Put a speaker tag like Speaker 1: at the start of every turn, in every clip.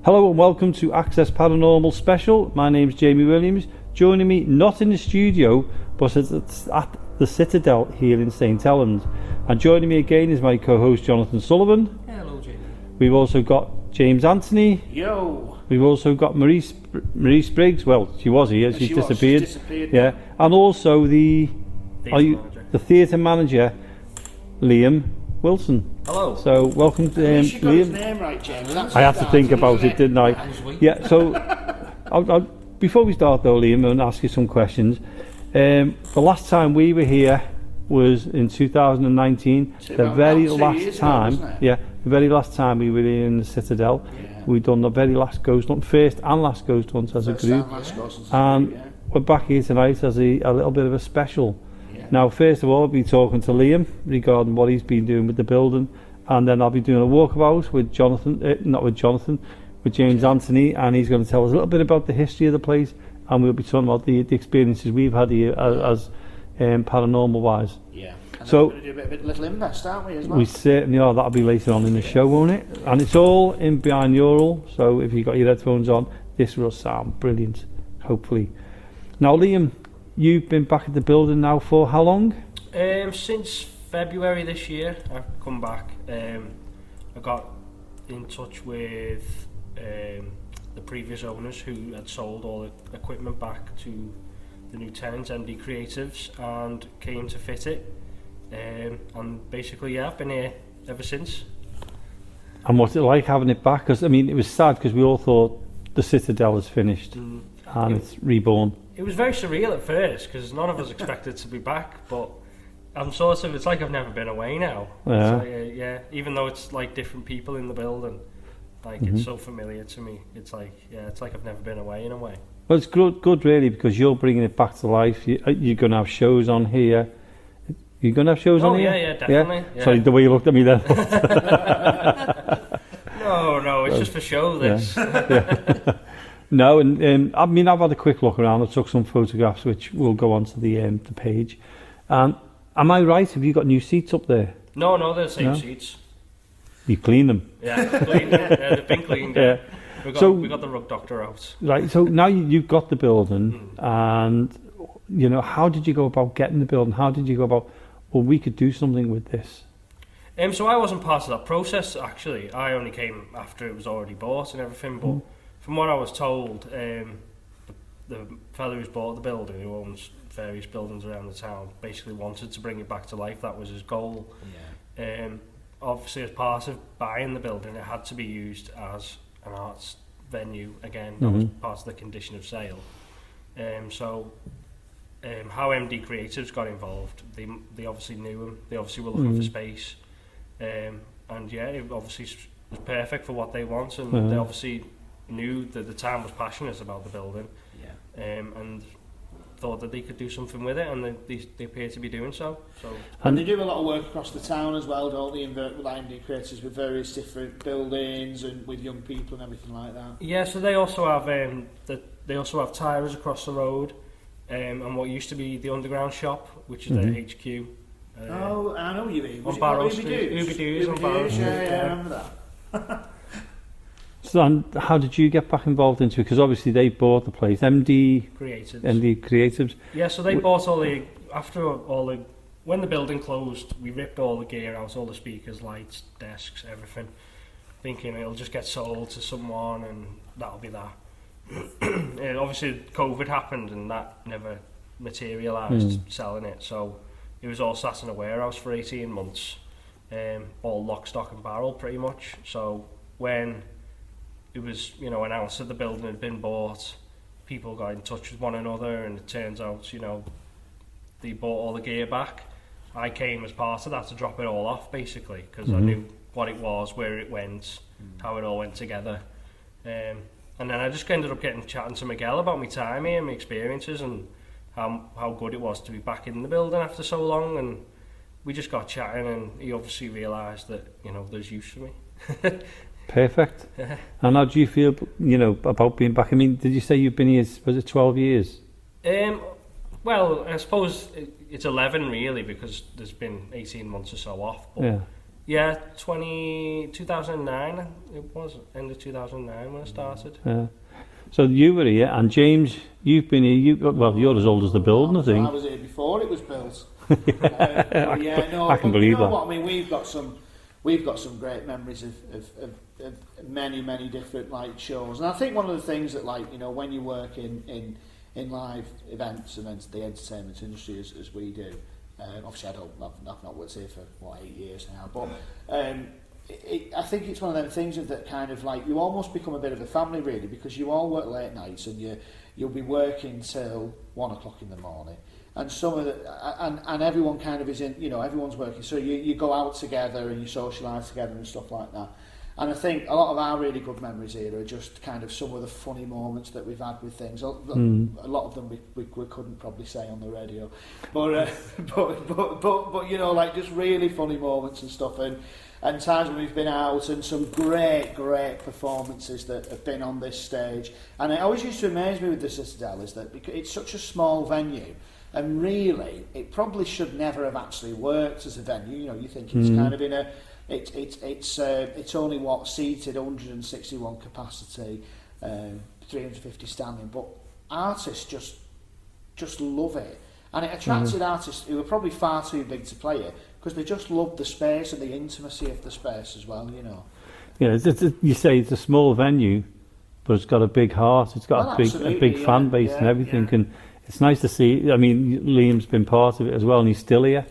Speaker 1: Hello and welcome to Access Paranormal Special. My name's Jamie Williams. Joining me, not in the studio, but at the Citadel here in St Helens. And joining me again is my co-host Jonathan Sullivan.
Speaker 2: Hello, Jamie.
Speaker 1: We've also got James Anthony.
Speaker 2: Yo.
Speaker 1: We've also got Marie Spriggs. Well, she was here. She's disappeared.
Speaker 2: She's disappeared.
Speaker 1: Yeah, and also the theatre manager, Liam Wilson.
Speaker 2: Hello.
Speaker 1: So welcome to
Speaker 2: you got his
Speaker 1: Liam.
Speaker 2: name right, James.
Speaker 1: I had to think about it, didn't I? Yeah. So before we start though, Liam, I'm going to ask you some questions. The last time we were here was in 2019. The very last time, the very last time we were here in the Citadel. Yeah. We've done the very last ghost hunt, first and last ghost hunt as a group, and we're back here tonight as a little bit of a special. Yeah. Now, first of all, I'll be talking to Liam regarding what he's been doing with the building, and then I'll be doing a walkabout with with James Anthony, and he's going to tell us a little bit about the history of the place, and we'll be talking about the experiences we've had here as paranormal wise.
Speaker 2: Yeah. And
Speaker 1: so
Speaker 2: we're going to do a bit of little invest, aren't we, as well?
Speaker 1: We certainly are. That'll be later on in the show, won't it? And it's all in binaural, so if you've got your headphones on, this will sound brilliant, hopefully. Now, Liam, you've been back at the building now for how long?
Speaker 3: Since February this year, I've come back. I got in touch with the previous owners who had sold all the equipment back to the new tenants, MD Creatives, and came to fit it. And basically, yeah, I've been here ever since.
Speaker 1: And what's it like having it back? Because I mean, it was sad because we all thought the Citadel is finished and it's reborn.
Speaker 3: It was very surreal at first because none of us expected to be back, but I'm sort of, it's like I've never been away now.
Speaker 1: Yeah.
Speaker 3: Like, yeah, even though it's like different people in the building, like it's so familiar to me. It's like, yeah, it's like I've never been away in a way.
Speaker 1: Well, it's good really, because you're bringing it back to life. You're going to have shows on here. You're going to have shows on here?
Speaker 3: Yeah, definitely. Yeah?
Speaker 1: Sorry, the way you looked at me then.
Speaker 3: No, it's just for show, this.
Speaker 1: Yeah. No, and I mean, I've had a quick look around. I took some photographs, which will go onto the page. Am I right? Have you got new seats up there?
Speaker 3: No, they're the same seats.
Speaker 1: You clean them?
Speaker 3: Yeah, they've been cleaned. Yeah. We got the rug doctor out. Right,
Speaker 1: so now you've got the building, and you know, how did you go about getting the building? How did you go about, well, we could do something with this?
Speaker 3: So I wasn't part of that process, actually. I only came after it was already bought and everything, but from what I was told, the fellow who's bought the building, who owns various buildings around the town, basically wanted to bring it back to life. That was his goal. Yeah. Obviously, as part of buying the building, it had to be used as an arts venue again. That was part of the condition of sale. How MD Creatives got involved, they obviously knew him. They obviously were looking for space, and yeah, it obviously was perfect for what they want. And they obviously knew that the town was passionate about the building, and thought that they could do something with it, and they appear to be doing so.
Speaker 2: And they do a lot of work across the town as well, don't they? With MD Creators, with various different buildings and with young people and everything like that.
Speaker 3: Yeah, so they also have tires across the road, and what used to be the underground shop, which is their HQ.
Speaker 2: I know what you mean.
Speaker 3: On Barrow Street, Ubidoos on Barrow Street.
Speaker 2: Yeah, I remember that.
Speaker 1: So, and how did you get back involved into it? Because obviously they bought the place, MD Creatives.
Speaker 3: Yeah, so they bought when the building closed, we ripped all the gear out, all the speakers, lights, desks, everything, thinking it'll just get sold to someone and that'll be that. Obviously COVID happened and that never materialised, selling it, so it was all sat in a warehouse for 18 months, all lock, stock and barrel pretty much. So when it was, announced that the building had been bought, people got in touch with one another, and it turns out, they bought all the gear back. I came as part of that to drop it all off, basically, because I knew what it was, where it went, how it all went together. And then I just ended up chatting to Miguel about my time here, my experiences, and how good it was to be back in the building after so long. And we just got chatting, and he obviously realised that, there's use for me.
Speaker 1: Perfect. And how do you feel, about being back? I mean, did you say you've been here, was it 12 years?
Speaker 3: Well, I suppose it's 11 really, because there's been 18 months or so off. But Yeah, 2009, it was, end of 2009 when I started.
Speaker 1: Yeah. So you were here, and James, you've been here. Well, you're as old as the building, I think.
Speaker 2: I was here before it was built. Yeah, no,
Speaker 1: I can
Speaker 2: but
Speaker 1: believe
Speaker 2: you know
Speaker 1: that.
Speaker 2: what I mean. We've got some great memories of many different like shows, and I think one of the things that, like, you know, when you work in live events and the entertainment industry as we do, obviously I've not worked here for 8 years now, but I think it's one of them things that kind of like you almost become a bit of a family, really, because you all work late nights and you'll be working till 1 o'clock in the morning, and some of the and everyone kind of is in, you know, everyone's working, so you go out together and you socialise together and stuff like that. And I think a lot of our really good memories here are just kind of some of the funny moments that we've had with things. A lot of them we couldn't probably say on the radio, but you know, like just really funny moments and stuff, and times when we've been out, and some great performances that have been on this stage. And it always used to amaze me with the Citadel is that because it's such a small venue, and really it probably should never have actually worked as a venue. You know, you think it's kind of in a it's only what seated, 161 capacity, 350 standing, but artists just love it, and it attracted artists who were probably far too big to play it because they just loved the space and the intimacy of the space as well, you know.
Speaker 1: Yeah, you say it's a small venue, but it's got a big heart. It's got a big fan base and everything, and it's nice to see. I mean, Liam's been part of it as well, and he's still here.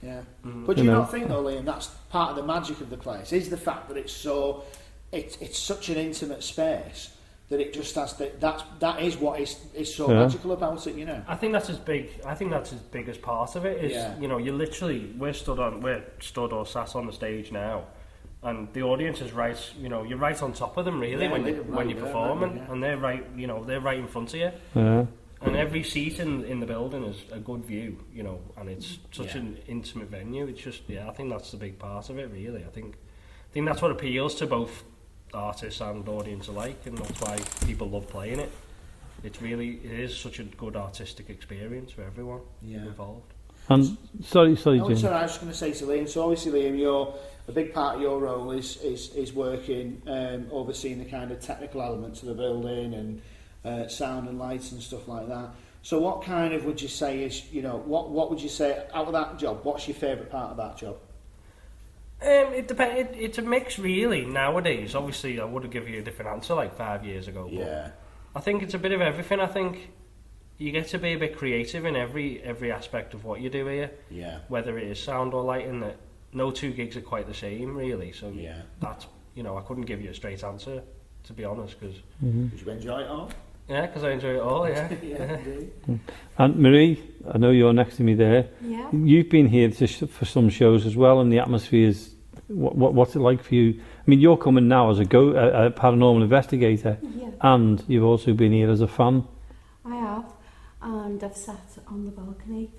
Speaker 2: Yeah, but do you not think though, Liam, that's part of the magic of the place, is the fact that it's such an intimate space that it just has that is what is so magical about it, you know.
Speaker 3: I think that's as big as part of it is, you know, we're stood or sat on the stage now, and the audience is right, you know, you're right on top of them really when you're performing, and they're right in front of you. Yeah. And every seat in the building is a good view, you know, and it's such an intimate venue. It's just, I think that's the big part of it, really. I think that's what appeals to both artists and audience alike, and that's why people love playing it. It is such a good artistic experience for everyone involved.
Speaker 1: And sorry, Jim.
Speaker 2: I was just going to say to Liam. So obviously, Liam, a big part of your role is working, overseeing the kind of technical elements of the building and sound and lights and stuff like that. So what kind of would you say is, you know, what would you say out of that job? What's your favourite part of that job?
Speaker 3: It depends. It's a mix, really. Nowadays, obviously, I would have given you a different answer like 5 years ago. But I think it's a bit of everything. I think you get to be a bit creative in every aspect of what you do here. Yeah. Whether it is sound or lighting, that no two gigs are quite the same, really. So that's, you know, I couldn't give you a straight answer, to be honest, because.
Speaker 2: Did you enjoy it all?
Speaker 3: Yeah, because I enjoy it all, yeah.
Speaker 1: And Marie, I know you're next to me there.
Speaker 4: Yeah.
Speaker 1: You've been here for some shows as well, and the atmosphere is. What's it like for you? I mean, you're coming now as a paranormal investigator, and you've also been here as a fan.
Speaker 4: I have, and I've sat on the balcony,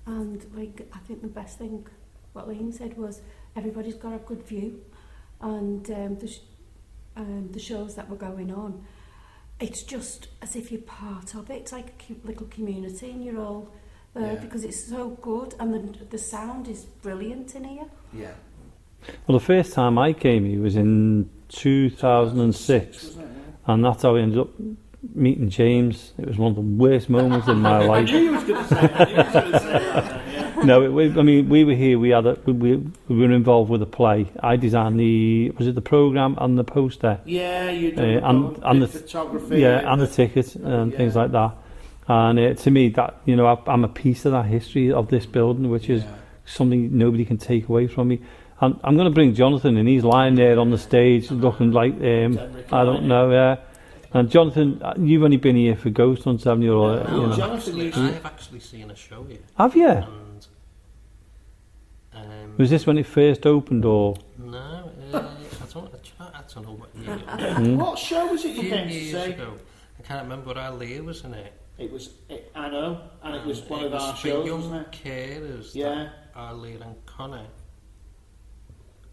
Speaker 4: and like I think the best thing what Liam said was everybody's got a good view, and the shows that were going on. It's just as if you're part of it. It's like a cute little community, and you're all there because it's so good, and the sound is brilliant in here.
Speaker 2: Yeah.
Speaker 1: Well, the first time I came here was in 2006, and that's how I ended up meeting James. It was one of the worst moments in my life.
Speaker 2: I knew you was going to say that.
Speaker 1: No, I mean, we were here. We were involved with a play. I designed the programme and the poster.
Speaker 2: Yeah, you did.
Speaker 1: And the photography. Yeah, and the ticket and things like that. And to me, that, you know, I'm a piece of that history of this building, which is something nobody can take away from me. And I'm going to bring Jonathan in. He's lying there on the stage, looking like I don't know. And Jonathan, you've only been here for Ghost Hunts, haven't you? Or,
Speaker 5: no,
Speaker 1: you know.
Speaker 5: Jonathan, I've actually seen a show here.
Speaker 1: Have you?
Speaker 5: And,
Speaker 1: was this when it first opened, or?
Speaker 5: No, I don't know what year it was.
Speaker 2: What show was it you came to see?
Speaker 5: Ago. I can't remember, but Leah was in it.
Speaker 2: I know, and it was one of our shows, wasn't it?
Speaker 5: Carers, Leah and Connor.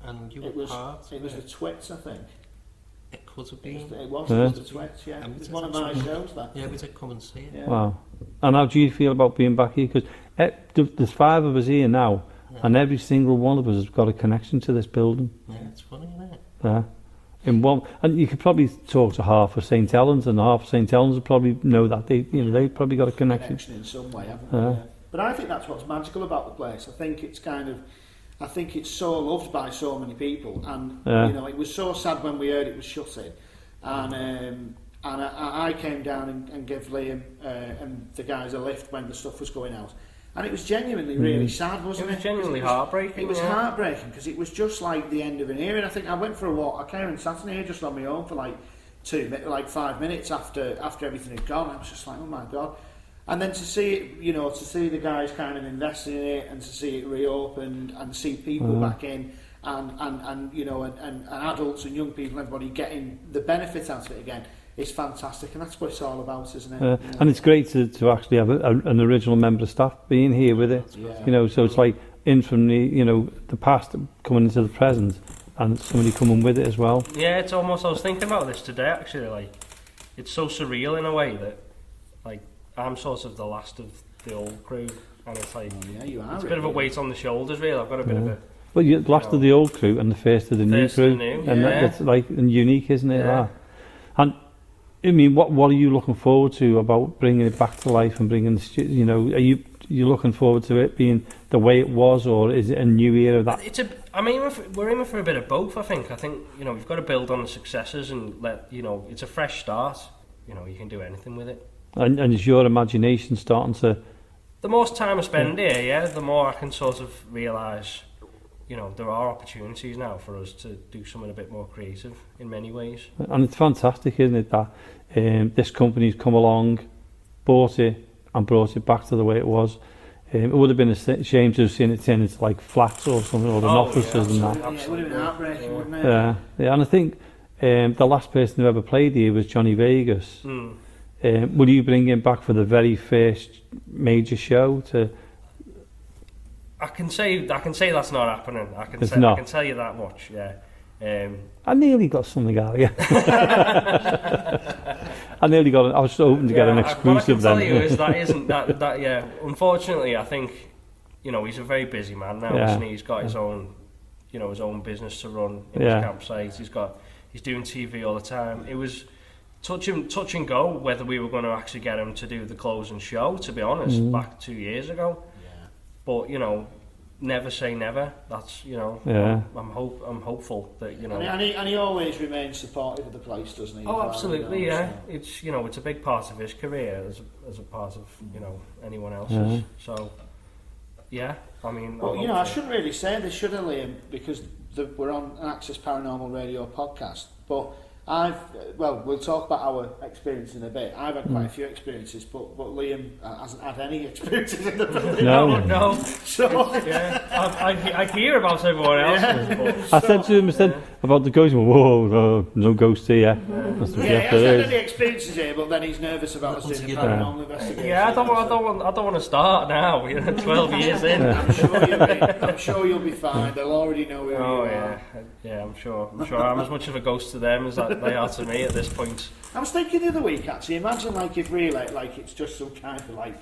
Speaker 5: And you were part of it.
Speaker 2: It was the Twits, I think.
Speaker 5: It could have been.
Speaker 2: It was the Twits, yeah. It was one of my shows, that.
Speaker 5: Yeah, we did come and see it.
Speaker 1: Yeah. Wow. And how do you feel about being back here? Because there's 5 of us here now, and every single one of us has got a connection to this building.
Speaker 5: Yeah, it's funny, isn't it?
Speaker 1: Yeah. In one, and you could probably talk to half of St Helens, and half of St Helens would probably know that they've probably got a connection.
Speaker 2: In some way, haven't they? Yeah. But I think that's what's magical about the place. I think it's so loved by so many people, and it was so sad when we heard it was shutting, and I came down and gave Liam and the guys a lift when the stuff was going out. And it was genuinely really sad, wasn't it?
Speaker 3: It was genuinely heartbreaking.
Speaker 2: It was heartbreaking because it was just like the end of an era. And I think I went for a walk. I came and sat in here just on my own for like 5 minutes after everything had gone. I was just like, oh my God. And then to see it, to see the guys kind of investing in it and to see it reopened and see people back in and adults and young people, everybody getting the benefit out of it again. It's fantastic, and that's what it's all about, isn't it?
Speaker 1: And it's great to actually have an original member of staff being here with it.
Speaker 2: Yeah.
Speaker 1: So it's like in from the past coming into the present, and somebody coming with it as well.
Speaker 3: Yeah, it's almost. I was thinking about this today, actually. Like, it's so surreal in a way that, like, I'm sort of the last of the old crew, and it's like,
Speaker 2: you are.
Speaker 3: It's a bit of a weight on the shoulders, really. I've got a bit of a.
Speaker 1: Well, you're the last of the old crew and the first of the new crew, and that's like unique, isn't it?
Speaker 3: Yeah.
Speaker 1: And I mean, what are you looking forward to about bringing it back to life and bringing the are you looking forward to it being the way it was, or is it a new era?
Speaker 3: We're aiming for a bit of both. I think we've got to build on the successes and it's a fresh start. You can do anything with it.
Speaker 1: And is your imagination starting to?
Speaker 3: The more time I spend here, the more I can sort of realise, there are opportunities now for us to do something a bit more creative in many ways. And
Speaker 1: it's fantastic, isn't it, that this company's come along, bought it back to the way it was. It would have been a shame to have seen it turn into like flats or something, or offices and that.
Speaker 2: Yeah, it would have been heartbreaking, wouldn't it?
Speaker 1: Yeah, and I think the last person who ever played here was Johnny Vegas. Will you bring him back for the very first major show?
Speaker 3: I can say that's not happening. I can tell you that much. Yeah.
Speaker 1: I nearly got something out of you. I was hoping to get an exclusive then.
Speaker 3: What I can tell you is that isn't that. Yeah. Unfortunately, I think he's a very busy man now. Isn't he? He's got his own his own business to run in his campsite. He's doing TV all the time. It was touch and go whether we were going to actually get him to do the closing show. To be honest, back 2 years ago. But never say never. That's I'm hopeful that
Speaker 2: And he always remains supportive of the place, doesn't he?
Speaker 3: Oh, absolutely, yeah. So. It's a big part of his career as a part of anyone else's. So yeah, I mean.
Speaker 2: Well, I shouldn't really say this, should I, Liam? Because we're on an Access Paranormal Radio podcast, but. We'll talk about our experience in a bit. I've had quite a few experiences, but Liam hasn't had any experiences in the building.
Speaker 3: No.
Speaker 2: So
Speaker 3: I hear about everyone else.
Speaker 1: I said to him, about the ghost. Whoa, no ghost here.
Speaker 2: He hasn't had any experiences here, but then he's nervous about us doing a paranormal investigation.
Speaker 3: Yeah, I don't want to start now. 12 years in.
Speaker 2: I'm sure you'll be fine. They'll already know who you are.
Speaker 3: Yeah, I'm sure. I'm as much of a ghost to them as that they are to me at this point.
Speaker 2: I was thinking the other week, actually, imagine if really it's just some kind of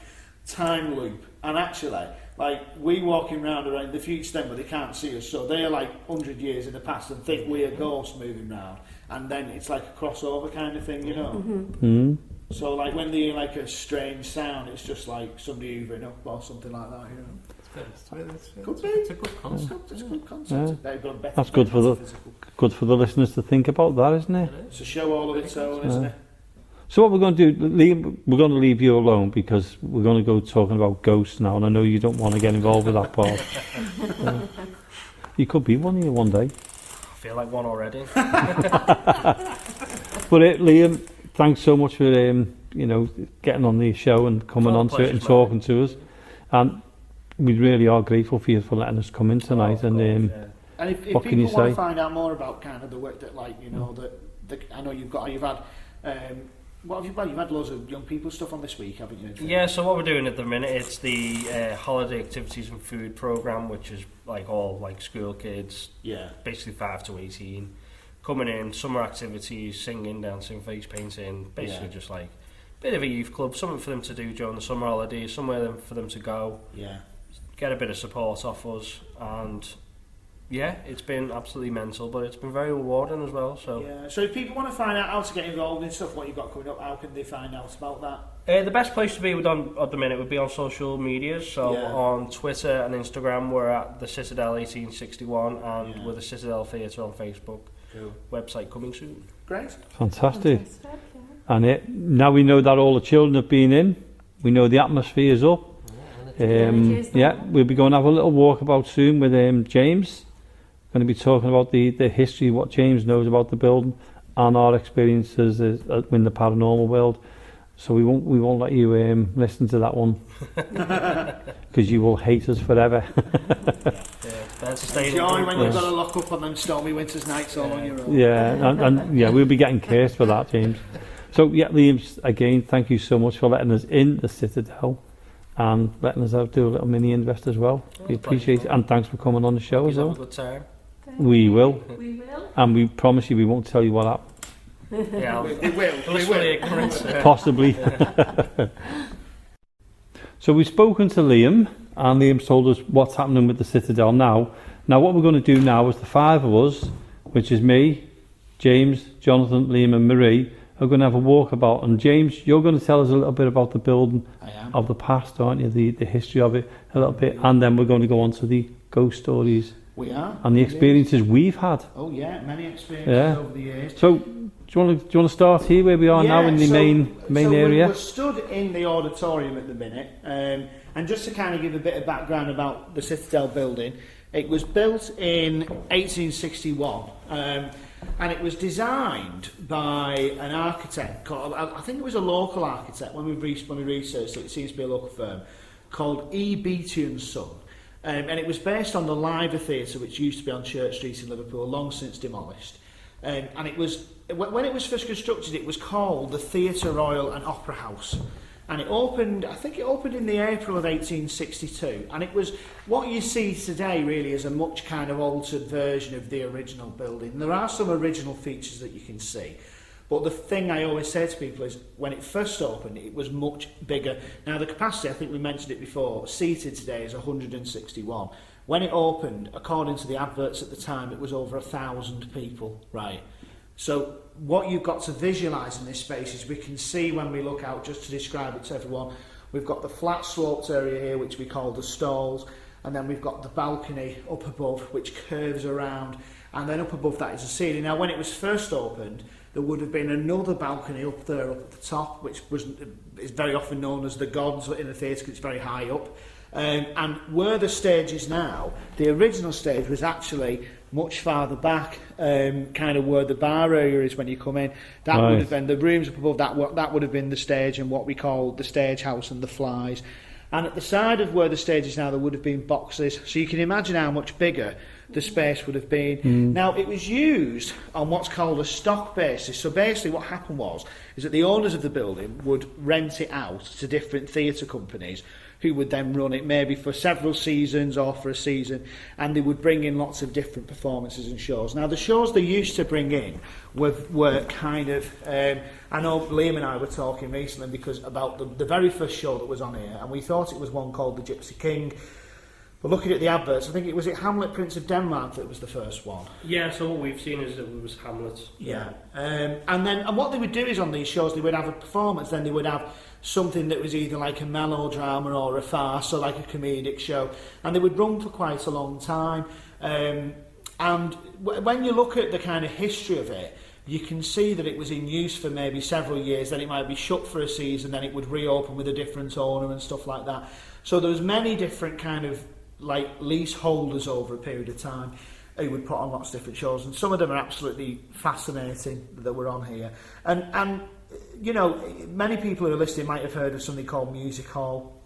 Speaker 2: time loop, and actually we walking around the future then, but they can't see us, so they're 100 years in the past and think we're ghosts moving round, and then it's like a crossover kind of thing,
Speaker 1: Mm-hmm.
Speaker 2: So when they hear a strange sound, it's just like somebody hoovering up or something like that, Could be. It's a good concept. It's a good concept. Yeah.
Speaker 1: That's good for the listeners to think about that, isn't it?
Speaker 2: It's a show all of its own, isn't it?
Speaker 1: So what we're going to do, Liam, we're going to leave you alone because we're going to go talking about ghosts now, and I know you don't want to get involved with that part. You could be one here one day.
Speaker 3: I feel like one already.
Speaker 1: But Liam, thanks so much for getting on the show and coming on to it and talking to us, and we really are grateful for you for letting us come in tonight. And
Speaker 2: if
Speaker 1: what can you
Speaker 2: people want
Speaker 1: say?
Speaker 2: to find out more about kind of the work that I know you've had. You've had loads of young people stuff on this week, haven't you?
Speaker 3: Yeah, so what we're doing at the minute, it's the holiday activities and food programme, which is all school kids, basically 5 to 18, coming in, summer activities, singing, dancing, face painting, basically just bit of a youth club, something for them to do during the summer holidays, somewhere for them to go.
Speaker 2: Yeah.
Speaker 3: get a bit of support off us, and yeah, it's been absolutely mental, but it's been very rewarding as well. So
Speaker 2: yeah. So if people want to find out how to get involved in stuff, what you've got coming up, how can they find out about that?
Speaker 3: the best place to be at the minute would be on social media. So
Speaker 2: Yeah.
Speaker 3: on Twitter and Instagram, we're at the Citadel 1861, and
Speaker 2: Yeah.
Speaker 3: we're the Citadel Theatre on Facebook.
Speaker 2: Cool.
Speaker 3: Website coming soon.
Speaker 2: Great.
Speaker 1: Fantastic.
Speaker 4: Fantastic,
Speaker 1: And now we know that all the children have been in. We know the atmosphere is up.
Speaker 4: Energy is
Speaker 1: Yeah,
Speaker 4: there.
Speaker 1: we'll be going to have a little walkabout soon with James. Going to be talking about the history, what James knows about the building, and our experiences in the paranormal world. So we won't let you listen to that one because you will hate us forever.
Speaker 3: It's better to stay in
Speaker 2: Enjoy
Speaker 3: the
Speaker 2: when
Speaker 3: group.
Speaker 2: you've got to lock up on them stormy winter's nights all on your own.
Speaker 1: Yeah, and yeah, we'll be getting cursed for that, James. So yeah, Liam, again, thank you so much for letting us in the Citadel and letting us do a little mini invest as well. We appreciate it, and thanks for coming on the show as
Speaker 3: Have a
Speaker 1: well.
Speaker 3: good time.
Speaker 1: We will,
Speaker 4: We will.
Speaker 1: and we promise you we won't tell you what happened.
Speaker 3: Yeah,
Speaker 2: We will.
Speaker 3: blissfully ignorant.
Speaker 1: Possibly. So we've spoken to Liam, and Liam's told us what's happening with the Citadel now. Now what we're going to do now is the five of us, which is me, James, Jonathan, Liam and Marie, are going to have a walkabout. And James, you're going to tell us a little bit about the building
Speaker 2: I am.
Speaker 1: of the past, aren't you? The history of it a little bit, and then we're going to go on to the ghost stories
Speaker 2: We are.
Speaker 1: and the experiences we've had.
Speaker 2: Oh yeah, many experiences
Speaker 1: Yeah.
Speaker 2: over the years.
Speaker 1: So do you want to start here where we are now in the main area?
Speaker 2: We're stood in the auditorium at the minute, and just to kind of give a bit of background about the Citadel building, it was built in 1861, and it was designed by an architect called, I think it was a local architect. When we researched it, it seems to be a local firm called E. Beattie and Son. And it was based on the Liver Theatre, which used to be on Church Street in Liverpool, long since demolished. And it was, when it was first constructed, it was called the Theatre Royal and Opera House. And it opened, I think it opened in the April of 1862. And it was, what you see today really is a much kind of altered version of the original building. There are some original features that you can see. But the thing I always say to people is, when it first opened, it was much bigger. Now, the capacity, I think we mentioned it before, seated today is 161. When it opened, according to the adverts at the time, it was over 1,000 people, right? So what you've got to visualise in this space is we can see when we look out, just to describe it to everyone, we've got the flat sloped area here, which we call the stalls, and then we've got the balcony up above, which curves around, and then up above that is the ceiling. Now, when it was first opened, there would have been another balcony up there, up at the top, which is very often known as the gods in the theatre because it's very high up. And where the stage is now, the original stage was actually much farther back, kind of where the bar area is when you come in. That would have been the rooms up above that would have been the stage and what we call the stage house and the flies. And at the side of where the stage is now, there would have been boxes. So you can imagine how much bigger the space would have been. Now, it was used on what's called a stock basis. So basically what happened is that the owners of the building would rent it out to different theatre companies who would then run it maybe for several seasons or for a season, and they would bring in lots of different performances and shows. Now, the shows they used to bring in were kind of, I know Liam and I were talking recently because about the very first show that was on here, and we thought it was one called The Gypsy King. But looking at the adverts, I think it was Hamlet, Prince of Denmark that was the first one.
Speaker 3: Yeah, so what we've seen is that it was Hamlet.
Speaker 2: Yeah. And what they would do is on these shows, they would have a performance, then they would have something that was either like a melodrama or a farce or like a comedic show, and they would run for quite a long time. And when you look at the kind of history of it, you can see that it was in use for maybe several years, then it might be shut for a season, then it would reopen with a different owner and stuff like that. So there was many different kind of like leaseholders over a period of time who would put on lots of different shows, and some of them are absolutely fascinating that were on here. And you know, many people who are listening might have heard of something called music hall,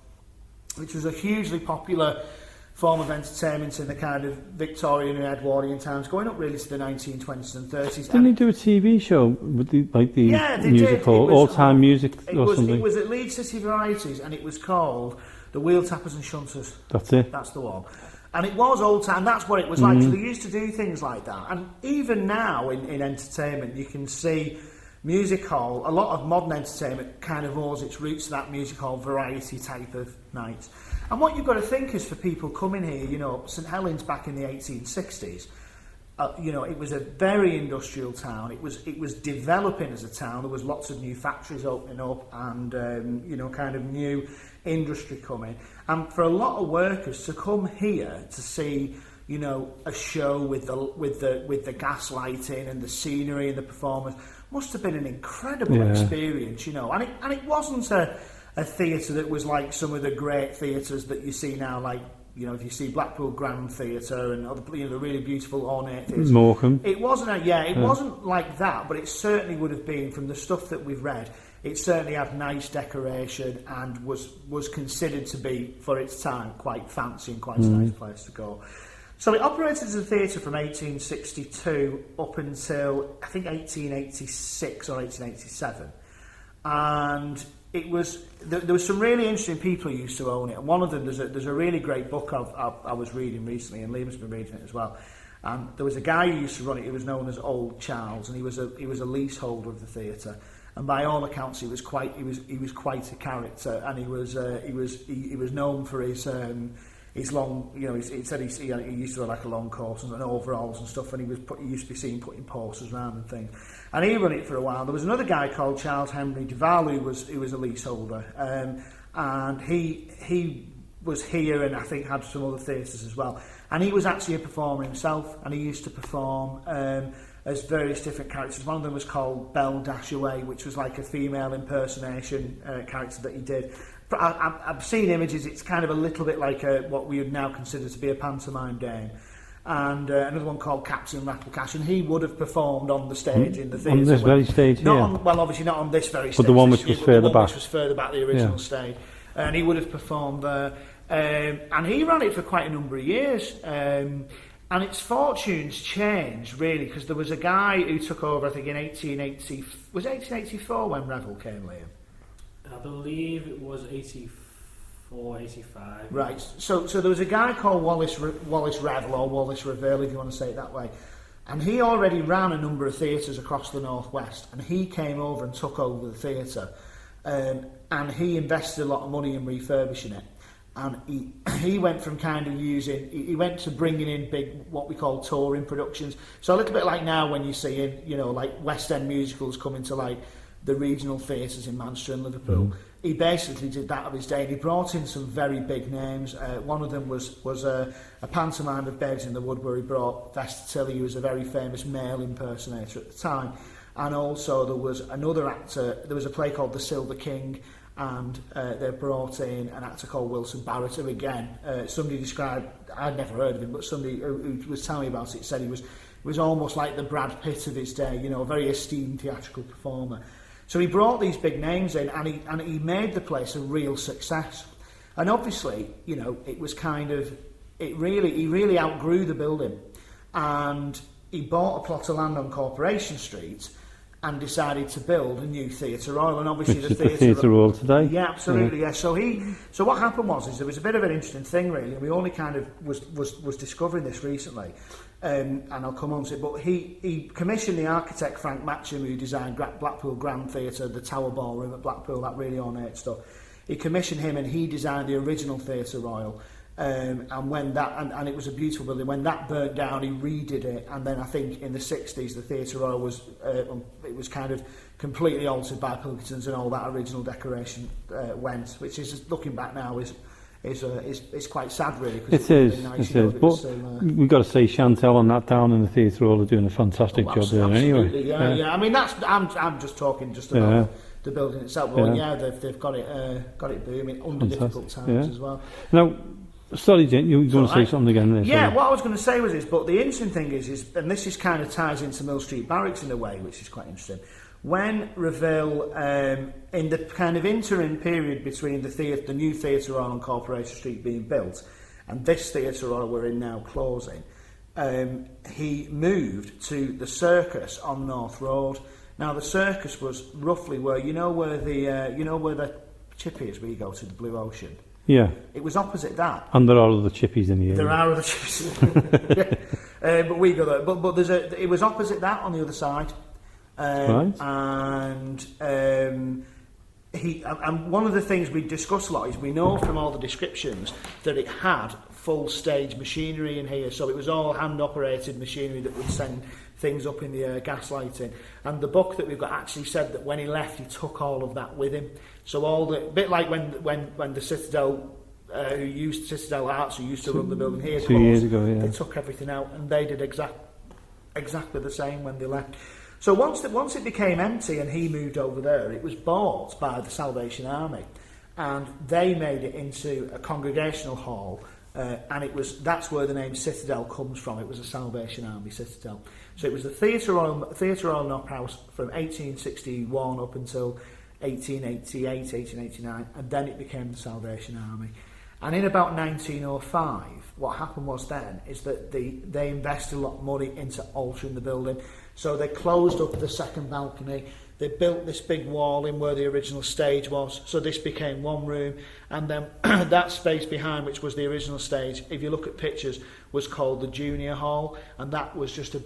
Speaker 2: which was a hugely popular form of entertainment in the kind of Victorian and Edwardian times, going up really to the 1920s and 30s.
Speaker 1: Didn't they do a TV show with the
Speaker 2: they
Speaker 1: music
Speaker 2: did.
Speaker 1: hall, all-time music or something?
Speaker 2: It was at Leeds City Varieties, and it was called The Wheel Tappers and Shunters.
Speaker 1: That's it.
Speaker 2: That's the one. And it was old time, that's what it was like. So they used to do things like that. And even now in entertainment, you can see music hall, a lot of modern entertainment kind of owes its roots to that music hall variety type of night. And what you've got to think is for people coming here, you know, St Helens back in the 1860s, you know, it was a very industrial town. It was developing as a town. There was lots of new factories opening up, and you know, kind of new industry coming. And for a lot of workers to come here to see, you know, a show with the gas lighting and the scenery and the performance must have been an incredible experience, you know. And it wasn't a theatre that was like some of the great theatres that you see now, like, you know, if you see Blackpool Grand Theatre and other, you know, the really beautiful ornate theatres.
Speaker 1: Morecambe.
Speaker 2: It wasn't wasn't like that, but it certainly would have been, from the stuff that we've read, it certainly had nice decoration and was considered to be, for its time, quite fancy and quite a nice place to go. So it operated as a theatre from 1862 up until, I think, 1886 or 1887. And it was, there was some really interesting people who used to own it, and one of them, there's a really great book I was reading recently, and Liam's been reading it as well. And there was a guy who used to run it. He was known as Old Charles, and he was a leaseholder of the theatre. And by all accounts, he was quite a character, and he was known for his long, you know, he said he used to wear like a long coat and overalls and stuff, and he used to be seen putting posters around and things. And he ran it for a while. There was another guy called Charles Henry Duval who was a leaseholder, and he was here, and I think had some other theatres as well. And he was actually a performer himself, and he used to perform as various different characters. One of them was called Belle Dashaway, which was like a female impersonation character that he did. I've seen images. It's kind of a little bit like what we would now consider to be a pantomime dame. And another one called Captain Rattlecash, and he would have performed on the stage in the theatre.
Speaker 1: On this very stage,
Speaker 2: Well, obviously not on this very stage.
Speaker 1: But the one which was further back.
Speaker 2: Which was further back, the original stage. And he would have performed there. And he ran it for quite a number of years. And its fortunes changed, really, because there was a guy who took over, I think, in 1880... Was it 1884 when Revel came, Liam?
Speaker 3: I believe it was 84, 85.
Speaker 2: Right. So there was a guy called Wallace Revel, or Wallace Revelle, if you want to say it that way. And he already ran a number of theatres across the northwest, and he came over and took over the theatre. And he invested a lot of money in refurbishing it. And he went from kind of he went to bringing in big, what we call touring productions. So a little bit like now when you see in, you know, like West End musicals coming to like the regional theatres in Manchester and Liverpool. He basically did that of his day, and he brought in some very big names. One of them was a pantomime of Babes in the Wood, where he brought Vesta Tilley, who was a very famous male impersonator at the time. And also there was another actor, there was a play called The Silver King, and they brought in an actor called Wilson Barrett, who again, somebody described, I'd never heard of him, but somebody who was telling me about it said he was almost like the Brad Pitt of his day, you know, a very esteemed theatrical performer. So he brought these big names in, and he made the place a real success. And obviously, you know, it was kind of, he really outgrew the building, and he bought a plot of land on Corporation Street and decided to build a new Theatre Royal, and obviously the
Speaker 1: Theatre Royal today.
Speaker 2: Yeah, absolutely. Yeah. So what happened was there was a bit of an interesting thing, really, and we only kind of was discovering this recently, and I'll come on to it. But he commissioned the architect Frank Matcham, who designed Blackpool Grand Theatre, the Tower Ballroom at Blackpool, that really ornate stuff. He commissioned him, and he designed the original Theatre Royal. And when that and it was a beautiful building. When that burnt down, he redid it, and then I think in the 60s the Theatre Royal was it was kind of completely altered by Pilkingtons, and all that original decoration went, which is, looking back now, is quite sad, really.
Speaker 1: It is, nice, but we've got to say Chantel and that down in the Theatre Royal are doing a fantastic job there anyway.
Speaker 2: Yeah. I mean, I'm just talking about the building itself, but they've got it booming under difficult times as well.
Speaker 1: Now, sorry, Jane, you were going to say something again there.
Speaker 2: Yeah, what I was going to say was this, but the interesting thing is, and this is kind of ties into Mill Street Barracks in a way, which is quite interesting. When Reveille, in the kind of interim period between the new Theatre Royal on Corporation Street being built and this Theatre Royal we're in now closing, he moved to the Circus on North Road. Now the Circus was roughly where the chip is, where you go to the Blue Ocean.
Speaker 1: Yeah.
Speaker 2: It was opposite that.
Speaker 1: And there are other chippies in the area.
Speaker 2: There are other chippies. But we go there. But it was opposite that on the other side.
Speaker 1: Right.
Speaker 2: And and one of the things we discuss a lot is we know from all the descriptions that it had full stage machinery in here, so it was all hand operated machinery that would send things up in the air, gaslighting. And the book that we've got actually said that when he left, he took all of that with him. So all the bit like when the Citadel, who used Citadel Arts, who used to run the building here,
Speaker 1: 2 years ago, yeah,
Speaker 2: they took everything out, and they did exactly the same when they left. So once it became empty and he moved over there, it was bought by the Salvation Army, and they made it into a congregational hall. And that's where the name Citadel comes from. It was a Salvation Army Citadel. So it was the Theatre Royal Knock House from 1861 up until 1888, 1889, and then it became the Salvation Army. And in about 1905, what happened was then is that they invested a lot of money into altering the building. So they closed up the second balcony. They built this big wall in where the original stage was, so this became one room, and then that space behind, which was the original stage, if you look at pictures, was called the Junior Hall, and that was just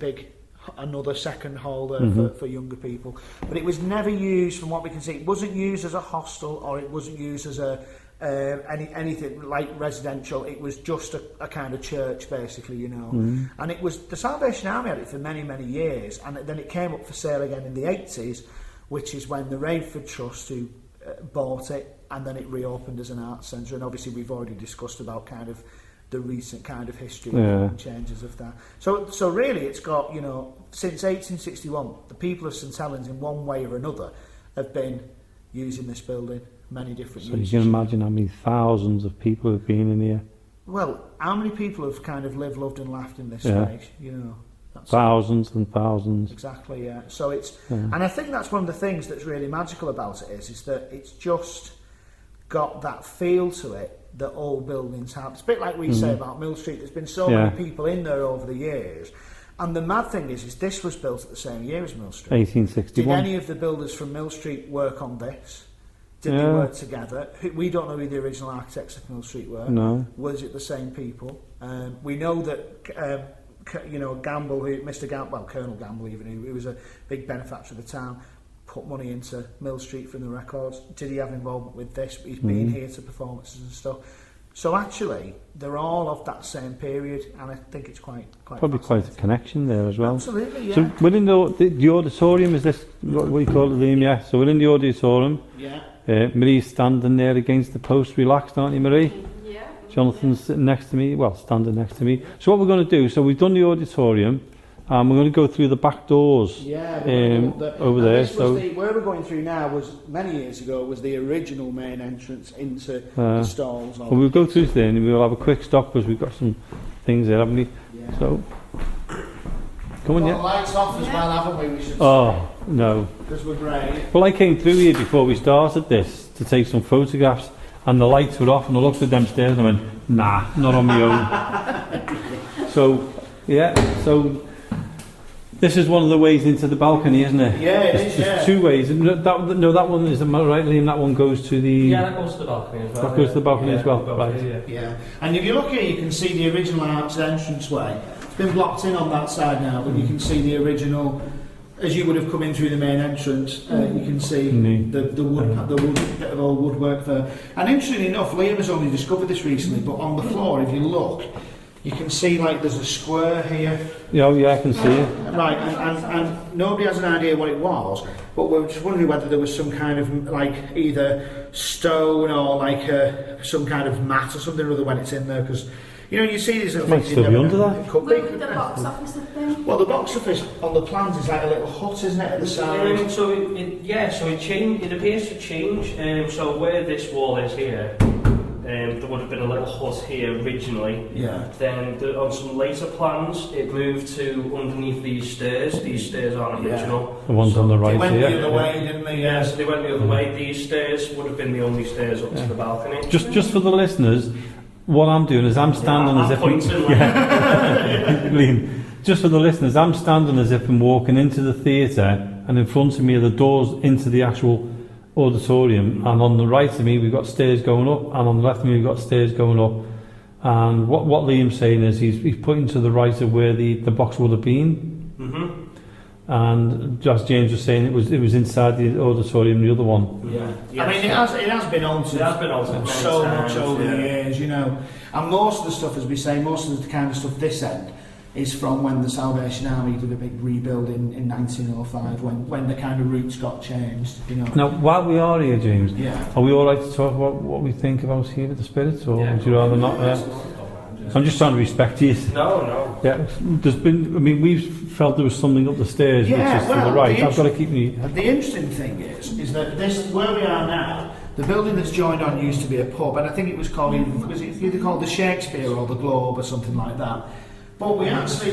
Speaker 2: another second hall there for younger people. But it was never used, from what we can see, it wasn't used as a hostel, or it wasn't used as anything like residential. It was just a kind of church, basically, you know. And it was the Salvation Army had it for many, many years, and then it came up for sale again in the 80s, which is when the Rainford Trust who bought it, and then it reopened as an arts centre. And obviously we've already discussed about kind of the recent kind of history and changes of that. So really it's got, you know, since 1861, the people of St Helens in one way or another have been using this building, many different uses.
Speaker 1: So you can imagine how many thousands of people have been in here.
Speaker 2: Well, how many people have kind of lived, loved and laughed in this space, you know?
Speaker 1: Thousands and thousands.
Speaker 2: Exactly, yeah. So it's, and I think that's one of the things that's really magical about it is that it's just got that feel to it that all buildings have. It's a bit like we say about Mill Street. There's been so many people in there over the years. And the mad thing is this was built at the same year as Mill Street.
Speaker 1: 1861.
Speaker 2: Did any of the builders from Mill Street work on this? Did they work together? We don't know who the original architects of Mill Street were.
Speaker 1: No.
Speaker 2: Was it the same people? We know that you know, Gamble, Mr. Gamble, well, Colonel Gamble even, who was a big benefactor of the town, put money into Mill Street from the records. Did he have involvement with this? He's been here to performances and stuff. So actually, they're all of that same period, and I think it's quite
Speaker 1: probably quite a connection there as well.
Speaker 2: Absolutely, yeah.
Speaker 1: So within the auditorium, is this what you call it, Liam? Yeah. So within the auditorium, Marie's standing there against the post, relaxed, aren't you, Marie?
Speaker 4: Yeah.
Speaker 1: Jonathan's sitting next to me, well, standing next to me. So what we're going to do, so we've done the auditorium, and we're going to go through the back doors over there. So
Speaker 2: where we're going through now was, many years ago, was the original main entrance into the stalls.
Speaker 1: Well, we'll go through there and we'll have a quick stop because we've got some things there, haven't we?
Speaker 2: Yeah.
Speaker 1: So, come on,
Speaker 2: the lights off as well, haven't we? We should
Speaker 1: say. No.
Speaker 2: Because we're grey.
Speaker 1: Well, I came through here before we started this to take some photographs, and the lights were off, and I looked at them stairs and I went, nah, not on my own. So, so this is one of the ways into the balcony, isn't it?
Speaker 2: Yeah, it is,
Speaker 1: There's two ways. That one is, am I right, Liam? That one goes to the...
Speaker 3: Yeah, that goes to the balcony as well.
Speaker 1: That goes to the balcony as well, right.
Speaker 2: Yeah. And if you look here, you can see the original arch entranceway. It's been blocked in on that side now, but you can see the original... As you would have come in through the main entrance, you can see the bit of old woodwork there. And interestingly enough, Liam has only discovered this recently, but on the floor, if you look, you can see like there's a square here.
Speaker 1: Yeah, I can see it.
Speaker 2: Right, and nobody has an idea what it was, but we're just wondering whether there was some kind of like either stone or like some kind of mat or something or other when it's in there, because you know, you see these little things.
Speaker 1: Might still be under that.
Speaker 2: It could be.
Speaker 4: Where would the box office have been?
Speaker 2: Well, the box office on the plans is like a little hut, isn't it, at the side?
Speaker 3: So it changed. It appears to change. So where this wall is here, there would have been a little hut here originally.
Speaker 2: Yeah.
Speaker 3: Then on some later plans, it moved to underneath these stairs. These stairs aren't original.
Speaker 1: The ones on the right
Speaker 2: They went
Speaker 1: here.
Speaker 2: the other way, didn't they?
Speaker 3: Yeah, so they went the other way. These stairs would have been the only stairs up to the balcony.
Speaker 1: Just for the listeners, what I'm doing is I'm standing as if I'm... Liam, just for the listeners, I'm standing as if I'm walking into the theatre, and in front of me are the doors into the actual auditorium, and on the right of me we've got stairs going up, and on the left of me we've got stairs going up. And what Liam's saying is he's pointing to the right of where the box would have been. and as James was saying, it was inside the auditorium, the other one.
Speaker 2: I mean, it has been altered.
Speaker 3: It has been altered
Speaker 2: so
Speaker 3: many
Speaker 2: much
Speaker 3: times,
Speaker 2: over the years, you know. And most of the stuff, as we say, most of the kind of stuff this end is from when the Salvation Army did a big rebuild in 1905, when the kind of routes got changed, you know.
Speaker 1: Now, while we are here, James,
Speaker 2: Yeah.
Speaker 1: are we all right to talk about what we think about here with the spirits, or would you rather not? I'm just trying to respect you.
Speaker 3: No.
Speaker 1: Yeah, there's been. I mean, we've felt there was something up the stairs,
Speaker 2: Yeah,
Speaker 1: which is to
Speaker 2: well,
Speaker 1: the right.
Speaker 2: the
Speaker 1: I've got to keep me.
Speaker 2: The interesting thing is that this, where we are now, the building that's joined on used to be a pub, and I think it was called, either called the Shakespeare or the Globe or something like that. But we actually,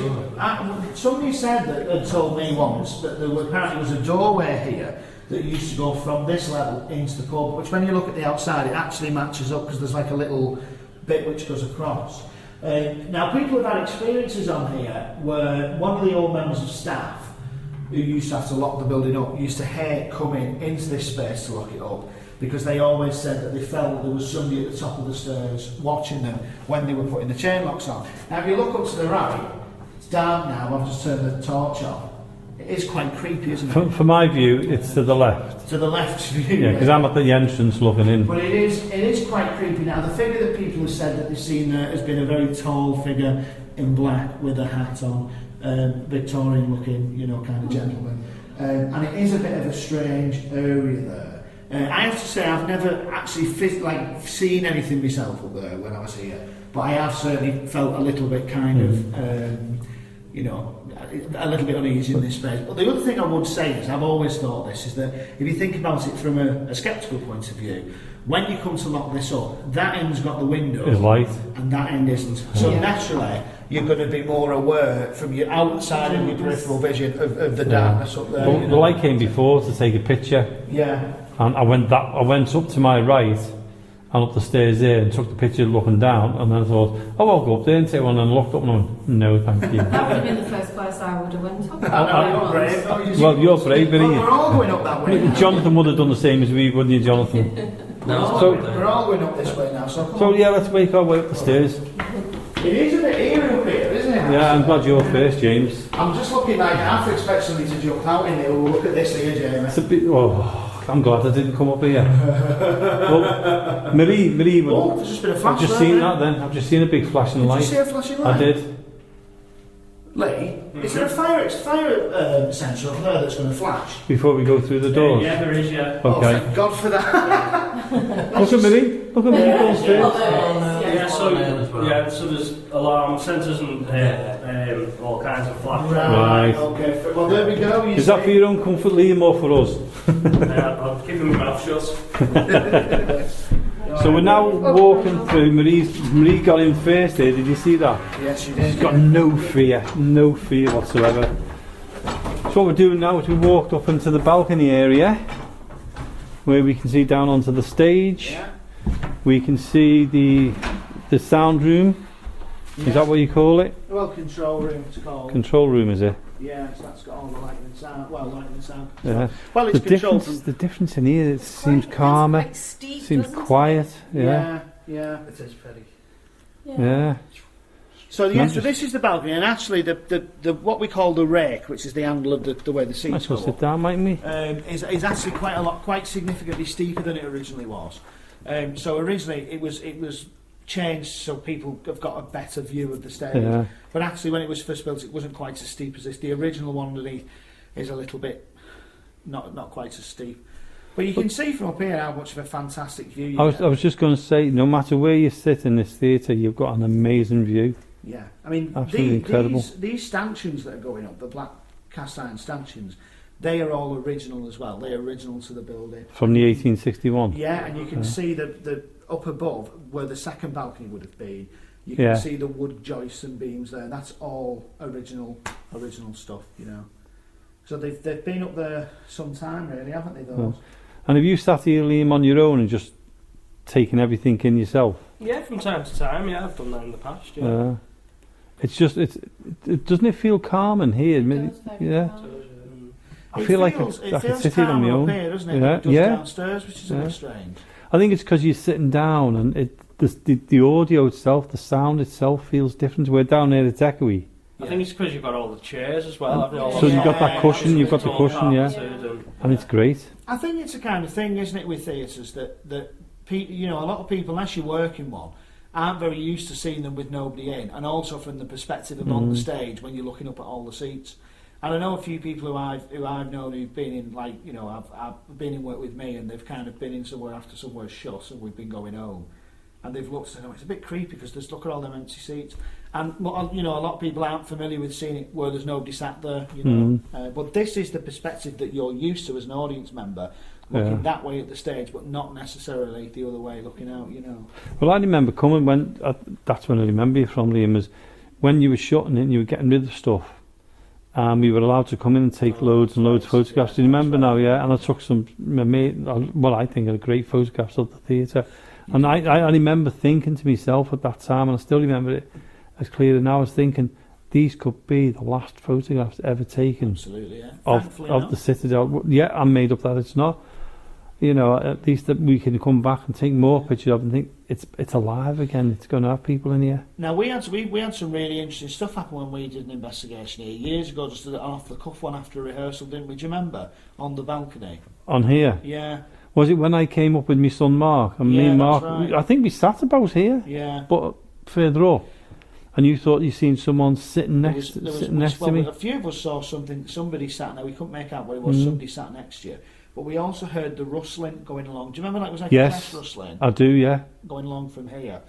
Speaker 2: somebody said that told me once that there apparently was a doorway here that used to go from this level into the pub, which when you look at the outside, it actually matches up because there's like a little bit which goes across. Now, people have had experiences on here where one of the old members of staff who used to have to lock the building up used to hate coming into this space to lock it up, because they always said that they felt there was somebody at the top of the stairs watching them when they were putting the chain locks on. Now, if you look up to the right, it's dark now, I've just turned the torch on. It is quite creepy, isn't it?
Speaker 1: For my view, it's to the left.
Speaker 2: To the left view.
Speaker 1: Yeah, because I'm at the entrance looking in.
Speaker 2: But it is quite creepy. Now, the figure that people have said that they've seen there has been a very tall figure in black with a hat on, Victorian looking, you know, kind of gentleman. And it is a bit of a strange area there. I have to say, I've never actually seen anything myself up there when I was here, but I have certainly felt a little bit kind of, you know, a little bit uneasy in this space. But the other thing I would say is, I've always thought this, is that if you think about it from a sceptical point of view, when you come to lock this up, that end's got the window,
Speaker 1: It's light.
Speaker 2: and that end isn't. So naturally, you're going to be more aware from your outside of your peripheral vision of the darkness up there.
Speaker 1: Well, the light came before to take a picture,
Speaker 2: Yeah.
Speaker 1: and I went up to my right and up the stairs there and took the picture looking down, and then I thought, oh, I'll go up there and take one, and looked up and I went, no, thank you.
Speaker 4: That would have been the first place I would have went up.
Speaker 2: You're brave.
Speaker 1: Well, you're brave,
Speaker 2: Well,
Speaker 1: aren't you?
Speaker 2: we're all going up that way now.
Speaker 1: Jonathan would have done the same as we, wouldn't you, Jonathan?
Speaker 2: So we're all going up this way now. So come
Speaker 1: So
Speaker 2: on.
Speaker 1: yeah, let's make our way up the stairs.
Speaker 2: It is a bit eerie up here, isn't it?
Speaker 1: Yeah, I'm glad you're first, James.
Speaker 2: I'm just looking like I have to expect somebody to jump out in there. Well, look at this here, Jamie.
Speaker 1: It's a bit. Oh, I'm glad I didn't come up here. Well, Marie,
Speaker 2: Oh, there's just been a flash.
Speaker 1: I've just
Speaker 2: there,
Speaker 1: seen
Speaker 2: then.
Speaker 1: that. Then I've just seen a big flashing
Speaker 2: Did
Speaker 1: light.
Speaker 2: you see a flashing light?
Speaker 1: I did.
Speaker 2: Lee, is there a fire sensor up there that's going to flash?
Speaker 1: Before we go through the doors.
Speaker 3: Yeah, there is, yeah.
Speaker 2: Oh,
Speaker 1: Okay.
Speaker 2: thank God for that.
Speaker 1: Look at Marie. Look at Marie going straight.
Speaker 3: So there's alarm sensors and all kinds of flash.
Speaker 1: Right.
Speaker 2: Okay. Well, there we go.
Speaker 1: Is that for your own comfort, Liam, or for us?
Speaker 3: I'll keep my mouth shut.
Speaker 1: So we're now walking through. Marie got in first here. Did you see that?
Speaker 2: Yes, you did.
Speaker 1: She's got no fear whatsoever. So what we're doing now is we walked up into the balcony area, where we can see down onto the stage.
Speaker 2: Yeah.
Speaker 1: We can see the sound room. Is that what you call it?
Speaker 2: Well, control room it's called.
Speaker 1: Control room, is it?
Speaker 2: Yeah, so that's got all the lighting and sound. Well, lighting and sound.
Speaker 1: Yeah.
Speaker 2: Well, it's controlled from...
Speaker 1: The difference in here, it seems calmer,
Speaker 4: Quite steep,
Speaker 1: seems
Speaker 4: doesn't it?
Speaker 1: quiet. Yeah.
Speaker 2: Yeah.
Speaker 5: It is very.
Speaker 1: Yeah.
Speaker 2: So this is the balcony, and actually the what we call the rake, which is the angle of the way the
Speaker 1: Might
Speaker 2: seats
Speaker 1: as
Speaker 2: go
Speaker 1: well sit
Speaker 2: up,
Speaker 1: down, mightn't we?
Speaker 2: is actually quite significantly steeper than it originally was. So originally it was changed so people have got a better view of the stage.
Speaker 1: Yeah.
Speaker 2: But actually, when it was first built, it wasn't quite as steep as this. The original one underneath is a little bit not quite as steep. But you can see from up here how much of a fantastic view you
Speaker 1: I
Speaker 2: get.
Speaker 1: was just going to say, no matter where you sit in this theatre, you've got an amazing view.
Speaker 2: Yeah, I mean,
Speaker 1: Absolutely incredible.
Speaker 2: These stanchions that are going up, the black cast iron stanchions, they are all original as well. They are original to the building.
Speaker 1: From the 1861.
Speaker 2: Yeah, and you can see the up above where the second balcony would have been. You can see the wood joists and beams there. That's all original stuff, you know. So they've been up there some time, really, haven't they? Those.
Speaker 1: And have you sat here, Liam, on your own and just taken everything in yourself?
Speaker 3: Yeah, from time to time. Yeah, I've done that in the past. Yeah.
Speaker 1: It's just doesn't it feel calm in here?
Speaker 4: It does very
Speaker 1: Yeah.
Speaker 4: well.
Speaker 1: I feel like I could sit here on my own.
Speaker 2: Up here, doesn't it?
Speaker 1: Yeah,
Speaker 2: It does
Speaker 1: yeah.
Speaker 2: downstairs, which is a bit strange.
Speaker 1: I think it's because you're sitting down and the audio itself, the sound itself feels different. We're down here at echoey.
Speaker 3: I think it's because you've got all the chairs as well, haven't you? All
Speaker 1: So
Speaker 3: the
Speaker 1: you've got that cushion, you've got the
Speaker 3: tall
Speaker 1: cushion, yeah.
Speaker 3: carpeted and-
Speaker 1: And it's great.
Speaker 2: I think it's the kind of thing, isn't it, with theatres that you know, a lot of people, unless you work in one, aren't very used to seeing them with nobody in, and also from the perspective of on the stage when you're looking up at all the seats. And I know a few people who I've known who've been in, like, you know, I've been in work with me, and they've kind of been in somewhere after somewhere's shut, and we've been going home, and they've looked and it's a bit creepy because there's look at all them empty seats, and you know, a lot of people aren't familiar with seeing it where there's nobody sat there, you know. But this is the perspective that you're used to as an audience member, looking that way at the stage, but not necessarily the other way looking out, you know.
Speaker 1: Well, I remember coming when, that's when I remember you from, Liam, was when you were shutting it and you were getting rid of stuff. And we were allowed to come in and take loads and loads of photographs. Do you remember now? Yeah, and I took some, well, I think are great photographs of the theatre. And I remember thinking to myself at that time, and I still remember it as clear now, I was thinking, these could be the last photographs ever taken.
Speaker 2: Absolutely, yeah.
Speaker 1: of the Citadel. Yeah, I'm made up that it's not. You know, at least that we can come back and take more pictures of and think it's alive again. It's going to have people in here.
Speaker 2: Now we had some really interesting stuff happen when we did an investigation here years ago. Just an off the cuff one after rehearsal, didn't we? Do you remember on the balcony?
Speaker 1: On here.
Speaker 2: Yeah.
Speaker 1: Was it when I came up with my son Mark? And me and Mark,
Speaker 2: right.
Speaker 1: I think we sat about here.
Speaker 2: Yeah.
Speaker 1: But further up. And you thought you seen someone sitting next to me?
Speaker 2: A few of us saw somebody sat there. We couldn't make out what it was. Somebody sat next to you. But we also heard the rustling going along. Do you remember that? It was like a press rustling.
Speaker 1: I do, yeah.
Speaker 2: Going along from here.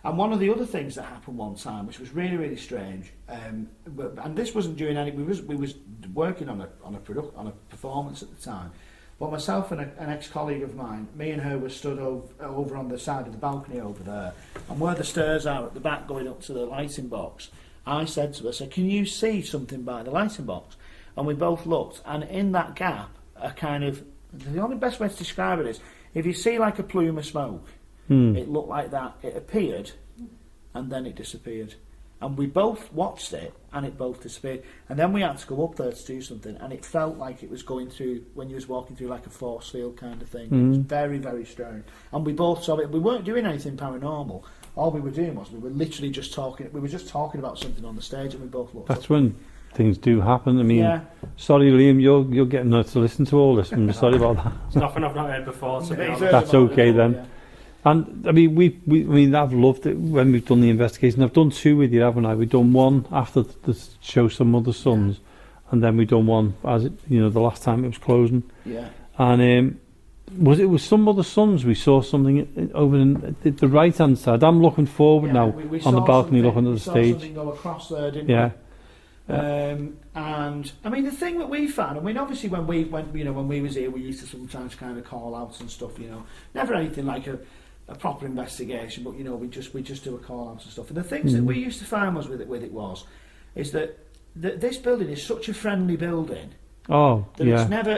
Speaker 2: And one of the other things that happened one time, which was really, really strange, and this wasn't during any. We was working on a performance at the time. But myself and an ex-colleague of mine, me and her were stood over on the side of the balcony over there, and where the stairs are at the back going up to the lighting box, I said to her, "So can you see something by the lighting box?" And we both looked, and in that gap, a kind of, the only best way to describe it is, if you see like a plume of smoke, it looked like that. It appeared, and then it disappeared. And we both watched it, and it both disappeared. And then we had to go up there to do something, and it felt like it was going through, when you was walking through like a force field kind of thing. It was very, very strange. And we both saw it. We weren't doing anything paranormal. All we were doing was, we were literally just talking. We were just talking about something on the stage, and we both looked
Speaker 1: That's
Speaker 2: up.
Speaker 1: when things do happen. I mean, sorry Liam, you're getting us to listen to all this. I'm sorry about that.
Speaker 3: It's nothing I've not heard before, to be honest.
Speaker 1: That's okay then. And I mean, I've loved it when we've done the investigation. I've done two with you, haven't I? We've done one after the show Some Other Sons, and then we've done one as it, you know, the last time it was closing.
Speaker 2: Yeah.
Speaker 1: And was Some Other Sons? We saw something over in the right hand side. I'm looking forward now
Speaker 2: we
Speaker 1: on the balcony, looking at the
Speaker 2: we saw
Speaker 1: stage.
Speaker 2: Something go across there, didn't
Speaker 1: Yeah.
Speaker 2: we? And I mean, the thing that we found, I mean, obviously when we was here, we used to sometimes kind of call out and stuff, you know, never anything like a proper investigation, but you know, we just do a call out and stuff. And the things that we used to find was is that this building is such a friendly building.
Speaker 1: Oh,
Speaker 2: that
Speaker 1: yeah.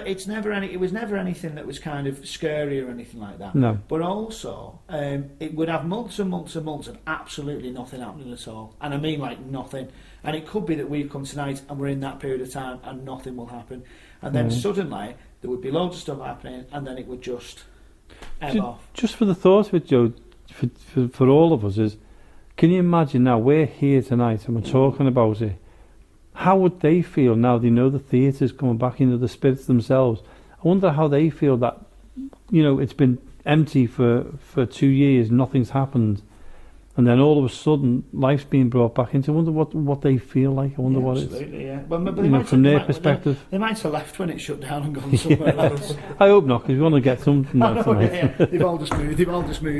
Speaker 2: it was never anything that was kind of scary or anything like that.
Speaker 1: No.
Speaker 2: But also, it would have months and months and months of absolutely nothing happening at all. And I mean like nothing. And it could be that we've come tonight and we're in that period of time and nothing will happen. And then suddenly there would be loads of stuff happening, and then it would just ebb off.
Speaker 1: Just for the thought of it, Joe, for all of us is, can you imagine now, we're here tonight and we're talking about it. How would they feel now they know the theatre's coming back, you know, the spirits themselves? I wonder how they feel that, you know, it's been empty for 2 years, nothing's happened, and then all of a sudden life's being brought back into. I wonder what they feel like. I wonder what
Speaker 2: absolutely,
Speaker 1: it's,
Speaker 2: yeah. But
Speaker 1: you know, from their perspective.
Speaker 2: They might have left when it shut down and gone somewhere else.
Speaker 1: I hope not, because we want to get something out tonight.
Speaker 2: Yeah. They've all just moved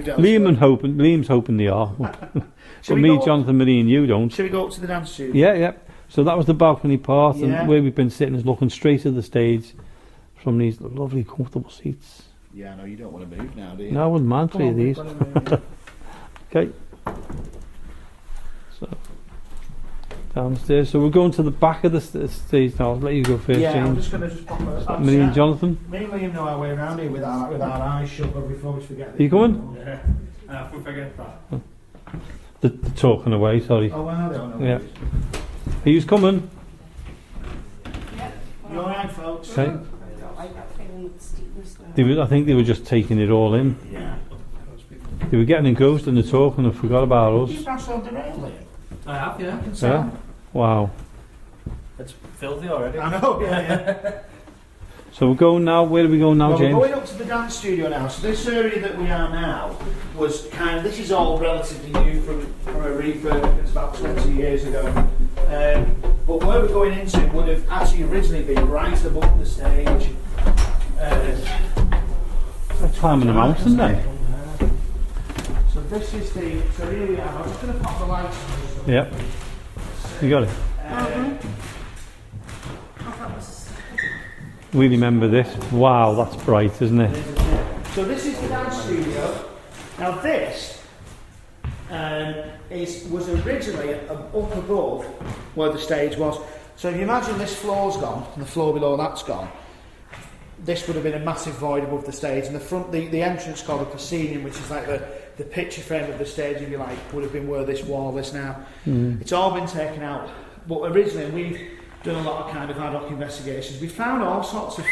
Speaker 2: out.
Speaker 1: Liam's hoping they are. But me, Jonathan, Marie and you don't.
Speaker 2: Shall we go up to the dance studio?
Speaker 1: Yeah, yeah. So that was the balcony part,
Speaker 2: Yeah.
Speaker 1: and where we've been sitting is looking straight at the stage from these lovely, comfortable seats.
Speaker 2: Yeah, no, you don't want to move now, do you?
Speaker 1: No, I wouldn't mind
Speaker 2: Come
Speaker 1: 3
Speaker 2: on,
Speaker 1: of these.
Speaker 2: we've got to move.
Speaker 1: Okay. So, downstairs. So we're going to the back of the stage now. I'll let you go first,
Speaker 2: Yeah, I'm
Speaker 1: James.
Speaker 2: just going to pop a...
Speaker 1: Me and Jonathan.
Speaker 2: Me and Liam know our way around here with our eyes shut, but before we forget...
Speaker 1: Are you coming?
Speaker 3: Yeah. If we forget that.
Speaker 1: The talking away, sorry.
Speaker 2: Oh, well, I don't know.
Speaker 1: Yeah. Who's coming?
Speaker 2: You alright, folks?
Speaker 1: Okay. I think they were just taking it all in.
Speaker 2: Yeah.
Speaker 1: They were getting engrossed in the talk and they forgot about us.
Speaker 2: You passed on the rail, Liam?
Speaker 3: I have, yeah.
Speaker 2: I can
Speaker 1: Yeah.
Speaker 2: sound.
Speaker 1: Wow.
Speaker 3: It's filthy already.
Speaker 2: I know, yeah.
Speaker 1: So we're going now. Where do we go now,
Speaker 2: Well,
Speaker 1: James?
Speaker 2: we're going up to the dance studio now. So this area that we are now was kind of, this is all relatively new from a refurb. It's about 20 years ago. But where we're going into would have actually originally been right above the stage.
Speaker 1: Let's climb a mountain then.
Speaker 2: So this is the, so here we are. I'm just going to pop the lights on.
Speaker 1: Yep. You got it. We remember this. Wow, that's bright, isn't it?
Speaker 2: So this is the dance studio. Now this was originally up above where the stage was. So if you imagine this floor's gone and the floor below that's gone, this would have been a massive void above the stage. And the front, the entrance called the proscenium, which is like the picture frame of the stage, if you like, would have been where this wall is now. It's all been taken out. But originally, we've done a lot of kind of ad hoc investigations. We found all sorts of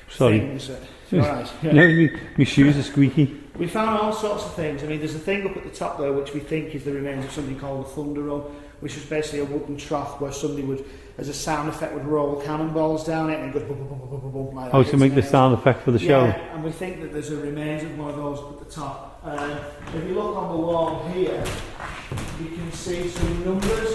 Speaker 2: things. Right, yeah.
Speaker 1: No, my shoes are squeaky.
Speaker 2: We found all sorts of things. I mean, there's a thing up at the top there which we think is the remains of something called the Thunder Run, which was basically a wooden trough where somebody would, as a sound effect, would roll cannonballs down it and go boom, boom, boom, boom, boom, boom, like that.
Speaker 1: Oh, to make the sound effect for the show.
Speaker 2: Yeah, and we think that there's a remains of one of those up at the top. If you look on the wall here, you can see some numbers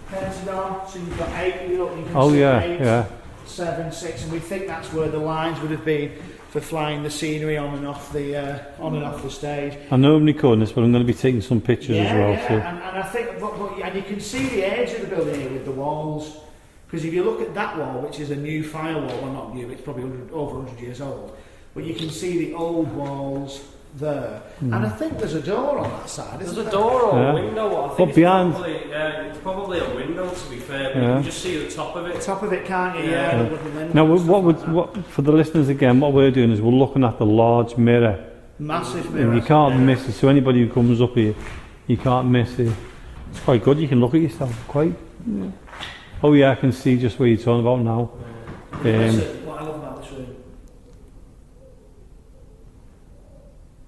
Speaker 2: painted on. So you've got 8, you can
Speaker 1: Oh
Speaker 2: see
Speaker 1: yeah,
Speaker 2: 8,
Speaker 1: yeah.
Speaker 2: 7, 6, and we think that's where the lines would have been for flying the scenery on and off the stage.
Speaker 1: I know I'm recording this, but I'm going to be taking some pictures as well.
Speaker 2: Yeah,
Speaker 1: So.
Speaker 2: and I think, and you can see the edge of the building here with the walls. Because if you look at that wall, which is a new firewall, well not new, it's probably over 100 years old, but you can see the old walls there. And I think there's a door on that side.
Speaker 3: There's a door or a window. I think
Speaker 1: but behind,
Speaker 3: it's probably a window, to be fair, but you can just see the top of it.
Speaker 2: Top of it, can't you? Yeah.
Speaker 1: Now, what for the listeners again, what we're doing is we're looking at the large mirror.
Speaker 2: Massive mirror.
Speaker 1: And you can't miss it. So anybody who comes up here, you can't miss it. It's quite good. You can look at yourself quite. Yeah. Oh yeah, I can see just what you're talking about now.
Speaker 2: What I love about this room.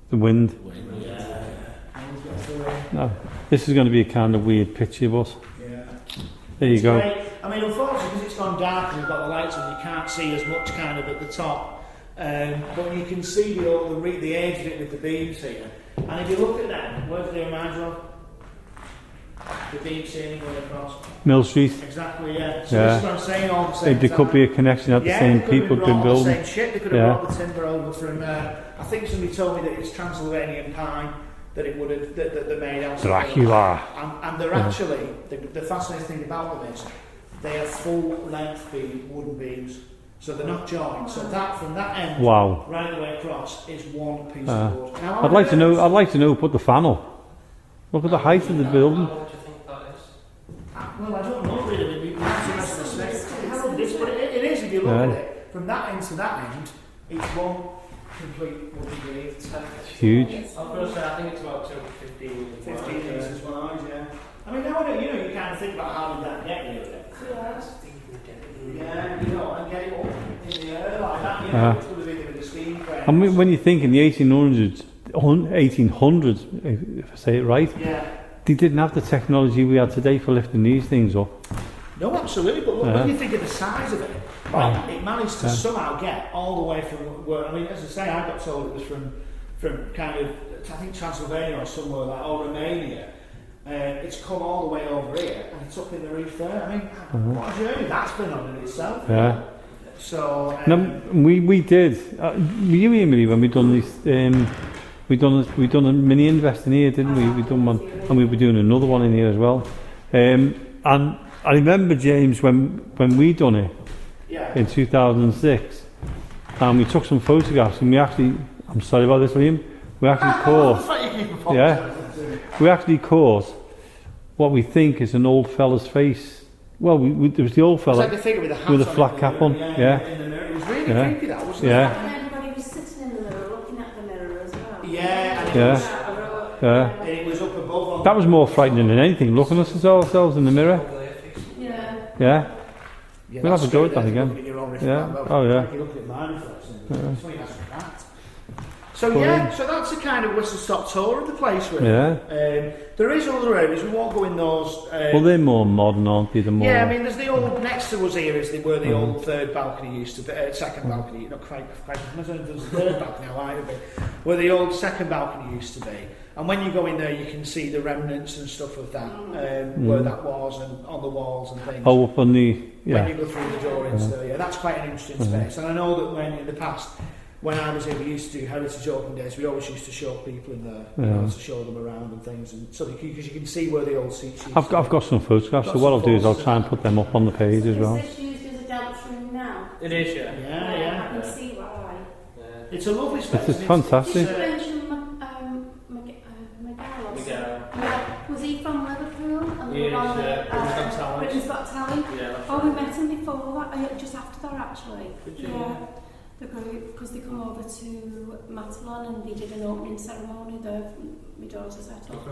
Speaker 1: The wind.
Speaker 2: Yeah.
Speaker 1: No, this is going to be a kind of weird picture, but
Speaker 2: Yeah.
Speaker 1: there you go.
Speaker 2: Great. I mean, unfortunately, because it's gone dark and we've got the lights on, you can't see as much kind of at the top. But you can see the edge of it with the beams here. And if you look at them, where do they remind you of? The beams here going across.
Speaker 1: Mill Street.
Speaker 2: Exactly, yeah. So
Speaker 1: Yeah.
Speaker 2: this is what I'm saying all the same
Speaker 1: There
Speaker 2: time.
Speaker 1: could be a connection at the same people have been building.
Speaker 2: The same shit. They could have
Speaker 1: Yeah.
Speaker 2: brought the timber over from. I think somebody told me that it's Transylvanian pine that it would have that they made out.
Speaker 1: Dracula.
Speaker 2: And they're actually the fascinating thing about them is they are full length wooden beams, so they're not joined. So that from that end
Speaker 1: Wow.
Speaker 2: right the way across is one piece of wood. Now,
Speaker 1: I'd like to know who put the fan up. Look at the height of the building.
Speaker 5: What do you think that is?
Speaker 2: Well, I don't know really. We have to ask the specs. But it is if you look at it from that end to that end. It's one complete wooden beam.
Speaker 1: It's huge.
Speaker 3: I'm going to say, I think it's about 15
Speaker 2: metres wide, yeah. I mean, now you kind of think about how did that get here. Yeah, and get it up in the air like that, which would have been with the steam crane.
Speaker 1: I mean, when you think in the 1800s, if I say it right, they didn't have the technology we have today for lifting these things up.
Speaker 2: No, absolutely, but look, when you think of the size of it, it managed to somehow get all the way from where, I mean, as I say, I got told it was from kind of, I think Transylvania or somewhere like, or Romania. It's come all the way over here and it's up in the roof there. I mean, what a journey that's been on in itself.
Speaker 1: Yeah.
Speaker 2: So
Speaker 1: we did. Were you here, Millie, when we done this? We done a mini invest in here, didn't we? We done one, and we were doing another one in here as well. And I remember, James, when we done it in 2006, and we took some photographs, and we actually, I'm sorry about this, Liam, we actually caught. We actually caught what we think is an old fella's face. Well, there was the old fella
Speaker 2: like
Speaker 1: with a flat cap on. Yeah.
Speaker 2: It was really creepy, that, wasn't it?
Speaker 4: And everybody was sitting in the mirror, looking at the mirror as well.
Speaker 2: Yeah, and
Speaker 1: Yeah.
Speaker 2: it was up above.
Speaker 1: That was more frightening than anything, looking at us ourselves in the mirror.
Speaker 4: Yeah.
Speaker 1: Yeah. We'll have a go at that again. Yeah. Oh yeah.
Speaker 2: You look at my reflection. So yeah, so that's a kind of whistle-stop tour of the place, really.
Speaker 1: Yeah.
Speaker 2: There is other areas, we won't go in those.
Speaker 1: Well, they're more modern, aren't they? The more...
Speaker 2: Yeah, I mean, there's the old, next to us here is where the old third balcony used to be, second balcony, not quite, there's a third balcony now, might have been, where the old second balcony used to be. And when you go in there, you can see the remnants and stuff of that, where that was, and on the walls and things.
Speaker 1: Oh, up on the... Yeah.
Speaker 2: When you go through the door into there, yeah, that's quite an interesting space. And I know that when, in the past, when I was here, we used to do Heritage Open Days, we always used to show people in there, you know, to show them around and things, and so because you can see where the old seats used
Speaker 1: I've got some photographs, so what I'll do is I'll try and put them up on the page as well.
Speaker 4: Is this used as a dance room now?
Speaker 3: It is, yeah.
Speaker 2: Yeah.
Speaker 4: I can see why.
Speaker 2: It's a lovely space.
Speaker 1: It's fantastic.
Speaker 4: Did you mention Megalos? Yeah. Was he from Liverpool? And
Speaker 3: He is,
Speaker 4: on
Speaker 3: Britain's Got Talent.
Speaker 4: Britain's Got Talent?
Speaker 3: Yeah, that's
Speaker 4: Oh, we
Speaker 3: right.
Speaker 4: met him before that, just after that actually.
Speaker 3: Did you?
Speaker 4: Yeah. The group, because they come over to Matalon and they did an opening ceremony there, my daughter set up.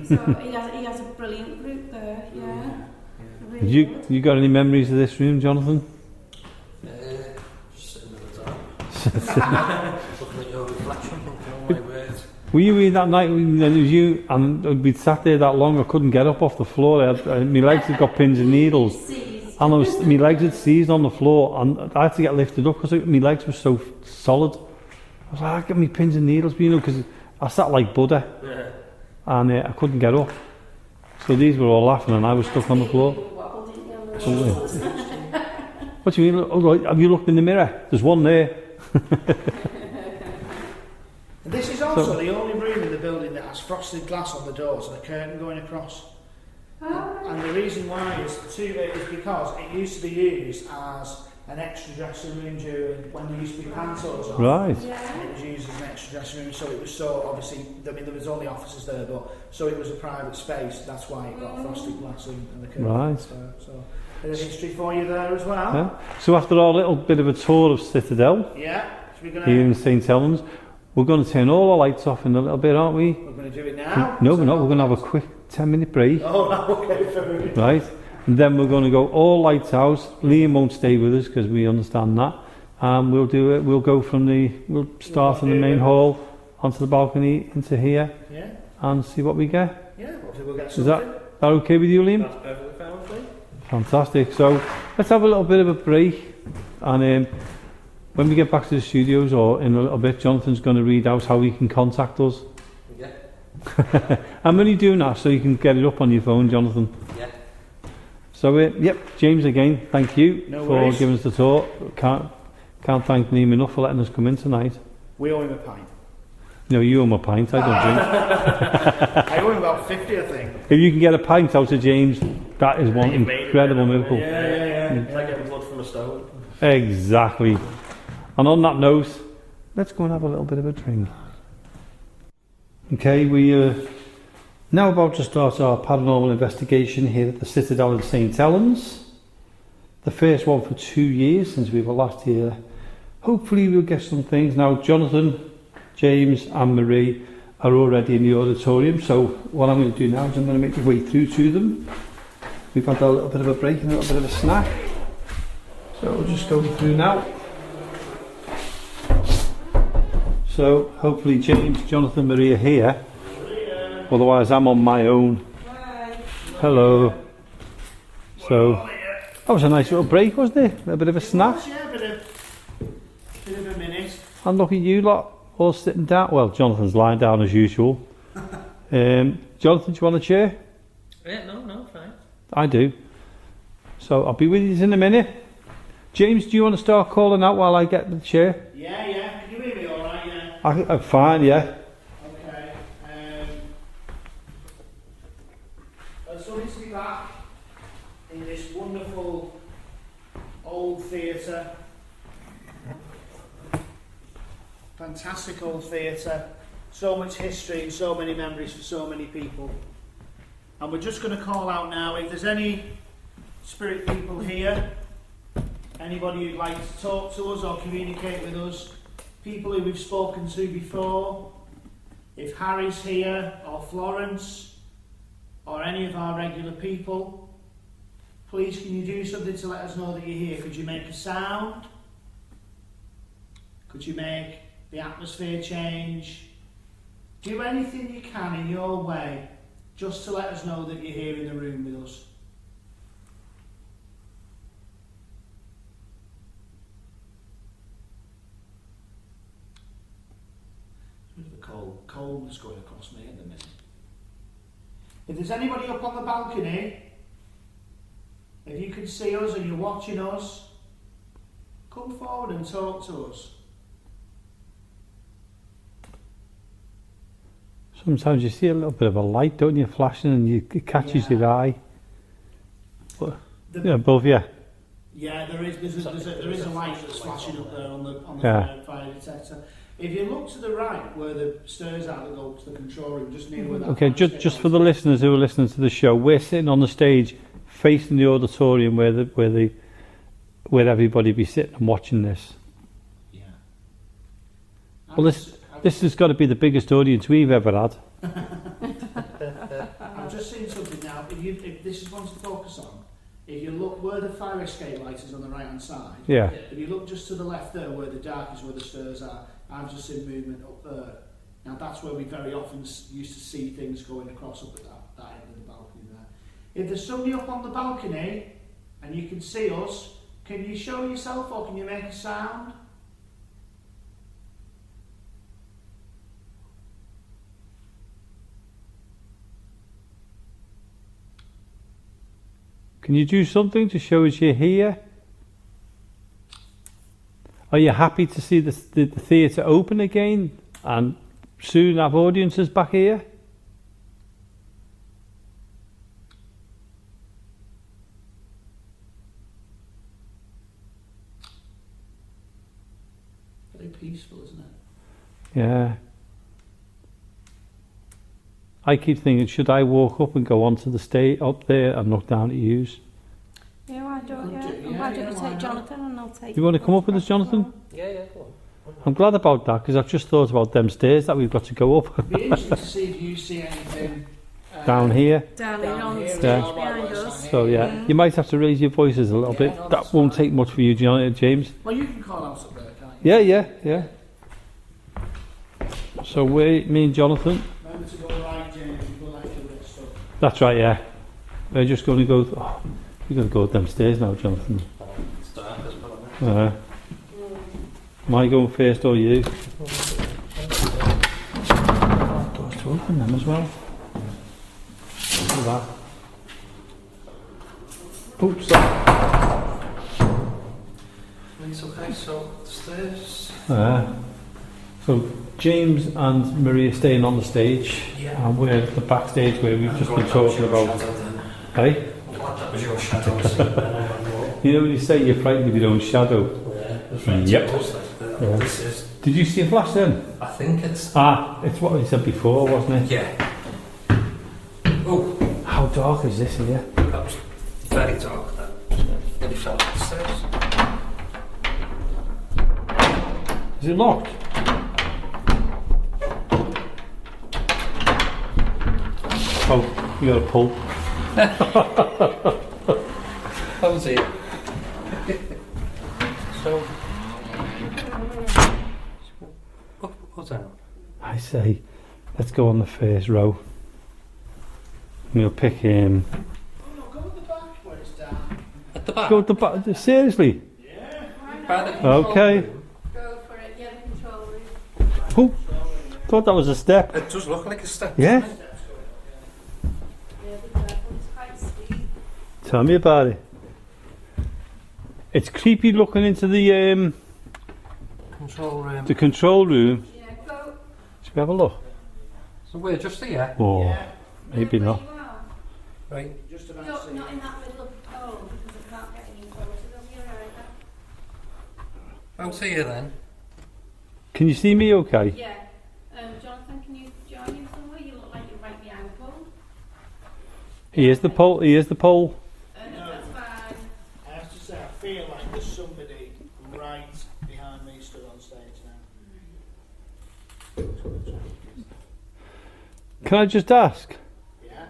Speaker 4: So he has a brilliant group there, yeah. Really good.
Speaker 1: You got any memories of this room, Jonathan?
Speaker 5: Just sitting in the dark. Looking at your reflection, thinking, oh my word.
Speaker 1: Were you here that night when it was you and we'd sat there that long I couldn't get up off the floor? My legs had got pins and needles and my legs had seized on the floor and I had to get lifted up because my legs were so solid. I was like, I get me pins and needles, you know, because I sat like Buddha and I couldn't get up. So these were all laughing and I was stuck on the floor. What do you mean? Oh, have you looked in the mirror? There's one there.
Speaker 2: This is also the only room in the building that has frosted glass on the doors and a curtain going across. And the reason why is because it used to be used as an extra dressing room during when there used to be pantos on.
Speaker 1: Right.
Speaker 2: And it was used as an extra dressing room, so it was so obviously. I mean, there was only offices there, but so it was a private space. That's why it got frosted glass and the curtain.
Speaker 1: Right.
Speaker 2: So a bit of history for you there as well.
Speaker 1: Yeah. So after our little bit of a tour of Citadel
Speaker 2: Yeah. So we're
Speaker 1: here in St Helens, we're going to turn all the lights off in a little bit, aren't we?
Speaker 2: We're going to do it now.
Speaker 1: No, we're not. We're going to have a quick 10-minute break.
Speaker 2: Oh, okay, fair enough.
Speaker 1: Right, and then we're going to go all lights out. Liam won't stay with us because we understand that. And we'll do it. We'll go from we'll start in the main hall onto the balcony into here and see what we get.
Speaker 2: Yeah, we'll get
Speaker 1: Is
Speaker 2: something.
Speaker 1: that okay with you, Liam?
Speaker 3: That's perfectly fine with me.
Speaker 1: Fantastic. So let's have a little bit of a break, and when we get back to the studios or in a little bit, Jonathan's going to read out how he can contact us.
Speaker 5: Yeah.
Speaker 1: I'm only doing that so you can get it up on your phone, Jonathan.
Speaker 5: Yeah.
Speaker 1: So, yep, James again, thank you for giving us the tour. Can't thank Liam enough for letting us come in tonight.
Speaker 2: We owe him a pint.
Speaker 1: No, you owe him a pint, I don't drink.
Speaker 2: I owe him about 50, I think.
Speaker 1: If you can get a pint out of James, that is one incredible miracle.
Speaker 2: Yeah.
Speaker 3: It's like getting blood from a stone.
Speaker 1: Exactly. And on that note, let's go and have a little bit of a drink. Okay, we are now about to start our paranormal investigation here at the Citadel in St Helens. The first one for 2 years since we were last here. Hopefully we'll get some things. Now Jonathan, James and Marie are already in the auditorium, so what I'm going to do now is I'm going to make my way through to them. We've had a little bit of a break and a little bit of a snack. So we'll just go through now. So hopefully James, Jonathan, Marie are here. Otherwise I'm on my own. Hello. So that was a nice little break, wasn't it? A bit of a snack.
Speaker 2: Yeah, a bit of a minute.
Speaker 1: And look at you lot all sitting down. Well, Jonathan's lying down as usual. Jonathan, do you want a chair?
Speaker 5: Yeah, no, fine.
Speaker 1: I do. So I'll be with you in a minute. James, do you want to start calling out while I get the chair?
Speaker 2: Yeah. Can you hear me all right? Yeah.
Speaker 1: I'm fine, yeah.
Speaker 2: Okay. So this to be back in this wonderful old theatre. Fantastic old theatre. So much history and so many memories for so many people. And we're just going to call out now if there's any spirit people here, anybody who'd like to talk to us or communicate with us, people who we've spoken to before, if Harry's here or Florence or any of our regular people, please can you do something to let us know that you're here? Could you make a sound? Could you make the atmosphere change. Do anything you can in your way just to let us know that you're here in the room with us. There's a bit of a coldness going across me at the minute. If there's anybody up on the balcony, if you can see us and you're watching us, come forward and talk to us.
Speaker 1: Sometimes you see a little bit of a light, don't you, flashing, and it catches your eye. But, yeah, above you.
Speaker 2: Yeah, there is a light that's flashing up there on the fire detector. If you look to the right, where the stairs are that go to the control room, just near where that.
Speaker 1: Okay, just for the listeners who are listening to the show, we're sitting on the stage, facing the auditorium where everybody be sitting and watching this.
Speaker 2: Yeah.
Speaker 1: Well, this has got to be the biggest audience we've ever had.
Speaker 2: I'm just seeing something now. If this is one to focus on, if you look where the fire escape light is on the right hand side,
Speaker 1: Yeah.
Speaker 2: if you look just to the left there, where the dark is where the stairs are, I've just seen movement up there. Now that's where we very often used to see things going across up at that end of the balcony there. If there's somebody up on the balcony and you can see us, can you show yourself or can you make a sound?
Speaker 1: Can you do something to show us you're here? Are you happy to see the theatre open again and soon have audiences back here?
Speaker 2: Very peaceful, isn't it?
Speaker 1: Yeah. I keep thinking, should I walk up and go onto the stage up there and look down at yous?
Speaker 4: Yeah, why don't you?
Speaker 2: Yeah,
Speaker 4: Why don't
Speaker 2: yeah,
Speaker 4: you
Speaker 2: why
Speaker 4: take
Speaker 2: not?
Speaker 4: Jonathan and I'll take
Speaker 1: You want to come up with us, Jonathan?
Speaker 5: Yeah, go on.
Speaker 1: I'm glad about that because I've just thought about them stairs that we've got to go up.
Speaker 2: It'd be interesting to see if you see anything
Speaker 1: Down here.
Speaker 4: down here on the
Speaker 2: here
Speaker 4: stage
Speaker 2: as well,
Speaker 4: behind
Speaker 2: like what's
Speaker 4: us.
Speaker 2: down
Speaker 1: So
Speaker 2: here.
Speaker 1: yeah, you might have to raise your voices a little
Speaker 2: Yeah,
Speaker 1: bit.
Speaker 2: no,
Speaker 1: That
Speaker 2: that's
Speaker 1: won't
Speaker 2: fine.
Speaker 1: take much for you, James.
Speaker 2: Well, you can call out up there, can't you?
Speaker 1: Yeah. So me and Jonathan.
Speaker 2: Remember to go right, James, and go left a bit. So.
Speaker 1: That's right, yeah. We're just going to go. Oh, we're going to go up them stairs now, Jonathan.
Speaker 5: It's dark as well, isn't it?
Speaker 1: Am I going first or you? Doors to open them as well. Look at that. Oops.
Speaker 5: It's okay, so the stairs.
Speaker 1: So James and Marie are staying on the stage,
Speaker 5: Yeah.
Speaker 1: and we're at the backstage where we've just been talking about. Hey,
Speaker 5: That was your shadow. See, then I went,
Speaker 1: you know when you say you're frightened of your own shadow.
Speaker 5: yeah, it's right
Speaker 1: Yep.
Speaker 5: close, like,
Speaker 1: Yeah.
Speaker 5: This is,
Speaker 1: Did you see a flash then?
Speaker 5: I think it's.
Speaker 1: It's what we said before, wasn't it?
Speaker 5: Yeah. Oh,
Speaker 1: How dark is this here?
Speaker 5: that was very dark. That nearly fell off the stairs.
Speaker 1: Is it locked? Oh, you got to pull.
Speaker 5: That was it. So. Up or down?
Speaker 1: I say, let's go on the first row. We'll pick
Speaker 2: Oh no, go at the back where it's down.
Speaker 5: At the back?
Speaker 1: Go to the back. Seriously?
Speaker 2: Yeah.
Speaker 5: By the control
Speaker 1: Okay.
Speaker 5: room.
Speaker 4: Go for it, yeah, the control room.
Speaker 1: Oh, thought that was a step.
Speaker 5: It does look like a step.
Speaker 1: Yeah?
Speaker 5: doesn't it?
Speaker 4: Yeah, the third one's quite steep.
Speaker 1: Tell me about it. It's creepy looking into the
Speaker 5: Control room.
Speaker 4: Yeah,
Speaker 1: control room.
Speaker 4: go.
Speaker 1: Should we have a look?
Speaker 5: So we're just here.
Speaker 1: Oh,
Speaker 2: Yeah.
Speaker 1: maybe not.
Speaker 4: Where you are.
Speaker 5: Right.
Speaker 2: Just about
Speaker 4: No,
Speaker 2: to see.
Speaker 4: not in that middle of the hole, because I can't get any photos of you either.
Speaker 5: I'll see you then.
Speaker 1: Can you see me okay?
Speaker 4: Yeah. Jonathan, can you join him somewhere? You look like you're right behind the pole.
Speaker 1: Here's the pole. Here's the pole.
Speaker 4: That's fine.
Speaker 2: I have to say, I feel like there's somebody right behind me stood on stage now.
Speaker 1: Can I just ask?
Speaker 2: Yeah?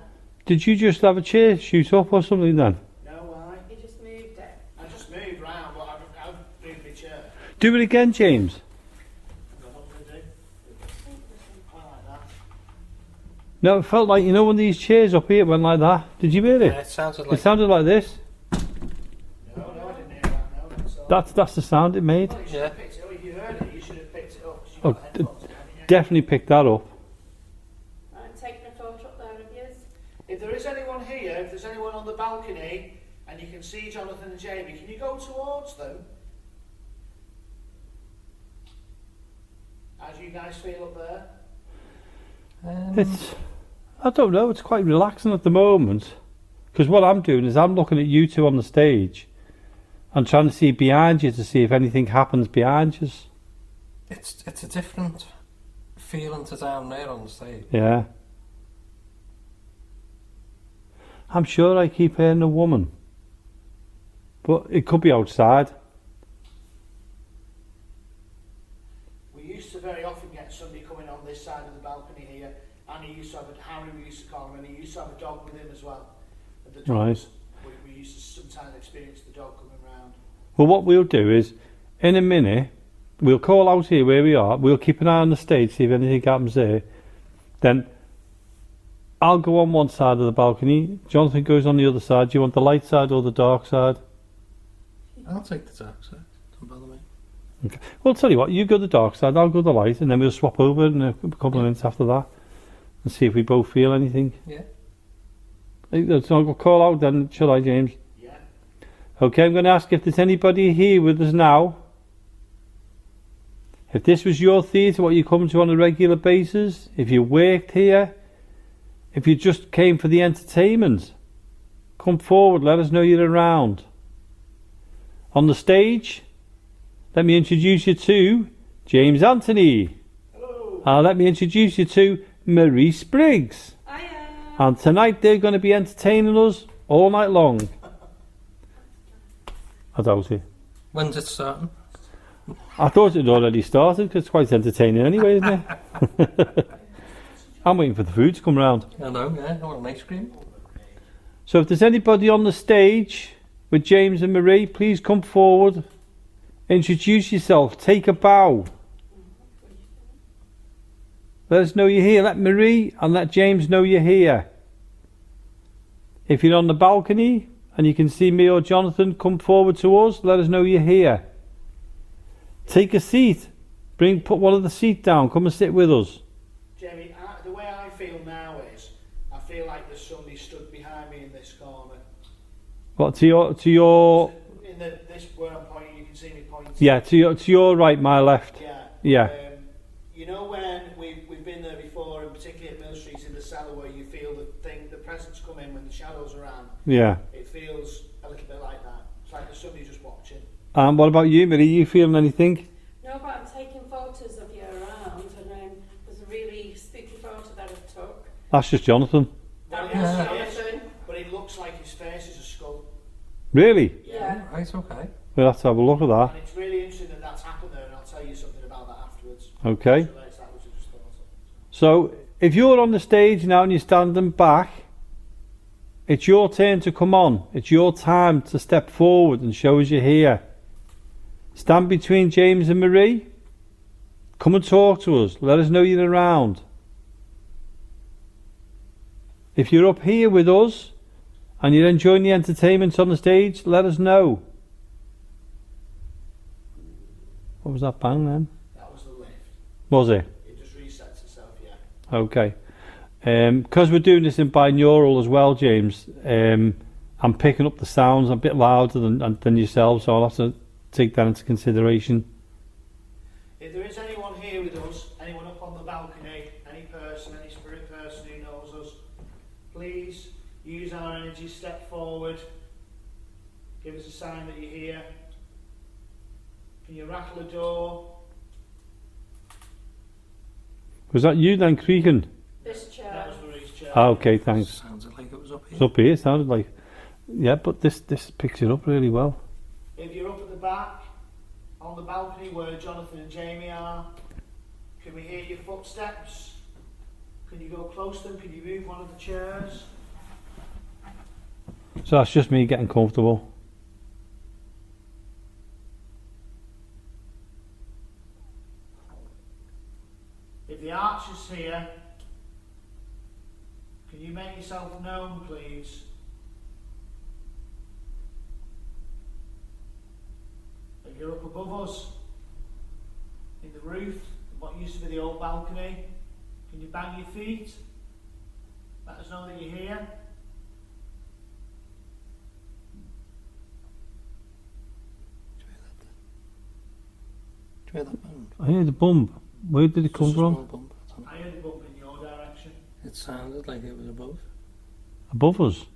Speaker 1: Did you just have a chair shoot up or something then?
Speaker 2: No, why?
Speaker 4: You just moved it.
Speaker 2: I just moved round, but I've moved my chair.
Speaker 1: Do it again, James. No, it felt like, you know, when these chairs up here went like that. Did you hear it?
Speaker 5: Yeah, it sounded
Speaker 1: It
Speaker 5: like
Speaker 1: sounded like this.
Speaker 2: No, I didn't hear that. No, that's all.
Speaker 1: That's the sound it made.
Speaker 2: Well, you should have picked it up. If you heard it, you should have picked it up. 'Cause you've
Speaker 1: Oh,
Speaker 2: got headphones in, haven't you?
Speaker 1: Definitely picked that up.
Speaker 4: I'm taking a photo up there of you.
Speaker 2: If there is anyone here, if there's anyone on the balcony, and you can see Jonathan and Jamie, can you go towards them? How do you guys feel up there?
Speaker 1: It's, I don't know, it's quite relaxing at the moment. Because what I'm doing is I'm looking at you two on the stage and trying to see behind you to see if anything happens behind you.
Speaker 5: it's a different feeling to down there on the stage.
Speaker 1: Yeah. I'm sure I keep hearing a woman. But it could be outside.
Speaker 2: We used to very often get somebody coming on this side of the balcony here, and he used to have Harry, we used to call him, and he used to have a dog with him as well. And the dog
Speaker 1: Right.
Speaker 2: was, we used to sometimes experience the dog coming round.
Speaker 1: Well, what we'll do is, in a minute, we'll call out here where we are. We'll keep an eye on the stage, see if anything happens there. Then I'll go on one side of the balcony. Jonathan goes on the other side. Do you want the light side or the dark side?
Speaker 5: I'll take the dark side. Don't bother me.
Speaker 1: Okay. Well, tell you what, you go the dark side, I'll go the light, and then we'll swap over in a couple of minutes after that and see if we both feel anything.
Speaker 5: Yeah.
Speaker 1: So I'll call out then, shall I, James?
Speaker 2: Yeah.
Speaker 1: Okay, I'm going to ask if there's anybody here with us now. If this was your theatre, what you come to on a regular basis, if you worked here, if you just came for the entertainment, come forward, let us know you're around. On the stage, let me introduce you to James Anthony.
Speaker 2: Hello.
Speaker 1: Let me introduce you to Marie Spriggs. And tonight they're going to be entertaining us all night long. I doubt it.
Speaker 5: When's it starting?
Speaker 1: I thought it had already started because it's quite entertaining anyway, isn't it? I'm waiting for the food to come round.
Speaker 5: I know, yeah. I want an ice cream.
Speaker 1: So if there's anybody on the stage with James and Marie, please come forward. Introduce yourself. Take a bow. Let us know you're here. Let Marie and let James know you're here. If you're on the balcony and you can see me or Jonathan, come forward to us. Let us know you're here. Take a seat. Put one of the seat down. Come and sit with us.
Speaker 2: Jamie, the way I feel now is, I feel like there's somebody stood behind me in this corner.
Speaker 1: What to your
Speaker 2: In this where I'm pointing, you can see me pointing.
Speaker 1: yeah, to your right, my left.
Speaker 2: Yeah.
Speaker 1: Yeah.
Speaker 2: You know when we've been there before, and particularly at Mill Street in the cellar, where you feel the presence come in when the shadows are around.
Speaker 1: Yeah.
Speaker 2: It feels a little bit like that. It's like there's somebody just watching.
Speaker 1: What about you, Marie? You feeling anything?
Speaker 4: No, but I'm taking photos of you around, and there's a really spooky photo that I took.
Speaker 1: That's just Jonathan.
Speaker 2: That
Speaker 4: Yeah.
Speaker 2: is, but it looks like his face is a skull.
Speaker 1: Really?
Speaker 4: Yeah.
Speaker 5: Right, okay.
Speaker 1: We'll have to have a look at that.
Speaker 2: And it's really interesting that that's happened there, and I'll tell you something about that afterwards.
Speaker 1: Okay.
Speaker 2: Which relates to that, which I just thought of.
Speaker 1: So, if you're on the stage now and you're standing back, it's your turn to come on. It's your time to step forward and show us you're here. Stand between James and Marie. Come and talk to us. Let us know you're around. If you're up here with us and you're enjoying the entertainment on the stage, let us know. What was that bang then?
Speaker 2: That was the lift.
Speaker 1: Was it?
Speaker 2: It just resets itself, yeah.
Speaker 1: Okay. Because we're doing this in binaural as well, James, I'm picking up the sounds a bit louder than yourself, so I'll have to take that into consideration.
Speaker 2: If there is anyone here with us, anyone up on the balcony, any person, any spirit person who knows us, please use our energy, step forward, give us a sign that you're here. Can you rattle a door?
Speaker 1: Was that you then creaking?
Speaker 4: This chair.
Speaker 2: That was Marie's chair.
Speaker 1: Okay, thanks.
Speaker 5: Sounded like it was up
Speaker 1: It's
Speaker 5: here.
Speaker 1: up here, it sounded like. Yeah, but this picks it up really well.
Speaker 2: If you're up at the back, on the balcony where Jonathan and Jamie are, can we hear your footsteps? Can you go close to them? Can you move one of the chairs?
Speaker 1: So that's just me getting comfortable.
Speaker 2: If the arch is here, You're up above us, in the roof, what used to be the old balcony. Can you bang your feet? Let us know that you're here.
Speaker 5: Do you hear that bump?
Speaker 1: I heard the bump. Where did it come
Speaker 5: Just a small
Speaker 1: from?
Speaker 5: bump.
Speaker 2: I heard a bump in your direction.
Speaker 5: It sounded like it was above.
Speaker 1: Above us.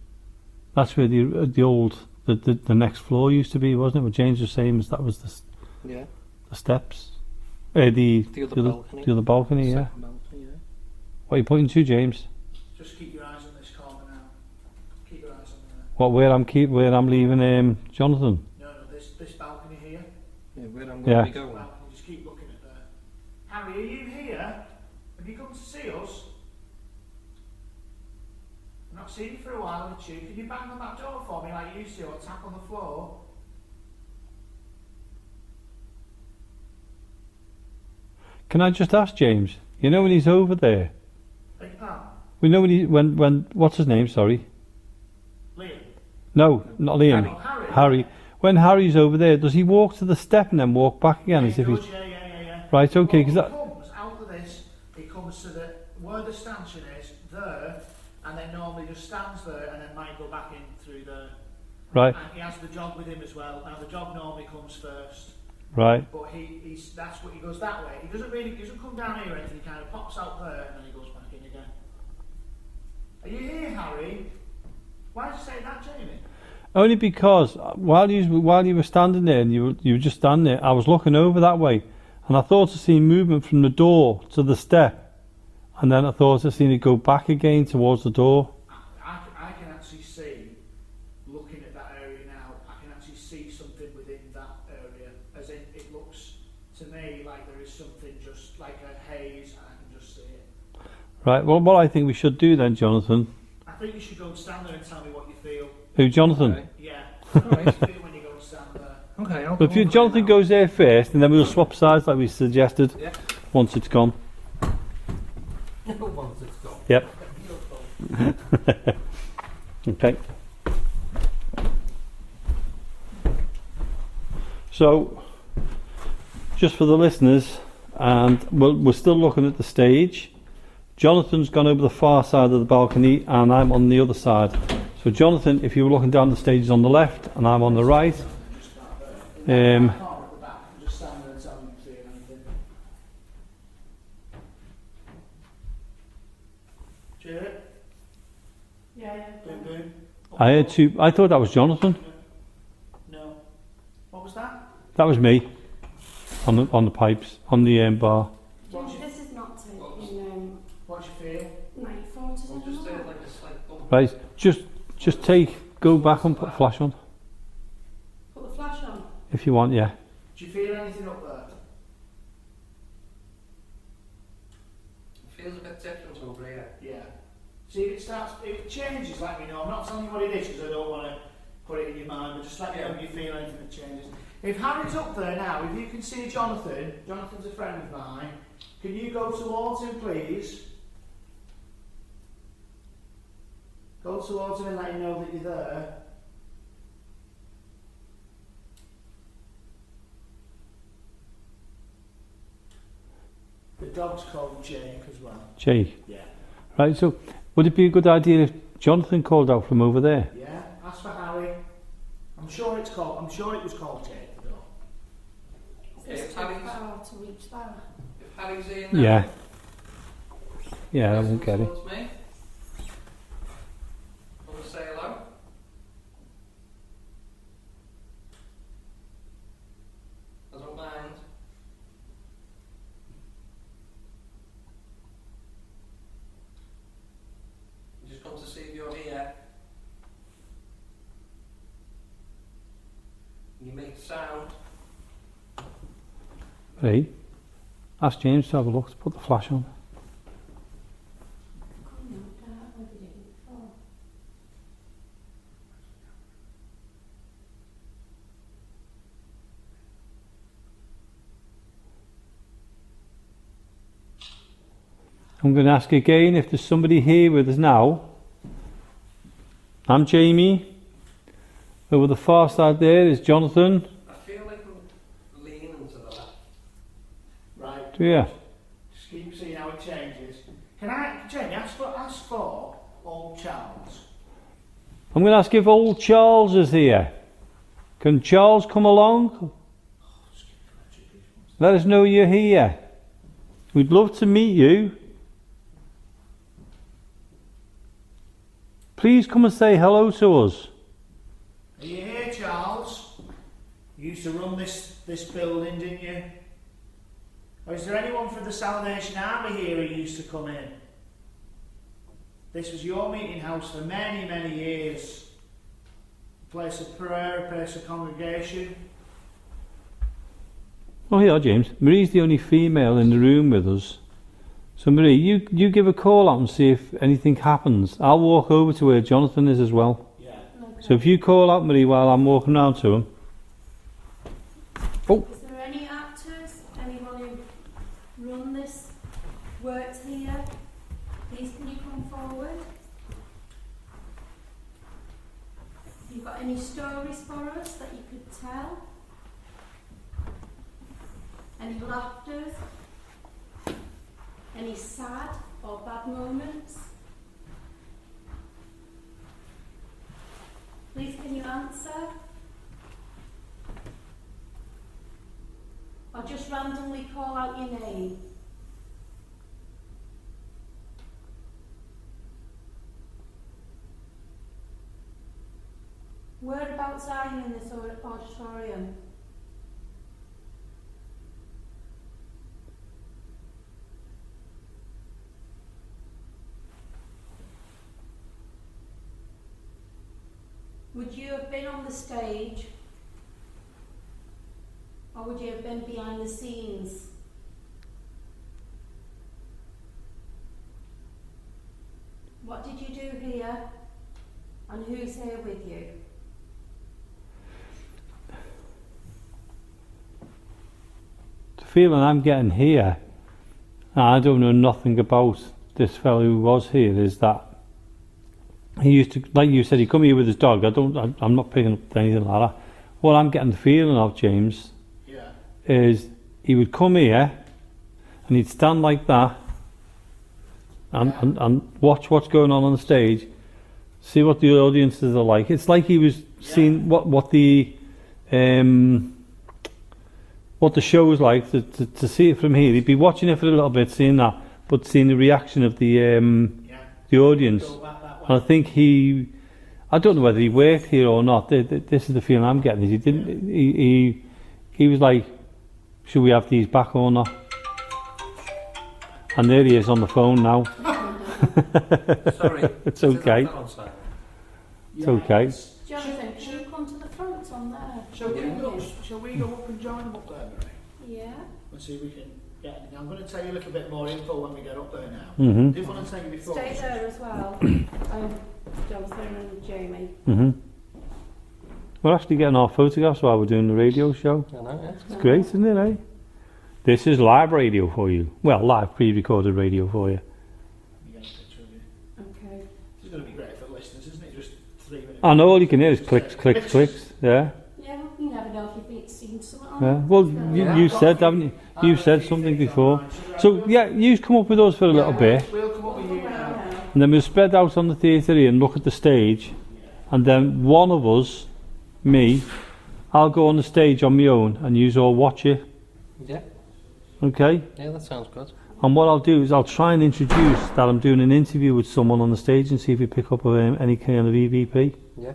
Speaker 1: That's where the old the next floor used to be, wasn't it? What James was saying was that was
Speaker 5: Yeah.
Speaker 1: the steps. The
Speaker 5: other balcony.
Speaker 1: The other balcony, yeah.
Speaker 5: Second balcony, yeah.
Speaker 1: What are you pointing to, James?
Speaker 2: Just keep your eyes on this corner now. Keep your eyes on there.
Speaker 1: What where I'm leaving Jonathan?
Speaker 2: No, this balcony here.
Speaker 5: Yeah, where I'm going
Speaker 1: Yeah.
Speaker 5: to be going.
Speaker 2: Balcony, just keep looking at there. Harry, are you here? Have you come to see us? I've not seen you for a while on the tube. Can you bang on that door for me like you used to, or tap on the floor?
Speaker 1: Can I just ask James? You know when he's over there?
Speaker 2: Beg your pardon?
Speaker 1: We know when what's his name? Sorry.
Speaker 2: Liam?
Speaker 1: No, not Liam.
Speaker 2: Oh, Harry?
Speaker 1: Harry. When Harry's over there, does he walk to the step and then walk back again
Speaker 2: Yeah,
Speaker 1: as if
Speaker 2: he
Speaker 1: he's
Speaker 2: does, yeah.
Speaker 1: right? Okay, because
Speaker 2: Well,
Speaker 1: that.
Speaker 2: he comes out of this, he comes to where the stanchion is, there, and then normally just stands there and then might go back in through there.
Speaker 1: Right,
Speaker 2: And he has the jog with him as well. Now the jog normally comes first,
Speaker 1: right.
Speaker 2: but that's what he goes that way. He doesn't come down here or anything, he kind of pops out there and then he goes back in again. Are you here, Harry? Why did you say that, Jamie?
Speaker 1: Only because while you were standing there and you were just standing there, I was looking over that way, and I thought I seen movement from the door to the step, and then I thought I seen it go back again towards the door.
Speaker 2: I can actually see, looking at that area now, I can actually see something within that area, as in it looks to me like there is something just like a haze, and I can just see it.
Speaker 1: Right. Well, what I think we should do then, Jonathan.
Speaker 2: I think you should go and stand there and tell me what you feel.
Speaker 1: Who, Jonathan?
Speaker 5: Okay.
Speaker 2: Yeah. What you feel when you go and stand there.
Speaker 5: Okay, I'll
Speaker 1: But if
Speaker 5: go
Speaker 1: you,
Speaker 5: over
Speaker 1: Jonathan
Speaker 5: there now.
Speaker 1: goes there first, and then we'll swap sides like we suggested
Speaker 5: Yeah.
Speaker 1: once it's gone.
Speaker 5: Once it's gone.
Speaker 1: Yep. Okay. So, just for the listeners, and we're still looking at the stage. Jonathan's gone over the far side of the balcony, and I'm on the other side. So, Jonathan, if you were looking down the stage, is on the left, and I'm on the right.
Speaker 2: I can't look at the back, just stand there and tell me if you feel anything. Do you hear it?
Speaker 4: Yeah.
Speaker 2: Boom, boom.
Speaker 1: I heard two. I thought that was Jonathan.
Speaker 2: No. What was that?
Speaker 1: That was me on the pipes on the bar.
Speaker 4: This is not taking
Speaker 2: What do you feel?
Speaker 4: night photos
Speaker 5: We'll just do it
Speaker 4: anymore.
Speaker 5: like a slight bump.
Speaker 1: Right. Just go back and put the flash on
Speaker 4: Put the flash on.
Speaker 1: if you want. Yeah.
Speaker 2: Do you feel anything up there?
Speaker 5: It feels a bit different over here.
Speaker 2: Yeah. See, if it changes, let me know. I'm not telling you what it is because I don't want to put it in your mind, but just let me know if you feel anything that changes. If Harry's up there now, if you can see Jonathan's a friend of mine, can you go towards him, please? Go towards him and let him know that you're there. The dog's called Jake as well.
Speaker 1: Jay.
Speaker 2: Yeah.
Speaker 1: Right. So would it be a good idea if Jonathan called out from over there?
Speaker 2: Yeah, ask for Harry. I'm sure it was called Jake, the dog.
Speaker 5: Okay,
Speaker 4: Is
Speaker 5: if
Speaker 4: this too
Speaker 5: Harry's,
Speaker 4: far to reach that?
Speaker 5: if Harry's in now,
Speaker 1: Yeah. Yeah, I won't get it.
Speaker 5: towards me. Want to say hello? I don't mind. I just come to see if you're here. You make sound.
Speaker 1: Right. Ask James to have a look to put the flash on. I'm going to ask again if there's somebody here with us now. I'm Jamie. Over the far side there is Jonathan.
Speaker 5: I feel like
Speaker 1: Do you?
Speaker 2: Just keep seeing how it changes. Can I, Jamie, ask for old Charles?
Speaker 1: I'm going to ask if old Charles is here. Can Charles come along? Let us know you're here. We'd love to meet you. Please come and say hello to us.
Speaker 2: Are you here, Charles? You used to run this building, didn't you? Or is there anyone from the Salvation Army here who used to come in? This was your meeting house for many, many years. A place of prayer, a place of congregation.
Speaker 1: Oh, here, James. Marie's the only female in the room with us. So, Marie, you give a call out and see if anything happens. I'll walk over to where Jonathan is as well.
Speaker 2: Yeah.
Speaker 4: Okay.
Speaker 1: So if you call out Marie while I'm walking round to him. Oh,
Speaker 4: Is there any actors, anyone who run this, works here? Please can you come forward? Have you got any stories for us that you could tell? Any laughters? Any sad or bad moments? Please can you answer? Or just randomly call out your name? Whereabouts are you in this auditorium? Would you have been on the stage? Or would you have been behind the scenes? What did you do here? And who's here with you?
Speaker 1: the feeling I'm getting here, and I don't know nothing about this fellow who was here, is that he used to, like you said, he come here with his dog. I'm not picking up anything like that. What I'm getting the feeling of, James, is he would come here and he'd stand like that and watch what's going on the stage, see what the audiences are like. It's like he was seeing what the show's like to see it from here. He'd be watching it for a little bit, seeing that, but seeing the reaction of the audience. And I think I don't know whether he worked here or not. This is the feeling I'm getting. He didn't. He was like, should we have these back or not? And there he is on the phone now.
Speaker 5: Sorry.
Speaker 1: It's okay. It's okay.
Speaker 4: Jonathan, can you come to the front on there?
Speaker 2: Shall we go up and join them up there, Marie?
Speaker 4: Yeah.
Speaker 2: And see if we can get anything. I'm going to tell you a little bit more info when we get up there now.
Speaker 1: Mm-hmm.
Speaker 2: Did want to tell you before.
Speaker 4: Stay there as well. Jonathan and Jamie.
Speaker 1: Mm-hmm. We're actually getting our photographs while we're doing the radio show.
Speaker 5: I know, yeah.
Speaker 1: It's great, isn't it, eh? This is live radio for you. Well, live pre-recorded radio for you.
Speaker 2: Let me get a picture of you.
Speaker 4: Okay.
Speaker 2: This is going to be great for the listeners, isn't it? Just 3 minutes.
Speaker 1: I know all you can hear is clicks, clicks, clicks. Yeah.
Speaker 4: Yeah, you never know if you've seen something on
Speaker 1: Yeah.
Speaker 4: it.
Speaker 1: Well, you said, haven't you? You said something before. So yeah, you come up with us for a little bit,
Speaker 2: We'll come up with you now.
Speaker 1: and then we'll spread out on the theatre here and look at the stage, and then one of us, me, I'll go on the stage on my own, and you all watch it.
Speaker 5: Yeah,
Speaker 1: Okay.
Speaker 5: yeah, that sounds good.
Speaker 1: And what I'll do is I'll try and introduce that I'm doing an interview with someone on the stage and see if we pick up any kind of EVP.
Speaker 5: Yeah.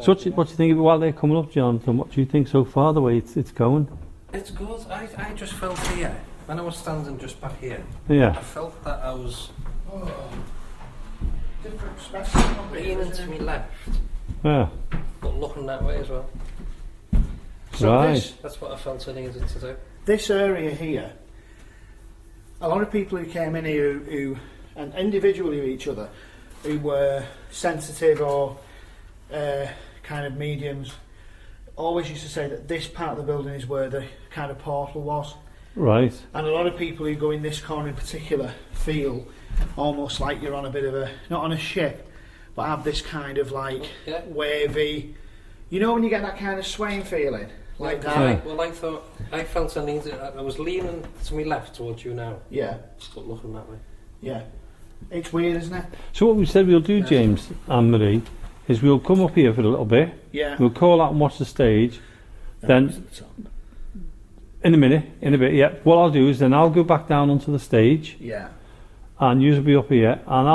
Speaker 1: So what do you think about while they're coming up, Jonathan? What do you think so far, the way it's going?
Speaker 5: It's good. I just felt here, when I was standing just back here,
Speaker 1: Yeah.
Speaker 5: I felt that I was
Speaker 2: Different perspective.
Speaker 5: leaning to my left,
Speaker 1: Yeah.
Speaker 5: but looking that way as well.
Speaker 2: So
Speaker 1: Right.
Speaker 5: That's what I felt I needed to do.
Speaker 2: this area here, a lot of people who came in here who and individually with each other, who were sensitive or kind of mediums, always used to say that this part of the building is where the kind of portal was.
Speaker 1: Right.
Speaker 2: And a lot of people who go in this corner in particular feel almost like you're on a bit of a, not on a ship, but have this kind of like
Speaker 5: Yeah.
Speaker 2: wavy, you know when you get that kind of swaying feeling? like
Speaker 5: Yeah,
Speaker 2: that.
Speaker 5: well, I felt I needed. I was leaning to my left towards you now,
Speaker 2: Yeah,
Speaker 5: but looking that way.
Speaker 2: yeah. It's weird, isn't it?
Speaker 1: So what we said we'll do, James and Marie, is we'll come up here for a little bit.
Speaker 2: Yeah.
Speaker 1: We'll call out and watch the stage. Then in a bit, yeah. What I'll do is then I'll go back down onto the stage,
Speaker 2: Yeah.
Speaker 1: and you'll be up here, and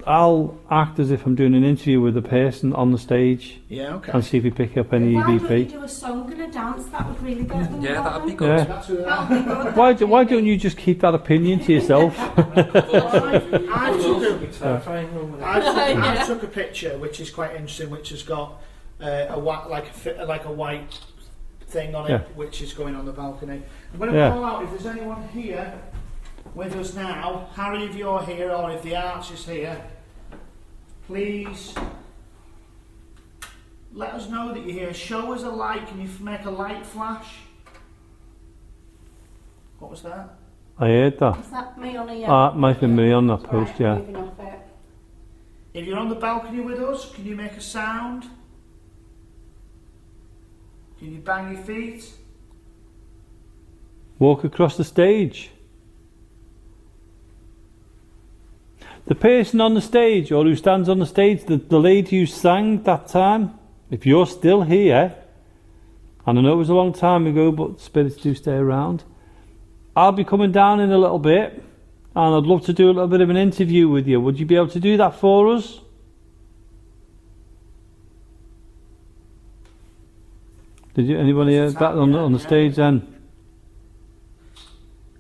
Speaker 1: I'll act as if I'm doing an interview with the person on the stage,
Speaker 2: Yeah, okay.
Speaker 1: and see if we pick up any
Speaker 4: Why don't you
Speaker 1: EVP.
Speaker 4: do a song and a dance? That would really get them
Speaker 5: Yeah, that'd be
Speaker 4: going.
Speaker 5: good.
Speaker 1: Yeah.
Speaker 2: That's who
Speaker 4: That would be good.
Speaker 1: Why don't you just keep that opinion to yourself?
Speaker 2: I took a picture which is quite interesting, which has got a white thing on it,
Speaker 1: Yeah.
Speaker 2: which is going on the balcony. I'm going to
Speaker 1: Yeah.
Speaker 2: call out if there's anyone here with us now. Harry, if you're here, or if the Arch is here, please let us know that you're here. Show us a light. Can you make a light flash? What was that?
Speaker 1: I heard that.
Speaker 4: Is that me on here?
Speaker 1: Might have been me on that post,
Speaker 4: Right,
Speaker 1: yeah.
Speaker 4: moving off it.
Speaker 2: If you're on the balcony with us, can you make a sound? Can you bang your feet?
Speaker 1: Walk across the stage. The person on the stage, or who stands on the stage, the lady who sang that time, if you're still here, and I know it was a long time ago, but spirits do stay around, I'll be coming down in a little bit, and I'd love to do a little bit of an interview with you. Would you be able to do that for us? Did you anybody hear that on the stage then?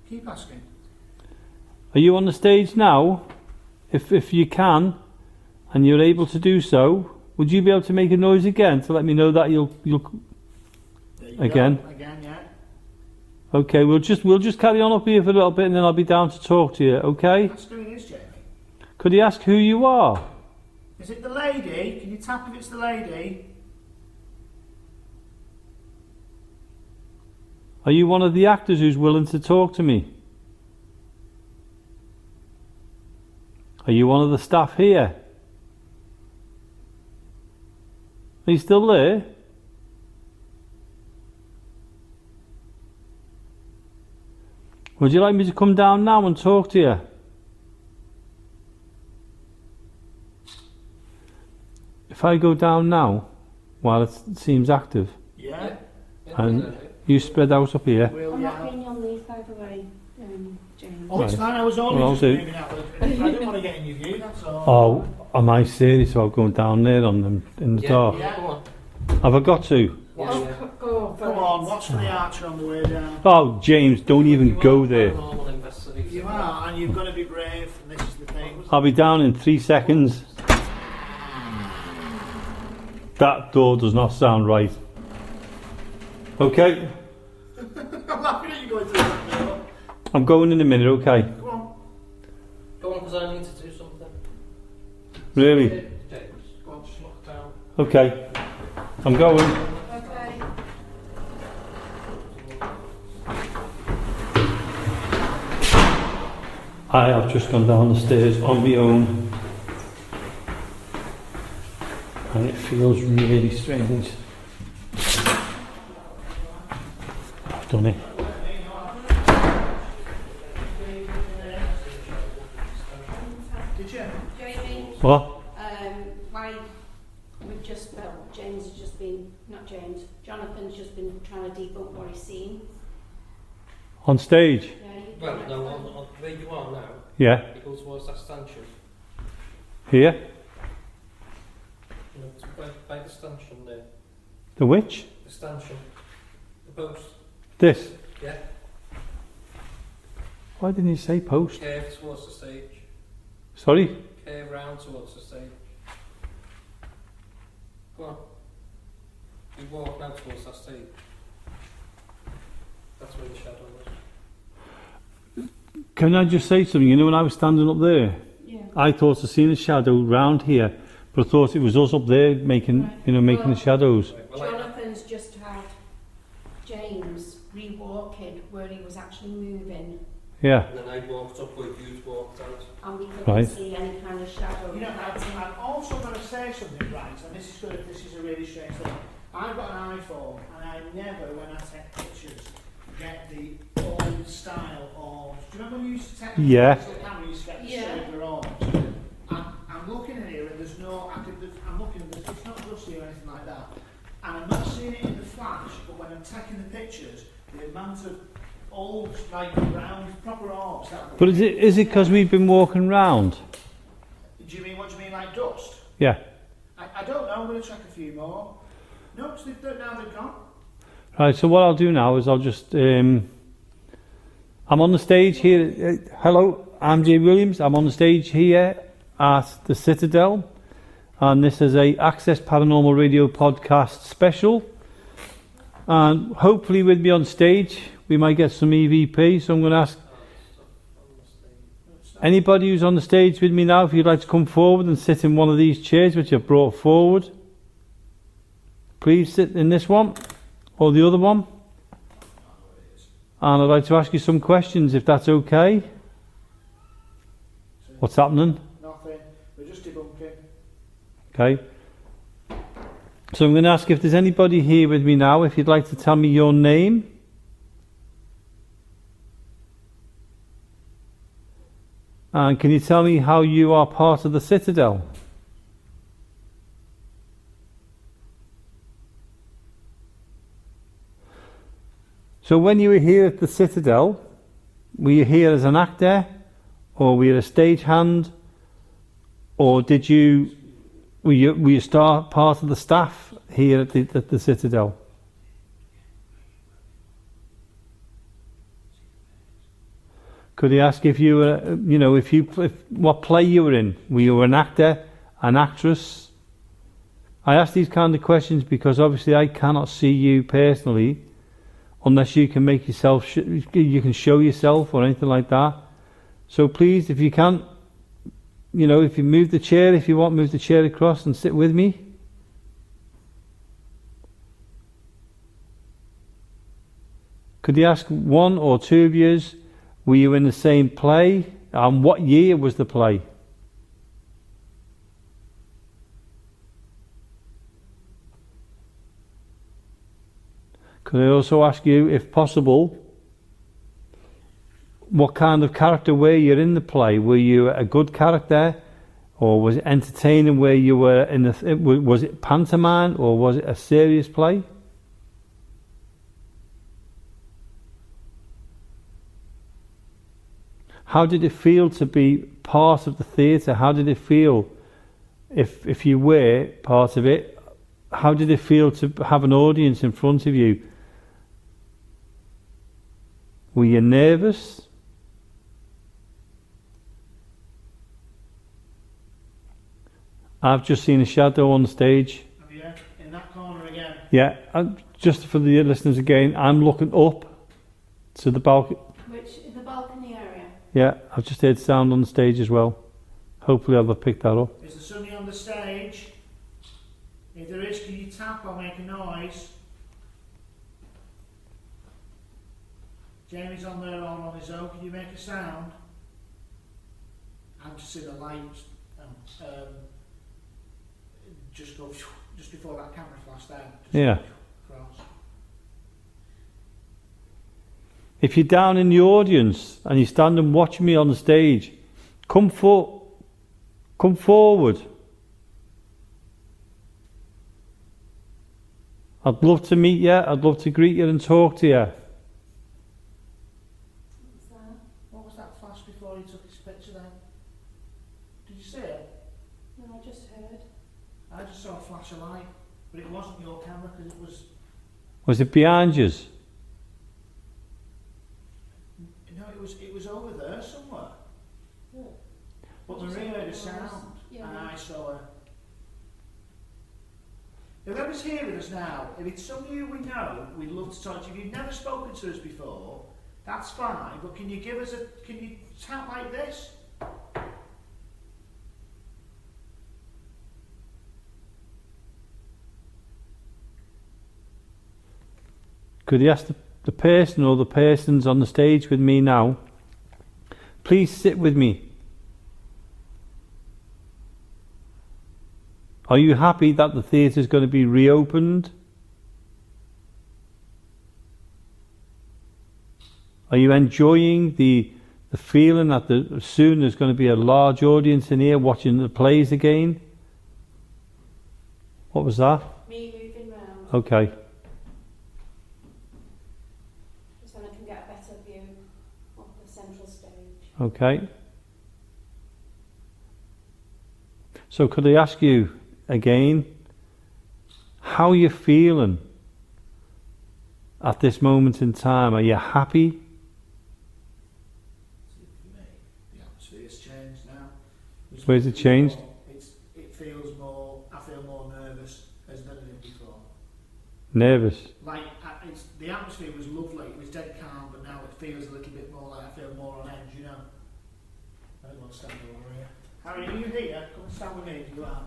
Speaker 2: Keep asking.
Speaker 1: Are you on the stage now? If you can, and you're able to do so, would you be able to make a noise again to let me know that you'll
Speaker 2: There you
Speaker 1: Again?
Speaker 2: Go. Again, yeah.
Speaker 1: okay, we'll just carry on up here for a little bit, and then I'll be down to talk to you, okay?
Speaker 2: Ask who it is, Jamie.
Speaker 1: Could you ask who you are?
Speaker 2: Is it the lady? Can you tap if it's the lady?
Speaker 1: Are you one of the actors who's willing to talk to me? Are you one of the staff here? Are you still there? Would you like me to come down now and talk to you? If I go down now, while it seems active,
Speaker 2: Yeah.
Speaker 1: and you spread out up here,
Speaker 2: We'll,
Speaker 4: I'm not
Speaker 2: yeah.
Speaker 4: being on these, by the way, James.
Speaker 2: Oh, it's
Speaker 1: Right.
Speaker 2: fine. I was only
Speaker 1: Well, I'll
Speaker 2: just
Speaker 1: do.
Speaker 2: moving out. I didn't want to get in your view, that's all.
Speaker 1: oh, am I serious about going down there on them in the dark?
Speaker 2: Yeah.
Speaker 5: Come on.
Speaker 1: Have I got to?
Speaker 5: Yeah.
Speaker 4: Go for
Speaker 2: Come
Speaker 4: it.
Speaker 2: on, watch for the Archer on the way down.
Speaker 1: Oh, James, don't even
Speaker 5: You
Speaker 1: go
Speaker 5: are
Speaker 1: there.
Speaker 5: paranormal investigator.
Speaker 2: You are, and you've got to be brave, and this is the thing.
Speaker 1: I'll be down in 3 seconds. That door does not sound right. Okay,
Speaker 2: I'm laughing at you going through that door.
Speaker 1: I'm going in a minute, okay?
Speaker 2: Come on.
Speaker 5: Go on, because I need to do something.
Speaker 1: Really?
Speaker 5: James, go on, just look down.
Speaker 1: Okay, I'm going.
Speaker 4: Okay.
Speaker 1: I have just gone down the stairs on my own, and it feels really strange. I've done it.
Speaker 2: Did you?
Speaker 4: Jamie,
Speaker 1: What?
Speaker 4: why we've just, well, James has just been, not James, Jonathan's just been trying to debunk what he's seen.
Speaker 1: On stage?
Speaker 4: Yeah, you
Speaker 5: Well,
Speaker 4: can
Speaker 5: no,
Speaker 4: explain.
Speaker 5: on where you are now,
Speaker 1: Yeah.
Speaker 5: you go towards that stanchion.
Speaker 1: Here?
Speaker 5: You know, to by the stanchion there.
Speaker 1: The witch?
Speaker 5: The stanchion. The post.
Speaker 1: This?
Speaker 5: Yeah.
Speaker 1: Why didn't you say post?
Speaker 5: Curve towards the stage.
Speaker 1: Sorry?
Speaker 5: Curve round towards the stage. Go on. You walk now towards that stage. That's where the shadow was.
Speaker 1: Can I just say something? You know, when I was standing up there,
Speaker 4: Yeah.
Speaker 1: I thought I seen a shadow round here, but I thought it was us up there making,
Speaker 4: Right.
Speaker 1: you know, making
Speaker 4: Well,
Speaker 1: the shadows.
Speaker 5: Right, well,
Speaker 4: Jonathan's just had James re-walking where he was actually moving,
Speaker 1: Yeah.
Speaker 5: and then I walked up where you'd walked out.
Speaker 4: and we couldn't
Speaker 1: Right.
Speaker 4: see any kind of shadow.
Speaker 2: You know, I've also got to say something, right, and this is good if this is a really strange thing. I've got an iPhone, and I never, when I take pictures, get the old style orbs. Do you remember when you used to take the
Speaker 1: Yeah.
Speaker 2: camera, you used to get the
Speaker 4: Yeah.
Speaker 2: silver orbs? I'm looking in here, and there's no, I'm looking, it's not dusty or anything like that. And I'm not seeing it in the flash, but when I'm taking the pictures, the amount of old, like, round, proper orbs.
Speaker 1: But is it because we've been walking round?
Speaker 2: Do you mean, what do you mean, like dust?
Speaker 1: Yeah.
Speaker 2: I don't know, I'm going to check a few more. No, because now they're gone.
Speaker 1: Right, so what I'll do now is I'll just... I'm on the stage here. Hello, I'm Jay Williams. I'm on the stage here at the Citadel. And this is a Access Paranormal Radio podcast special. And hopefully with me on stage, we might get some EVP. So I'm going to ask anybody who's on the stage with me now, if you'd like to come forward and sit in one of these chairs which I've brought forward. Please sit in this one or the other one. And I'd like to ask you some questions if that's okay. What's happening?
Speaker 2: Nothing. We're just debunking.
Speaker 1: Okay. So I'm going to ask if there's anybody here with me now, if you'd like to tell me your name. And can you tell me how you are part of the Citadel? So when you were here at the Citadel, were you here as an actor, or were you a stagehand, or were you part of the staff here at the Citadel? Could I ask if you were, what play you were in? Were you an actor, an actress? I ask these kind of questions because obviously I cannot see you personally, unless you can make yourself, you can show yourself or anything like that. So please, if you can, if you move the chair, if you want, move the chair across and sit with me. Could you ask one or two of yous, were you in the same play? And what year was the play? Could I also ask you, if possible, what kind of character were you in the play? Were you a good character, or was it entertaining where you were in was it pantomime, or was it a serious play? How did it feel to be part of the theatre? How did it feel, if you were part of it, how did it feel to have an audience in front of you? Were you nervous? I've just seen a shadow on the stage.
Speaker 2: Have you? In that corner again?
Speaker 1: Yeah, just for the listeners again, I'm looking up to the balcony.
Speaker 4: The balcony area?
Speaker 1: Yeah, I've just heard sound on the stage as well. Hopefully I'll have picked that up.
Speaker 2: Is there somebody on the stage? If there is, can you tap or make a noise? Jamie's on there all on his own. Can you make a sound? I've just seen a light just go just before that camera flash there.
Speaker 1: Yeah.
Speaker 2: Across.
Speaker 1: If you're down in the audience and you stand and watch me on the stage, come forward. I'd love to meet you. I'd love to greet you and talk to you.
Speaker 2: What was that flash before he took his picture then? Did you see it?
Speaker 4: No, I just heard.
Speaker 2: I just saw a flash of light, but it wasn't your camera because it was.
Speaker 1: Was it behind you?
Speaker 2: No, it was over there somewhere.
Speaker 4: Yeah.
Speaker 2: But Maria heard a sound,
Speaker 4: Yeah.
Speaker 2: and I saw her. Whoever's here with us now, if it's somebody who we know, we'd love to talk to you. If you've never spoken to us before, that's fine. But can you tap like this?
Speaker 1: Could you ask the person or the persons on the stage with me now, please sit with me. Are you happy that the theatre is going to be reopened? Are you enjoying the feeling that soon there's going to be a large audience in here watching the plays again? What was that?
Speaker 4: Me moving round.
Speaker 1: Okay.
Speaker 4: Just then I can get a better view of the central stage.
Speaker 1: Okay. So could I ask you again, how are you feeling at this moment in time? Are you happy?
Speaker 2: The atmosphere's changed now.
Speaker 1: Where's it changed?
Speaker 2: It feels more. I feel more nervous as than I did before.
Speaker 1: Nervous?
Speaker 2: Like the atmosphere was lovely. It was dead calm, but now it feels a little bit more like I feel more on edge. You know. I don't want to stand over here. Harry, are you here? Come and stand with me if you are.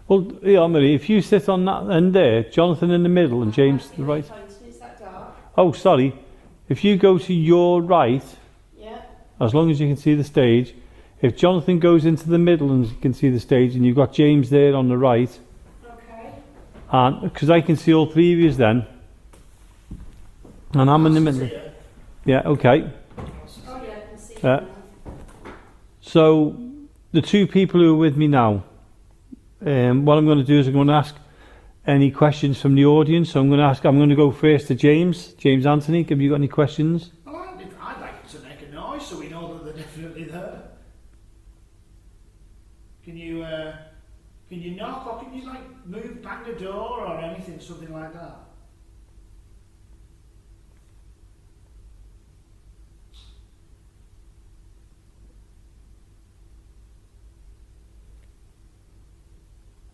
Speaker 1: Well, yeah, Marie, if you sit on that end there, Jonathan in the middle and James to the right.
Speaker 4: Is that dark?
Speaker 1: Oh, sorry. If you go to your right,
Speaker 4: Yeah.
Speaker 1: as long as you can see the stage, if Jonathan goes into the middle and you can see the stage, and you've got James there on the right,
Speaker 4: Okay.
Speaker 1: and because I can see all three of you then, and I'm in the middle. Yeah, okay.
Speaker 4: Oh yeah, I can see.
Speaker 1: So the two people who are with me now, what I'm going to do is I'm going to ask any questions from the audience. So I'm going to go first to James Anthony. Have you got any questions?
Speaker 2: Well, I'd like to make a noise so we know that they're definitely there. Can you knock, or can you like move, bang the door or anything, something like that?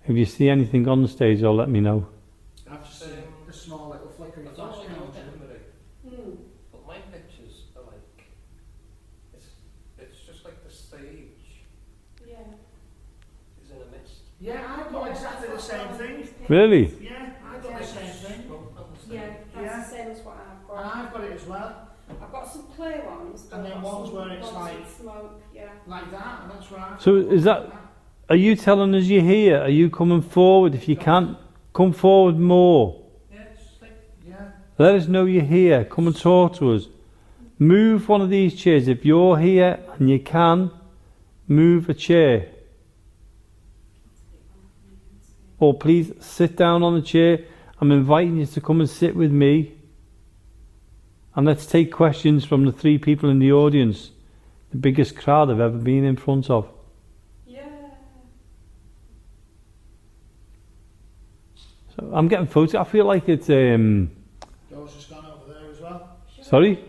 Speaker 1: If you see anything on the stage, let me know.
Speaker 2: I've just seen a small little flickering
Speaker 5: It's
Speaker 2: flash
Speaker 5: only
Speaker 2: now.
Speaker 5: not memory,
Speaker 4: Hmm.
Speaker 5: but my pictures are like, it's just like the stage
Speaker 4: Yeah.
Speaker 5: is in a mist.
Speaker 2: Yeah, I've got exactly the same thing.
Speaker 1: Really?
Speaker 2: Yeah, I've got the same thing.
Speaker 5: Smoke on the stage.
Speaker 4: Yeah, that's
Speaker 2: Yeah.
Speaker 4: the same as what I've
Speaker 2: And
Speaker 4: got.
Speaker 2: I've got it as well.
Speaker 4: I've got some clear ones. but
Speaker 2: And then
Speaker 4: I've got
Speaker 2: ones
Speaker 4: some
Speaker 2: where it's
Speaker 4: ones
Speaker 2: like-
Speaker 4: with smoke. Yeah.
Speaker 2: Like that, and that's right.
Speaker 1: So is that- Are you telling us you're here? Are you coming forward? If you can't, come forward more.
Speaker 5: Yeah, it's like,
Speaker 2: Yeah.
Speaker 1: Let us know you're here. Come and talk to us. Move one of these chairs. If you're here and you can, move a chair. Or please sit down on the chair. I'm inviting you to come and sit with me. And let's take questions from the three people in the audience. The biggest crowd I've ever been in front of.
Speaker 4: Yeah.
Speaker 1: So I'm getting photos. I feel like it's
Speaker 2: Joe's just gone over there as well.
Speaker 1: sorry?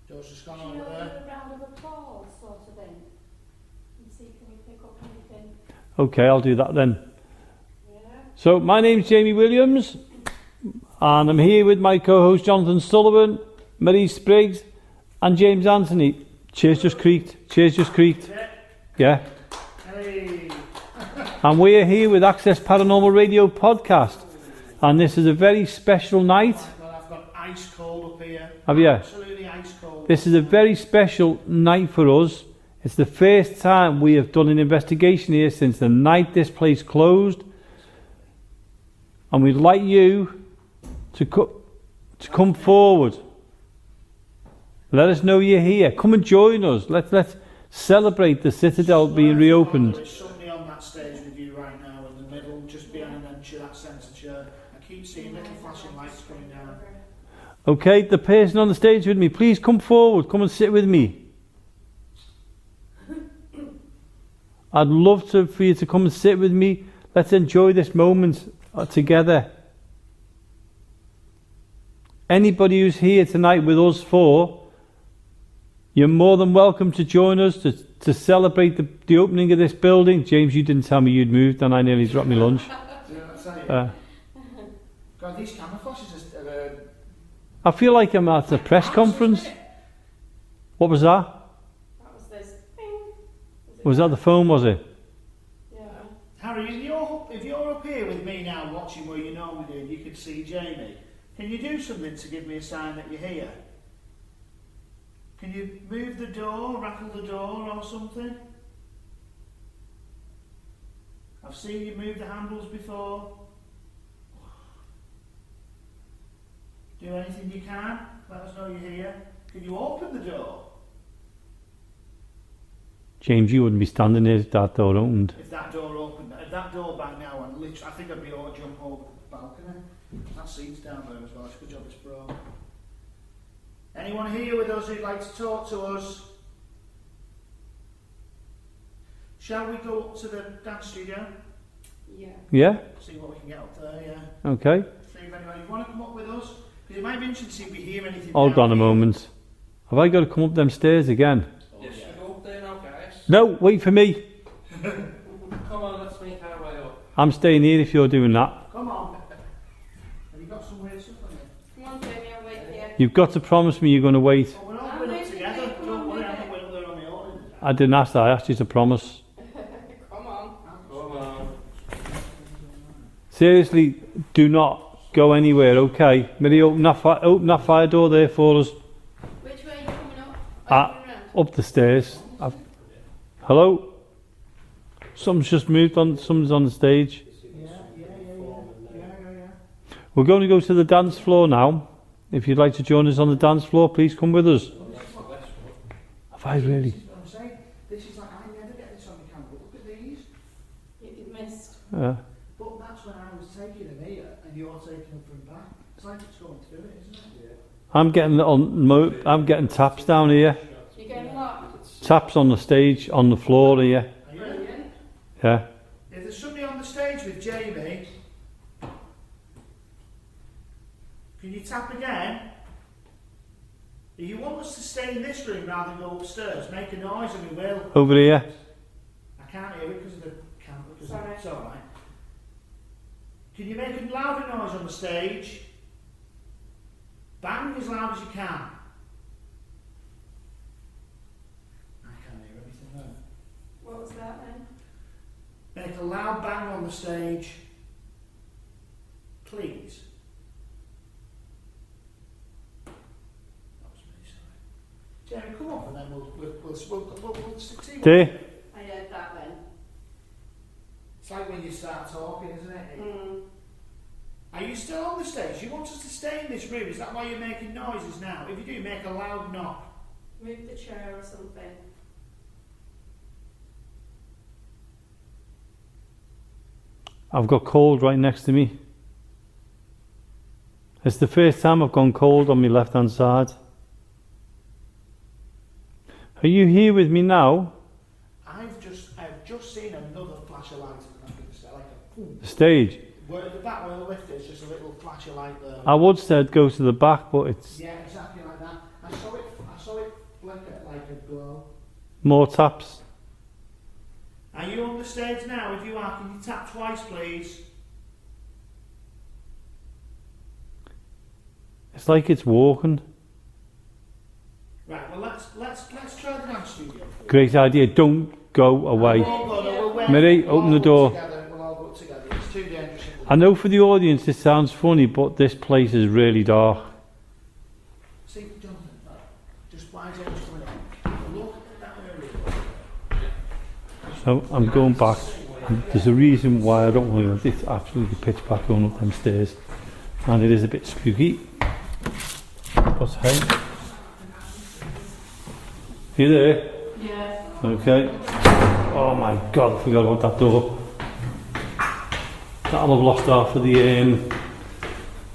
Speaker 2: Joe's just gone
Speaker 4: Should we
Speaker 2: over
Speaker 4: do
Speaker 2: there.
Speaker 4: a round of applause sort of thing? And see can we pick up anything?
Speaker 1: Okay, I'll do that then.
Speaker 4: Yeah.
Speaker 1: So my name's Jamie Williams, and I'm here with my co-host Jonathan Sullivan, Marie Spriggs, and James Anthony. Chairs just creaked. Yeah.
Speaker 2: Hey.
Speaker 1: And we're here with Access Paranormal Radio Podcast, and this is a very special night.
Speaker 2: Well, I've got ice cold up here.
Speaker 1: Have you?
Speaker 2: Absolutely ice cold.
Speaker 1: This is a very special night for us. It's the first time we have done an investigation here since the night this place closed, and we'd like you to come forward. Let us know you're here. Come and join us. Let's celebrate the Citadel being reopened.
Speaker 2: There's somebody on that stage with you right now in the middle, just behind that centre chair. I keep seeing little flashing lights coming down.
Speaker 1: Okay, the person on the stage with me, please come forward. Come and sit with me. I'd love for you to come and sit with me. Let's enjoy this moment together. Anybody who's here tonight with us four, you're more than welcome to join us to celebrate the opening of this building. James, you didn't tell me you'd moved, and I nearly dropped my lunch.
Speaker 2: God, these camera flashes are...
Speaker 1: I feel like I'm at a press conference. What was that?
Speaker 4: That was this. Bing.
Speaker 1: Was that the phone, was it?
Speaker 4: Yeah.
Speaker 2: Harry, if you're up here with me now watching where you normally do, and you can see Jamie, can you do something to give me a sign that you're here? Can you move the door, rattle the door or something? I've seen you move the handles before. Do anything you can. Let us know you're here. Can you open the door?
Speaker 1: James, you wouldn't be standing there if that door opened.
Speaker 2: If that door opened, if that door bang now, and literally, I think I'd be able to jump over the balcony. That seat's down there as well. It's a good job it's broke. Anyone here with us who'd like to talk to us? Shall we go up to the dance studio?
Speaker 4: Yeah.
Speaker 1: Yeah?
Speaker 2: See what we can get up there, yeah.
Speaker 1: Okay.
Speaker 2: See if anyone, you want to come up with us? Because it might be interesting to see if we hear anything.
Speaker 1: Hold
Speaker 2: down
Speaker 1: on a
Speaker 2: here.
Speaker 1: moment. Have I got to come up them stairs again?
Speaker 2: Oh,
Speaker 5: Yes,
Speaker 2: yeah.
Speaker 5: we go up there now, guys.
Speaker 1: No, wait for me.
Speaker 5: Come on, let's make our way up.
Speaker 1: I'm staying here if you're doing that.
Speaker 2: Come on. Have you got some weird stuff on you?
Speaker 4: Come on, Jamie, I'll wait for you.
Speaker 1: You've got to promise me you're going to wait.
Speaker 2: Oh, we're all going up together. Don't worry, I'm not going up there on my own.
Speaker 1: I didn't ask that, I asked you to promise.
Speaker 4: Come on.
Speaker 5: Come on.
Speaker 1: Seriously, do not go anywhere, okay? Maybe open that fire door there for us.
Speaker 4: Which way are you coming up?
Speaker 1: Up the stairs. Hello? Something's just moved on, someone's on the stage.
Speaker 2: Yeah.
Speaker 1: We're going to go to the dance floor now. If you'd like to join us on the dance floor, please come with us. Have I really?
Speaker 2: This is what I'm saying. This is like, I never get this on the camera. Look at these.
Speaker 4: You missed.
Speaker 2: But that's when I was taking them here and you're taking them from back. It's like it's going through it, isn't it?
Speaker 1: I'm getting taps down here.
Speaker 4: You're getting what?
Speaker 1: Taps on the stage, on the floor here.
Speaker 2: Are you?
Speaker 1: Yeah.
Speaker 2: If there's somebody on the stage with Jamie, can you tap again? If you want us to stay in this room rather than go upstairs, make a noise and we will.
Speaker 1: Over here.
Speaker 2: I can't hear it because of the camera.
Speaker 4: Sorry.
Speaker 2: It's alright. Can you make a louder noise on the stage? Bang as loud as you can. I can't hear anything there.
Speaker 4: What was that then?
Speaker 2: Make a loud bang on the stage. Please. That was me, sorry. Jerry, come up and then we'll see what.
Speaker 1: There.
Speaker 4: I heard that then.
Speaker 2: It's like when you start talking, isn't it?
Speaker 4: Mm.
Speaker 2: Are you still on the stage? You want us to stay in this room? Is that why you're making noises now? If you do, make a loud knock.
Speaker 4: Move the chair or something.
Speaker 1: I've got cold right next to me. It's the first time I've gone cold on my left hand side. Are you here with me now?
Speaker 2: I've just seen another flash of light at the back of the stage, like a boom.
Speaker 1: The stage.
Speaker 2: Where at the back where the lift is, just a little flash of light there.
Speaker 1: I would say I'd go to the back, but it's
Speaker 2: Yeah, exactly like that. I saw it flicker like a glow.
Speaker 1: more taps.
Speaker 2: Are you on the stage now? If you are, can you tap twice, please?
Speaker 1: It's like it's walking.
Speaker 2: Right. Well, let's try the dance studio.
Speaker 1: Great idea. Don't go away. Mary, open the door.
Speaker 2: We'll all go together. It's too dangerous.
Speaker 1: I know for the audience this sounds funny, but this place is really dark.
Speaker 2: See, Jonathan, just why is everything coming on? Look at that area.
Speaker 1: So I'm going back. And there's a reason why I don't want to. It's absolutely pitch black going up them stairs, and it is a bit spooky. But hey, you there?
Speaker 4: Yeah.
Speaker 1: Okay. Oh my God! I forgot about that door. That'll have lost half of the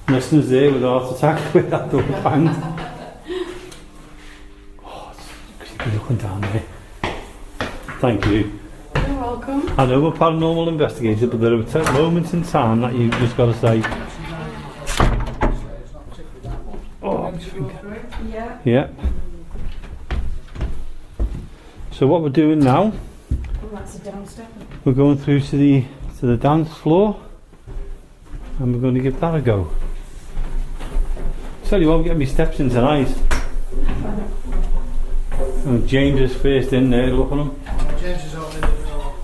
Speaker 1: listeners there with a heart attack with that door banged. Oh, it's creepy looking down there. Thank you.
Speaker 4: You're welcome.
Speaker 1: I know I'm a paranormal investigator, but there are moments in time that you've just got to say, oh, my finger.
Speaker 4: Yeah.
Speaker 1: Yeah. So what we're doing now,
Speaker 4: Well, that's a downstep.
Speaker 1: we're going through to the dance floor, and we're going to give that a go. Tell you what, I'm getting my steps in tonight. Oh, James is first in there, look at him.
Speaker 2: James is opening the door.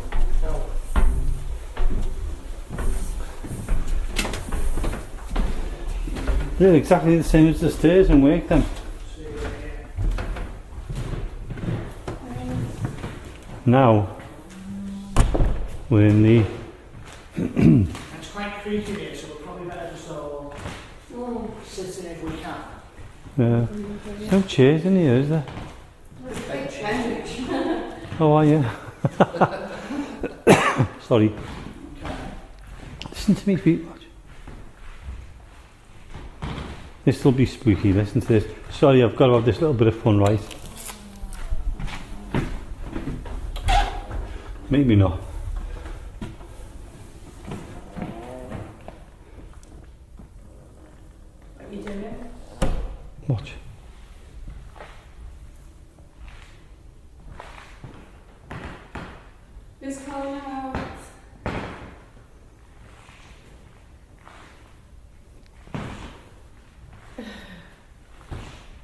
Speaker 1: They're exactly the same as the stairs and work them. Now we're in the
Speaker 2: It's quite creaky here, so we're probably better just all sitting if we can.
Speaker 1: Yeah. There's no chairs in here, is there? Oh, are you? Sorry. Listen to me, feet watch. This will be spooky, listen to this. Sorry, I've got to have this little bit of fun, right? Maybe not.
Speaker 4: What you doing?
Speaker 1: Watch.
Speaker 4: Who's calling out?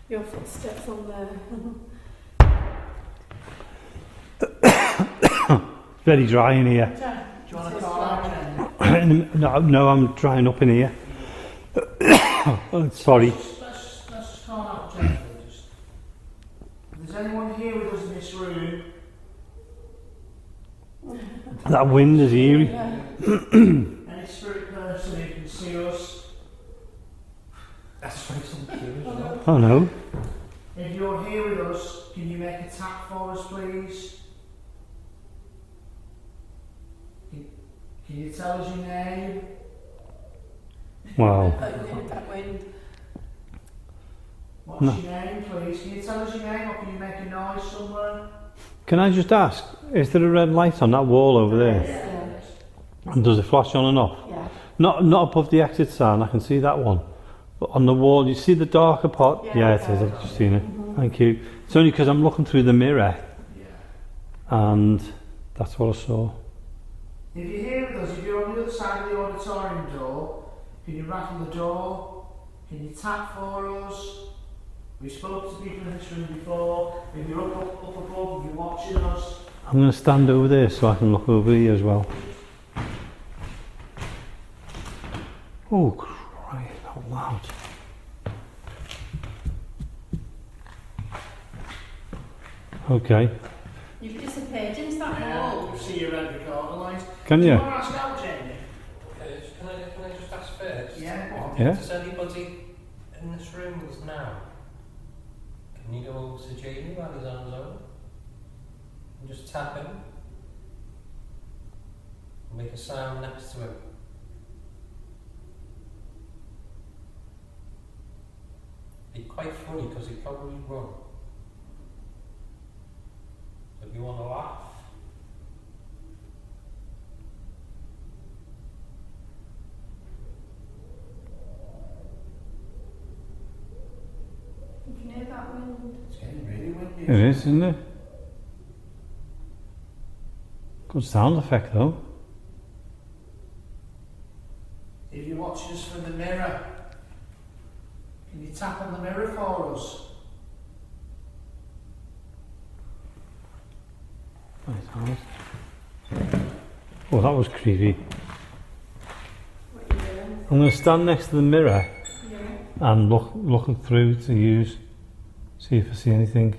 Speaker 4: Your footsteps on there.
Speaker 1: Very dry in here.
Speaker 2: Do you want to call out, Jamie?
Speaker 1: No, I'm drying up in here. Oh, sorry.
Speaker 2: Let's just call out gently. If there's anyone here with us in this room,
Speaker 1: That wind is eerie.
Speaker 2: any spirit person who can see us,
Speaker 5: That's very something curious, isn't it?
Speaker 1: Oh no.
Speaker 2: if you're here with us, can you make a tap for us, please? Can you tell us your name?
Speaker 1: Wow.
Speaker 4: That wind.
Speaker 2: What's
Speaker 1: No.
Speaker 2: your name, please? Can you tell us your name, or can you make a noise somewhere?
Speaker 1: Can I just ask, is there a red light on that wall over there?
Speaker 4: Yeah.
Speaker 1: And does it flash on and off?
Speaker 4: Yeah.
Speaker 1: Not above the exit sign, I can see that one. But on the wall, you see the darker part?
Speaker 4: Yeah,
Speaker 1: It is, I've just seen it. Thank you. It's only because I'm looking through the mirror
Speaker 2: Yeah.
Speaker 1: and that's what I saw.
Speaker 2: If you're here with us, if you're on the other side of the auditorium door, can you rattle the door? Can you tap for us? We spoke to people in this room before. If you're up above, if you're watching us,
Speaker 1: I'm going to stand over there so I can look over here as well. Oh, crying out loud. Okay.
Speaker 4: You've disappeared into that wall.
Speaker 2: you see your red recorder lights.
Speaker 1: Can
Speaker 2: Do you
Speaker 1: you?
Speaker 2: want to ask out, Jamie?
Speaker 5: Can I just ask first?
Speaker 2: Yeah.
Speaker 1: Yeah?
Speaker 5: Does anybody in this room with us now, can you go over to Jamie while he's on his own? And just tap him? And make a sound next to him? Be quite funny because he'd probably run. So if you want to laugh,
Speaker 4: You can hear that wind.
Speaker 2: It's getting really windy.
Speaker 1: It is, isn't it? Good sound effect though.
Speaker 2: If you're watching us from the mirror, can you tap on the mirror for us?
Speaker 1: Oh, that was creepy.
Speaker 4: What are you doing?
Speaker 1: I'm going to stand next to the mirror
Speaker 4: Yeah.
Speaker 1: and looking through to use, see if I see anything.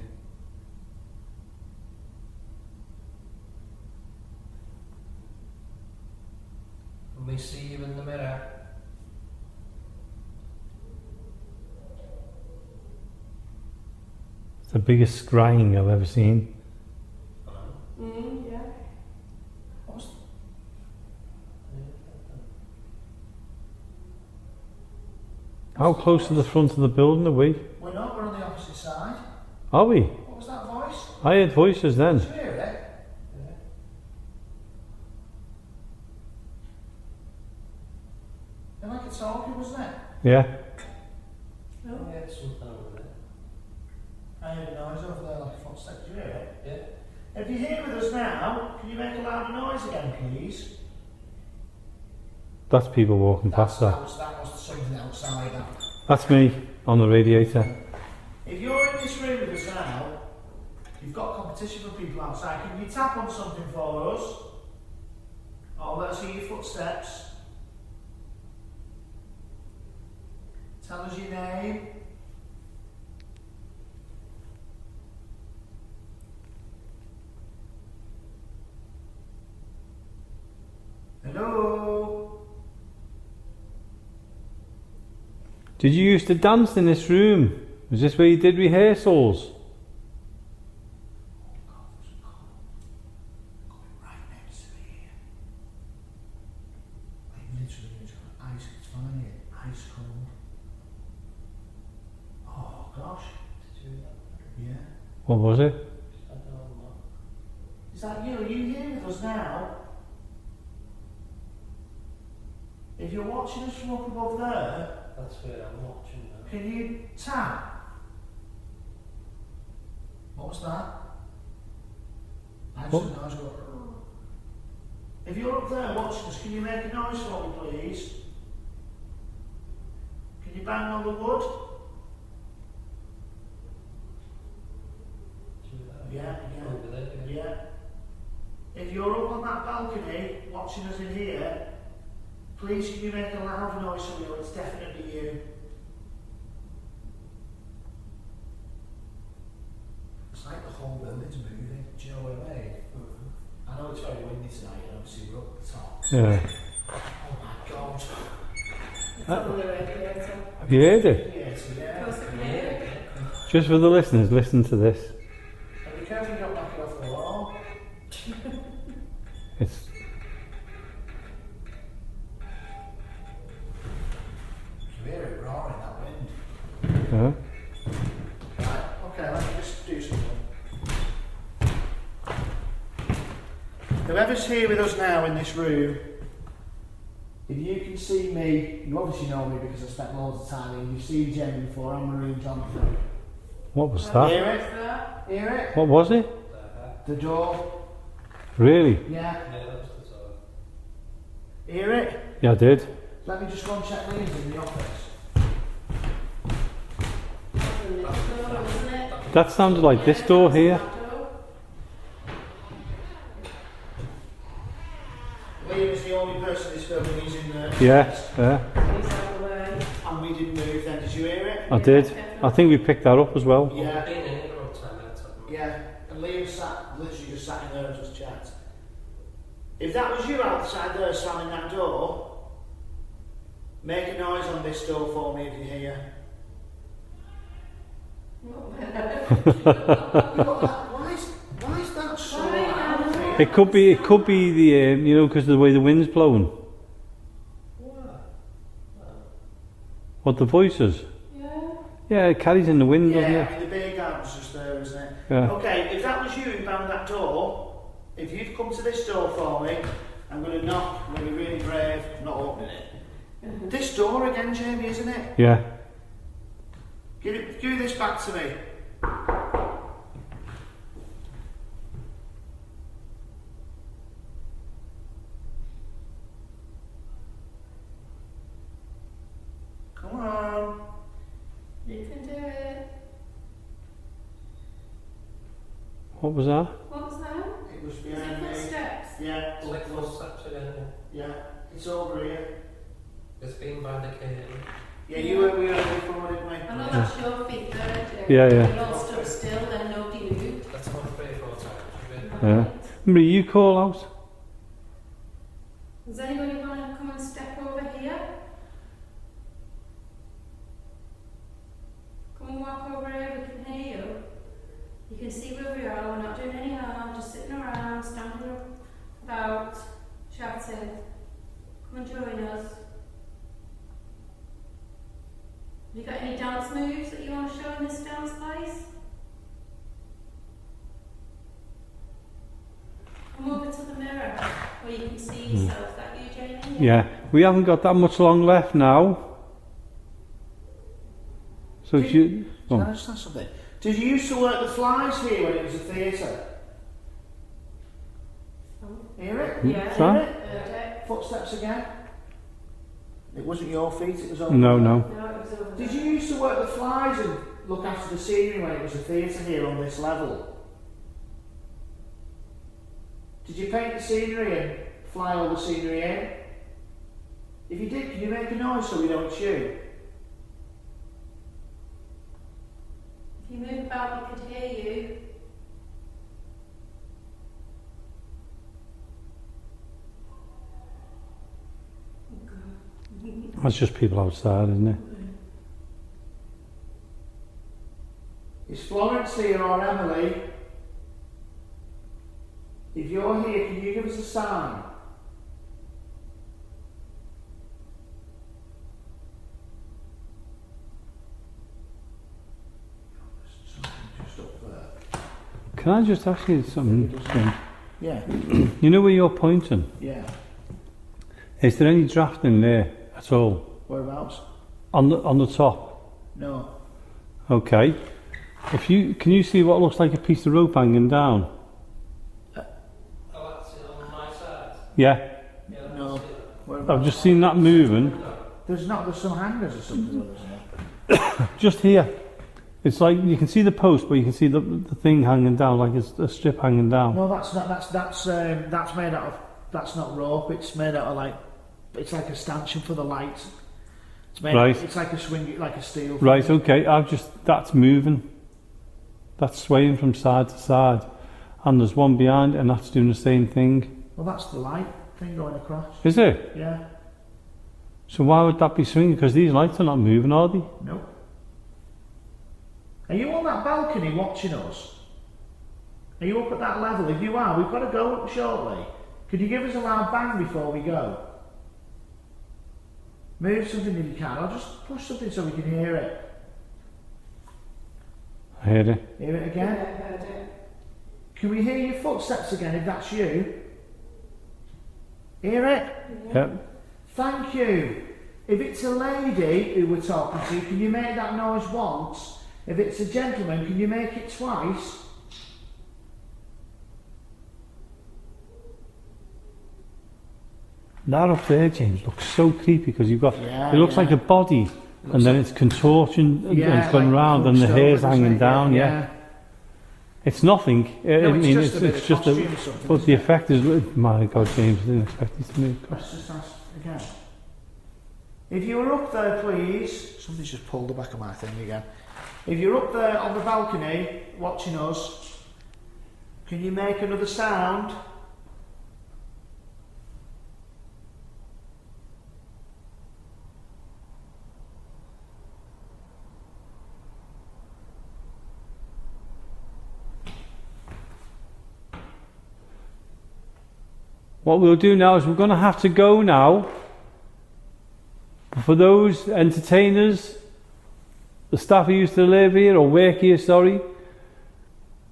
Speaker 5: and we see you in the mirror.
Speaker 1: It's the biggest scrying I've ever seen.
Speaker 4: Yeah.
Speaker 2: What's
Speaker 1: How close to the front of the building are we?
Speaker 2: We're not, we're on the opposite side.
Speaker 1: Are we?
Speaker 2: What was that voice?
Speaker 1: I heard voices then.
Speaker 2: Did you hear it? They're like it's talking, wasn't it?
Speaker 1: Yeah.
Speaker 5: Yeah, it's something over there.
Speaker 2: I heard a noise over there like a footstep. Did you hear it?
Speaker 5: Yeah.
Speaker 2: If you're here with us now, can you make a louder noise again, please?
Speaker 1: That's people walking past that.
Speaker 2: That was something outside that.
Speaker 1: That's me on the radiator.
Speaker 2: If you're in this room with us now, you've got competition from people outside. Can you tap on something for us? Or let us hear your footsteps. Tell us your name. Hello?
Speaker 1: Did you used to dance in this room? Was this where you did rehearsals?
Speaker 2: Right next to me here. Like literally, it's ice. It's fine here. Ice cold. Oh gosh. Yeah.
Speaker 1: What was it?
Speaker 2: Is that you? Are you here with us now? If you're watching us from up above there,
Speaker 5: That's where I'm watching now.
Speaker 2: can you tap? What was that? I just
Speaker 1: What?
Speaker 2: heard a noise go. If you're up there watching us, can you make a noise for me, please? Can you bang on the wood? Yeah,
Speaker 5: Over there.
Speaker 2: yeah. If you're up on that balcony watching us in here, please can you make a loud noise for me? It's definitely you. It's like the whole building's moving. Do you know what I mean? I know it's very windy tonight, and obviously we're up the top.
Speaker 1: Yeah.
Speaker 2: Oh my god.
Speaker 4: It's on the radiator.
Speaker 1: Have you heard it?
Speaker 2: Yeah.
Speaker 4: Close the radiator.
Speaker 1: Just for the listeners, listen to this.
Speaker 2: And be careful you don't knock it off the wall.
Speaker 1: It's
Speaker 2: You hear it roaring, that wind. Right, okay, let me just do something. Whoever's here with us now in this room, if you can see me, you obviously know me because I spent loads of time here. You've seen Jamie before, I'm Marie Jonathan.
Speaker 1: what was that?
Speaker 2: Hear it? Hear it?
Speaker 1: What was it?
Speaker 2: The door.
Speaker 1: Really?
Speaker 2: Yeah.
Speaker 5: Yeah, that's the song.
Speaker 2: Hear it?
Speaker 1: Yeah, I did.
Speaker 2: Let me just go and check Liam's in the office.
Speaker 4: Isn't it?
Speaker 1: That sounded like this door here.
Speaker 2: Liam is the only person in this building who's in the
Speaker 1: Yeah, yeah,
Speaker 4: He's out of the way.
Speaker 2: and we didn't move then. Did you hear it?
Speaker 1: I did. I think we picked that up as well.
Speaker 2: Yeah.
Speaker 5: Been in here about 10 minutes.
Speaker 2: Yeah, and Liam literally just sat in there and just chat. If that was you outside there slamming that door, make a noise on this door for me if you're here. Why is that so loud?
Speaker 1: It could be the you know, because of the way the wind's blowing. What, the voices?
Speaker 4: Yeah.
Speaker 1: Yeah, it carries in the wind, doesn't
Speaker 2: Yeah,
Speaker 1: it?
Speaker 2: I mean the beer garden's just there, isn't it?
Speaker 1: Yeah.
Speaker 2: Okay, if that was you who banged that door, if you'd come to this door for me, I'm going to knock, I'm going to be really brave, I'm not opening it. This door again, Jamie, isn't it?
Speaker 1: Yeah.
Speaker 2: Give this back to me. Come on.
Speaker 4: You can do it.
Speaker 1: What was that?
Speaker 4: What was that?
Speaker 2: It was
Speaker 4: Is
Speaker 2: behind
Speaker 4: it
Speaker 2: me.
Speaker 4: footsteps?
Speaker 2: Yeah,
Speaker 5: It's like footsteps again.
Speaker 2: yeah, it's over here.
Speaker 5: It's been by the cave.
Speaker 2: Yeah, we were before, didn't we?
Speaker 4: I know that's your feet there, Jay.
Speaker 1: Yeah, yeah.
Speaker 4: We all stood still, then nobody moved.
Speaker 5: That's about 3 or 4 times.
Speaker 1: Yeah. Remember you call out?
Speaker 4: Does anybody want to come and step over here? Come and walk over here, we can hear you. You can see where we are, we're not doing any harm, just sitting around, standing about, chatting. Come and join us. Have you got any dance moves that you want to show in this dance place? Come over to the mirror where you can see yourself. That you, Jamie?
Speaker 1: Yeah. We haven't got that much long left now. So if you...
Speaker 2: Can I
Speaker 1: Oh.
Speaker 2: just ask something? Did you used to work the flies here when it was a theatre? Hear it?
Speaker 4: Yeah.
Speaker 1: Sorry?
Speaker 2: Hear it? Footsteps again? It wasn't your feet, it was over
Speaker 1: No,
Speaker 2: there.
Speaker 1: no.
Speaker 4: No, it was over
Speaker 2: Did
Speaker 4: there.
Speaker 2: you used to work the flies and look after the scenery when it was a theatre here on this level? Did you paint the scenery and fly all the scenery in? If you did, can you make a noise so we don't chew?
Speaker 4: If you move about, we could hear you.
Speaker 1: That's just people outside, isn't it?
Speaker 2: Alistair or Emily, if you're here, can you give us a sign? Just up there.
Speaker 1: Can I just ask you something?
Speaker 2: Yeah,
Speaker 1: You know where you're pointing?
Speaker 2: yeah.
Speaker 1: Is there any drafting there at all?
Speaker 2: Whereabouts?
Speaker 1: On the top?
Speaker 2: No.
Speaker 1: Okay. Can you see what looks like a piece of rope hanging down?
Speaker 5: Oh, that's it on my side.
Speaker 1: Yeah.
Speaker 5: Yeah,
Speaker 2: No.
Speaker 1: I've just seen that moving.
Speaker 2: There's some hangers or something, isn't there?
Speaker 1: Just here. It's like you can see the post, but you can see the thing hanging down, like a strip hanging down.
Speaker 2: No, that's not. That's made out of. That's not rope. It's made out of it's like a stanchion for the lights. It's made.
Speaker 1: Right.
Speaker 2: It's like a swing, like a steel.
Speaker 1: Right. Okay. That's moving. That's swaying from side to side, and there's one behind, and that's doing the same thing.
Speaker 2: Well, that's the light thing going across.
Speaker 1: Is it?
Speaker 2: Yeah.
Speaker 1: So why would that be swinging? Because these lights are not moving, are they?
Speaker 2: Nope. Are you on that balcony watching us? Are you up at that level? If you are, we've got to go up shortly. Could you give us a loud bang before we go? Move something if you can. I'll just push something so we can hear it.
Speaker 1: I heard it.
Speaker 2: Hear it again?
Speaker 4: Yeah, I heard it.
Speaker 2: Can we hear your footsteps again if that's you? Hear it?
Speaker 1: Yep.
Speaker 2: Thank you. If it's a lady who we're talking to, can you make that noise once? If it's a gentleman, can you make it twice?
Speaker 1: That up there, James, looks so creepy because you've got.
Speaker 2: Yeah,
Speaker 1: it looks
Speaker 2: yeah.
Speaker 1: like a body, and then it's contortion and it's going
Speaker 2: like
Speaker 1: round, and the
Speaker 2: hunched
Speaker 1: hair's
Speaker 2: over, doesn't
Speaker 1: hanging
Speaker 2: it?
Speaker 1: down. Yeah. It's nothing.
Speaker 2: No,
Speaker 1: I mean,
Speaker 2: it's just a bit of costume or something,
Speaker 1: but the
Speaker 2: isn't it?
Speaker 1: effect is. My God, James, I didn't expect it to move.
Speaker 2: Let's just ask again. If you were up there, please. Somebody's just pulled the back of my thing again. If you're up there on the balcony watching us, can you make another sound?
Speaker 1: What we'll do now is we're going to have to go now. For those entertainers, the staff who used to live here or work here, sorry,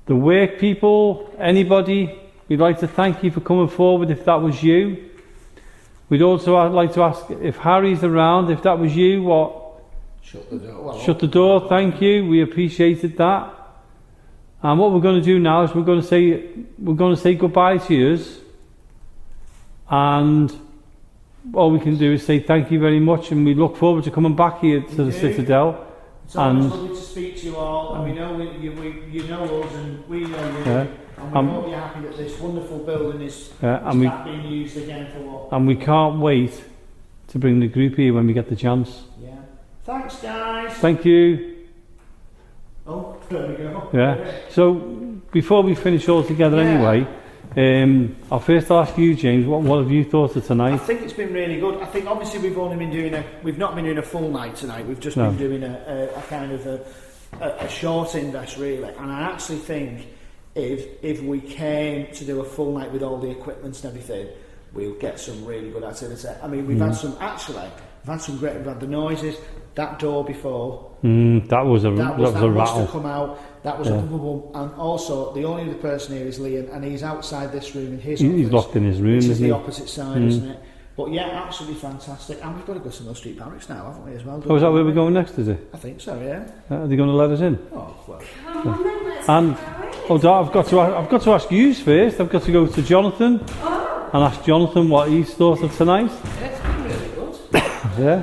Speaker 1: the work people, anybody, we'd like to thank you for coming forward if that was you. We'd also like to ask if Harry's around, if that was you, what?
Speaker 2: Shut the door. Well,
Speaker 1: Shut the door, thank you, we appreciated that. And what we're going to do now is we're going to say goodbye to you. And all we can do is say thank you very much, and we look forward to coming back here to the Citadel.
Speaker 2: It's always lovely to speak to you all, and we know you know us, and we know you,
Speaker 1: Yeah.
Speaker 2: and we hope you're happy that this wonderful building is back being used again for what.
Speaker 1: And we can't wait to bring the group here when we get the chance.
Speaker 2: Yeah. Thanks, guys.
Speaker 1: Thank you.
Speaker 2: Oh, there we go.
Speaker 1: Yeah. So before we finish all together, anyway, I'll ask you, James. What have you thought of
Speaker 2: I
Speaker 1: tonight?
Speaker 2: think it's been really good. I think obviously we've not been doing a full night tonight. We've just been doing a kind of a short invest really. And I actually think if we came to do a full night with all the equipment and everything, we'll get some really good activity. I mean, we've had some great. We've had the noises. That door before.
Speaker 1: That was a
Speaker 2: That
Speaker 1: rattle.
Speaker 2: to come out. That was a boom. And also, the only other person here is Liam, and he's outside this room in his office.
Speaker 1: He's locked in his room,
Speaker 2: which is
Speaker 1: isn't
Speaker 2: the
Speaker 1: he?
Speaker 2: opposite side, isn't it? But yeah, absolutely fantastic. And we've got to go to Mill Street Barracks now, haven't we, as well?
Speaker 1: Oh, is that where we're going next, is it?
Speaker 2: I think so, yeah.
Speaker 1: Are they going to let us in?
Speaker 2: Oh, well.
Speaker 4: Come on then, let's
Speaker 1: And
Speaker 4: go.
Speaker 1: I've got to ask you first. I've got to go to Jonathan and ask Jonathan what he's thought of tonight.
Speaker 5: Yeah, it's been really good.
Speaker 1: Yeah.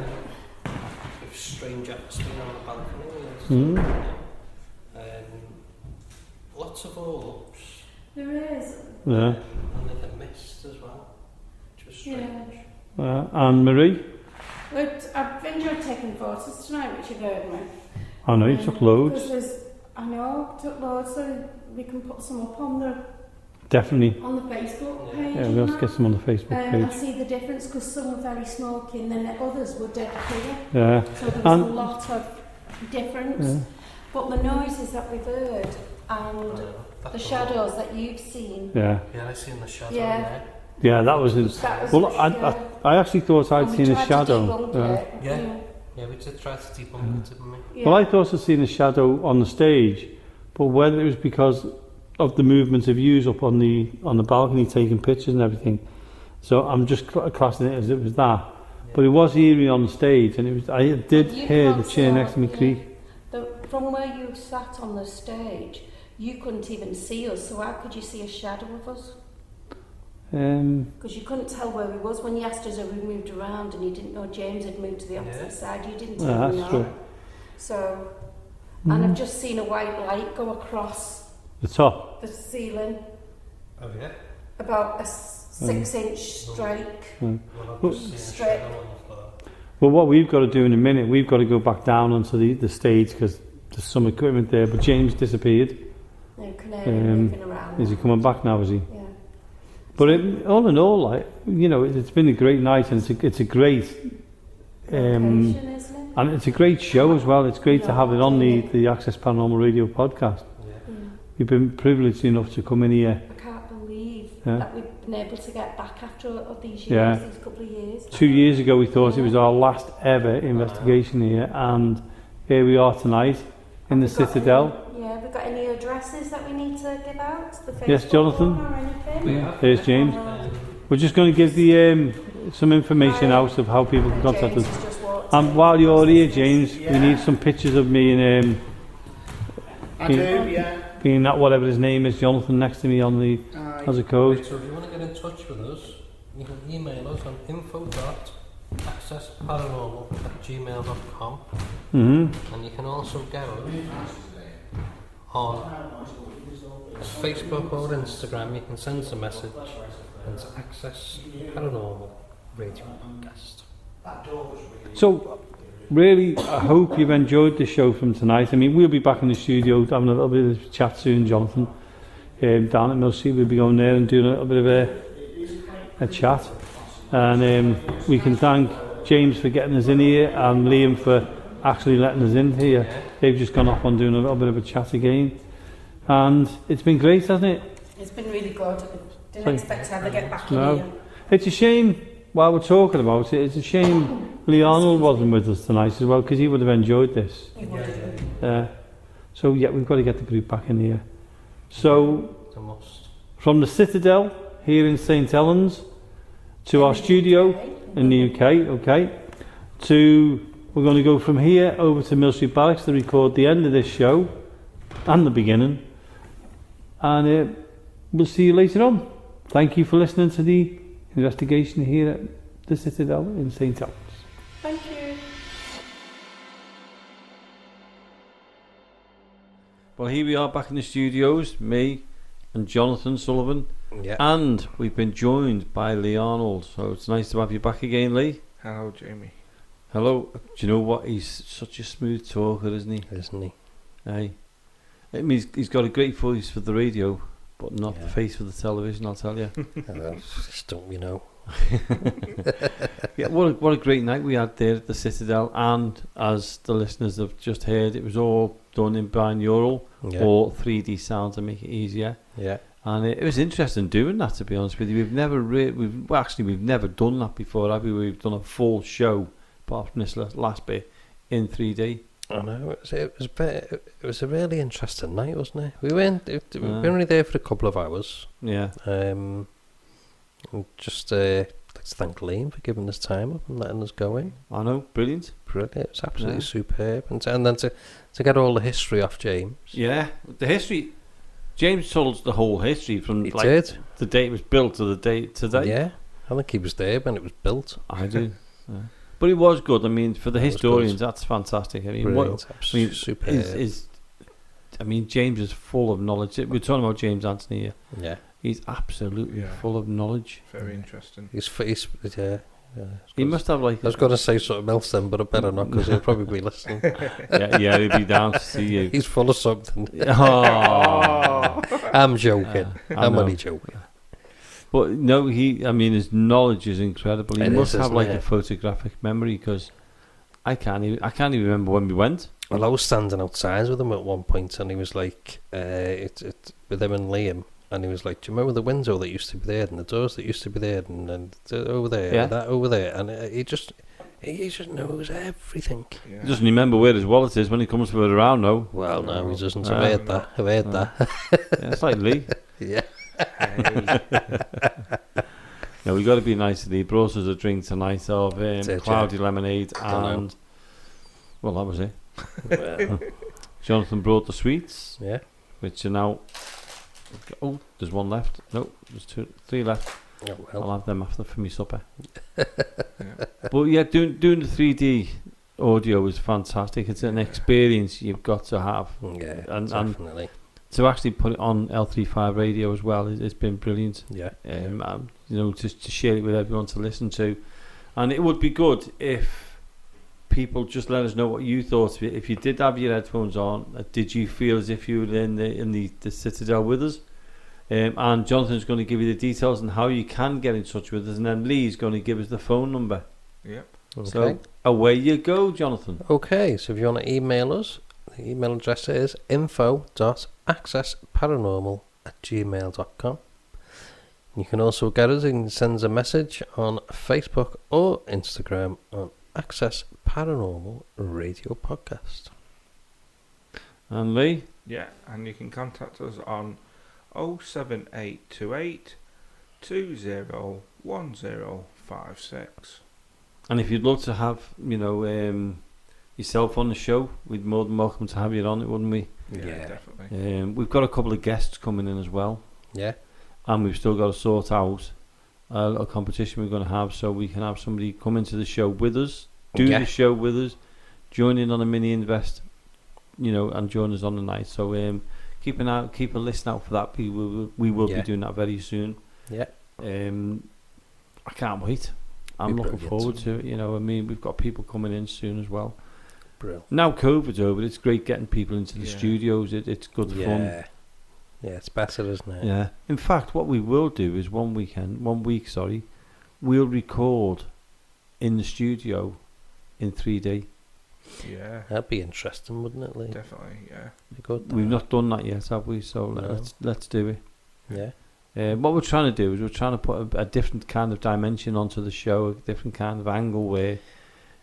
Speaker 5: Strange atmosphere on the balcony. Lots of all-ups.
Speaker 4: There is.
Speaker 1: Yeah.
Speaker 5: And the mist as well. Just strange.
Speaker 1: And Marie.
Speaker 4: But I've enjoyed taking photos tonight, which you've heard me.
Speaker 1: I know you took loads.
Speaker 4: Because I know, took loads, so we can put some up on the
Speaker 1: Definitely.
Speaker 4: Facebook page.
Speaker 1: Yeah, we'll have to get some on the Facebook
Speaker 4: I
Speaker 1: page.
Speaker 4: see the difference because some were very smoky and then the others were dead clear.
Speaker 1: Yeah.
Speaker 4: So there was a lot of difference. But the noises that we've heard and the shadows that you've seen.
Speaker 1: Yeah.
Speaker 5: Yeah, I seen the shadow
Speaker 4: Yeah.
Speaker 1: Yeah, that was it.
Speaker 4: That was
Speaker 1: Well,
Speaker 4: yeah.
Speaker 1: I actually thought I'd
Speaker 4: And we
Speaker 1: seen a
Speaker 4: tried to
Speaker 1: shadow.
Speaker 4: debunk
Speaker 1: Yeah.
Speaker 4: it,
Speaker 5: Yeah. Yeah, we did try to debunk it, didn't we?
Speaker 4: Yeah.
Speaker 1: Well, I thought I'd seen a shadow on the stage, but whether it was because of the movements of yous up on the balcony taking pictures and everything, so I'm just classing it as it was that. But it was eerie on the stage, and it was. I did
Speaker 4: You
Speaker 1: hear the
Speaker 4: can't
Speaker 1: chair
Speaker 4: see
Speaker 1: next to me
Speaker 4: our-
Speaker 1: creak.
Speaker 4: From where you sat on the stage, you couldn't even see us, so how could you see a shadow of us? Because you couldn't tell where we was. When you asked us if we moved around and you didn't know James had moved to the opposite side, you didn't
Speaker 1: Yeah,
Speaker 4: even
Speaker 1: that's
Speaker 4: know.
Speaker 1: true.
Speaker 4: So, and I've just seen a white light go across
Speaker 1: The top.
Speaker 4: the ceiling,
Speaker 5: Oh, yeah?
Speaker 4: about a 6-inch strike.
Speaker 5: Well, I've just seen a
Speaker 4: Straight.
Speaker 5: shadow on the floor.
Speaker 1: Well, what we've got to do in a minute, we've got to go back down onto the stage because there's some equipment there. But James disappeared.
Speaker 4: No, canary moving around.
Speaker 1: Is he coming back now? Is he?
Speaker 4: Yeah.
Speaker 1: But all in all, like it's been a great night, and it's a great.
Speaker 4: Location, isn't it?
Speaker 1: And it's a great show as well. It's great to have it on the Access Paranormal Radio podcast.
Speaker 5: Yeah.
Speaker 1: You've been privileged enough to come in here.
Speaker 4: I can't believe
Speaker 1: Yeah.
Speaker 4: that we've been able to get back after all these years,
Speaker 1: Yeah.
Speaker 4: these couple of years.
Speaker 1: 2 years ago, we thought it was our last ever investigation here, and here we are tonight in the
Speaker 4: Have we got
Speaker 1: Citadel.
Speaker 4: Any, yeah, have we got any addresses that we need to give out? The
Speaker 1: Yes,
Speaker 4: Facebook
Speaker 1: Jonathan?
Speaker 4: one or anything?
Speaker 1: There's James. We're just going to give the some information out of how people can contact
Speaker 4: James
Speaker 1: us.
Speaker 4: has just walked
Speaker 1: And
Speaker 4: in.
Speaker 1: while you're here, James, we need some pictures of me and
Speaker 2: I do, yeah.
Speaker 1: being that whatever his name is, Jonathan, next to me on the as a code.
Speaker 5: So if you want to get in touch with us, you can email us on info.accessparanormal@gmail.com, and you can also get us on Facebook or Instagram. You can send us a message, and it's Access Paranormal Radio Podcast.
Speaker 1: So, really, I hope you've enjoyed the show from tonight. I mean, we'll be back in the studio having a little bit of chat soon, Jonathan. Down at Millsea, we'll be going there and doing a little bit of a chat. And we can thank James for getting us in here and Liam for actually letting us in here. They've just gone off on doing a little bit of a chat again. And it's been great, hasn't it?
Speaker 4: It's been really good. Didn't
Speaker 1: Thank-
Speaker 4: expect to ever get back
Speaker 1: No.
Speaker 4: in here.
Speaker 1: It's a shame, while we're talking about it, it's a shame Lee Arnold wasn't with us tonight as well, because he would have enjoyed this.
Speaker 4: He wanted to.
Speaker 1: So yeah, we've got to get the group back in here. So
Speaker 5: The must.
Speaker 1: from the Citadel here in St Helens to our studio in the UK, we're going to go from here over to Mill Street Barracks to record the end of this show and the beginning, and we'll see you later on. Thank you for listening to the investigation here at the Citadel in St Helens.
Speaker 4: Thank you.
Speaker 1: Well, here we are back in the studios, me and Jonathan Sullivan,
Speaker 5: Yeah.
Speaker 1: and we've been joined by Lee Arnold, so it's nice to have you back again, Lee.
Speaker 6: Hello, Jamie.
Speaker 1: Hello. Do you know what? He's such a smooth talker, isn't he?
Speaker 5: Isn't he?
Speaker 1: Aye. I mean, he's got a great voice for the radio, but not the
Speaker 5: Yeah.
Speaker 1: face for the television, I'll tell you.
Speaker 5: Just don't we know?
Speaker 1: Yeah, what a great night we had there at the Citadel, and as the listeners have just heard, it was all done in binaural
Speaker 5: Yeah.
Speaker 1: or 3D sound to make it easier.
Speaker 5: Yeah.
Speaker 1: And it was interesting doing that, to be honest with you. We've never we've never done that before, have we? We've done a full show, apart from this last bit, in 3D.
Speaker 5: I know it was a really interesting night, wasn't it? We were only there for a couple of hours.
Speaker 1: Yeah.
Speaker 5: And just let's thank Liam for giving us time up and letting us go in.
Speaker 1: I know, brilliant.
Speaker 5: Brilliant, it was absolutely
Speaker 1: Yeah.
Speaker 5: superb, and then to get all the history off James.
Speaker 1: Yeah, the history. James told us the whole history from
Speaker 5: He
Speaker 1: like
Speaker 5: did.
Speaker 1: the day it was built to the day today.
Speaker 5: Yeah, I think he was there when it was built.
Speaker 1: I do. Yeah. But it was good. I mean, for the
Speaker 5: That was
Speaker 1: historians,
Speaker 5: good.
Speaker 1: that's fantastic. I mean,
Speaker 5: Brilliant, absolutely superb.
Speaker 1: I mean, James is full of knowledge. We're talking about James Anthony here.
Speaker 5: Yeah,
Speaker 1: He's absolutely
Speaker 6: Yeah.
Speaker 1: full of knowledge.
Speaker 6: Very interesting.
Speaker 5: he's yeah.
Speaker 1: He must have like.
Speaker 5: I was going to say something else then, but I better not, because he'll probably be listening.
Speaker 1: yeah, he'll be down to see you.
Speaker 5: He's full of something.
Speaker 1: Oh.
Speaker 5: I'm joking.
Speaker 1: I
Speaker 5: I'm
Speaker 1: know.
Speaker 5: only joking.
Speaker 1: But no, I mean, his knowledge is incredible. He
Speaker 5: It
Speaker 1: must
Speaker 5: is,
Speaker 1: have
Speaker 5: isn't
Speaker 1: like
Speaker 5: it?
Speaker 1: a photographic memory, because I can't even remember when we went.
Speaker 5: Well, I was standing outside with him at one point, and he was like, with him and Liam, and he was like, "Do you remember the window that used to be there, and the doors that used to be there, and over there,
Speaker 1: Yeah.
Speaker 5: and that over there?" And he just knows everything.
Speaker 1: He doesn't remember where his wallet is when he comes for it around, though.
Speaker 5: Well, no, he doesn't.
Speaker 1: No.
Speaker 5: I've heard that. I've heard that.
Speaker 1: Yeah, it's like Lee.
Speaker 5: Yeah.
Speaker 1: No, we got to be nice to Lee. He brought us a drink tonight of cloudy lemonade and... Well, that was it.
Speaker 5: Well,
Speaker 1: Jonathan brought the sweets,
Speaker 5: yeah.
Speaker 1: which are now... Oh, there's one left. No, there's three left.
Speaker 5: Oh,
Speaker 1: I'll
Speaker 5: well.
Speaker 1: have them after for my supper. But yeah, doing the 3D audio is fantastic. It's an experience you've got to have.
Speaker 5: Yeah,
Speaker 1: And
Speaker 5: definitely.
Speaker 1: to actually put it on L35 radio as well, it's been brilliant.
Speaker 5: Yeah.
Speaker 1: You know, just to share it with everyone to listen to. And it would be good if people just let us know what you thought of it. If you did have your headphones on, did you feel as if you were in the Citadel with us? And Jonathan's going to give you the details on how you can get in touch with us, and then Lee's going to give us the phone number.
Speaker 6: Yep.
Speaker 5: Okay.
Speaker 1: So away you go, Jonathan.
Speaker 5: Okay, so if you want to email us, the email address is info.accessparanormal@gmail.com. You can also get us and send us a message on Facebook or Instagram on Access Paranormal Radio Podcast.
Speaker 1: And Lee?
Speaker 6: Yeah, and you can contact us on 07828 201056.
Speaker 1: And if you'd love to have, you know, yourself on the show, we'd more than welcome to have you on it, wouldn't we?
Speaker 6: Yeah, definitely.
Speaker 1: We've got a couple of guests coming in as well,
Speaker 5: Yeah.
Speaker 1: and we've still got to sort out a little competition we're going to have, so we can have somebody come into the show with us, do
Speaker 5: Yeah.
Speaker 1: the show with us, join in on a mini invest, you know, and join us on the night. So keep a listen out for that. We will
Speaker 5: Yeah.
Speaker 1: be doing that very soon.
Speaker 5: Yeah.
Speaker 1: I can't wait. I'm
Speaker 5: Be
Speaker 1: looking
Speaker 5: brilliant.
Speaker 1: forward to it. You know, I mean, we've got people coming in soon as well.
Speaker 5: Brilliant.
Speaker 1: Now COVID's over, it's great getting people into the
Speaker 6: Yeah.
Speaker 1: studios. It's good fun.
Speaker 5: Yeah. Yeah, it's better, isn't it?
Speaker 1: Yeah. In fact, what we will do is one week, we'll record in the studio in 3D.
Speaker 6: Yeah,
Speaker 5: That'd be interesting, wouldn't it, Lee?
Speaker 6: definitely. Yeah.
Speaker 5: Be good.
Speaker 1: We've not done that yet, have we? So
Speaker 5: No.
Speaker 1: let's do it.
Speaker 5: Yeah.
Speaker 1: What we're trying to do is we're trying to put a different kind of dimension onto the show, a different kind of angle where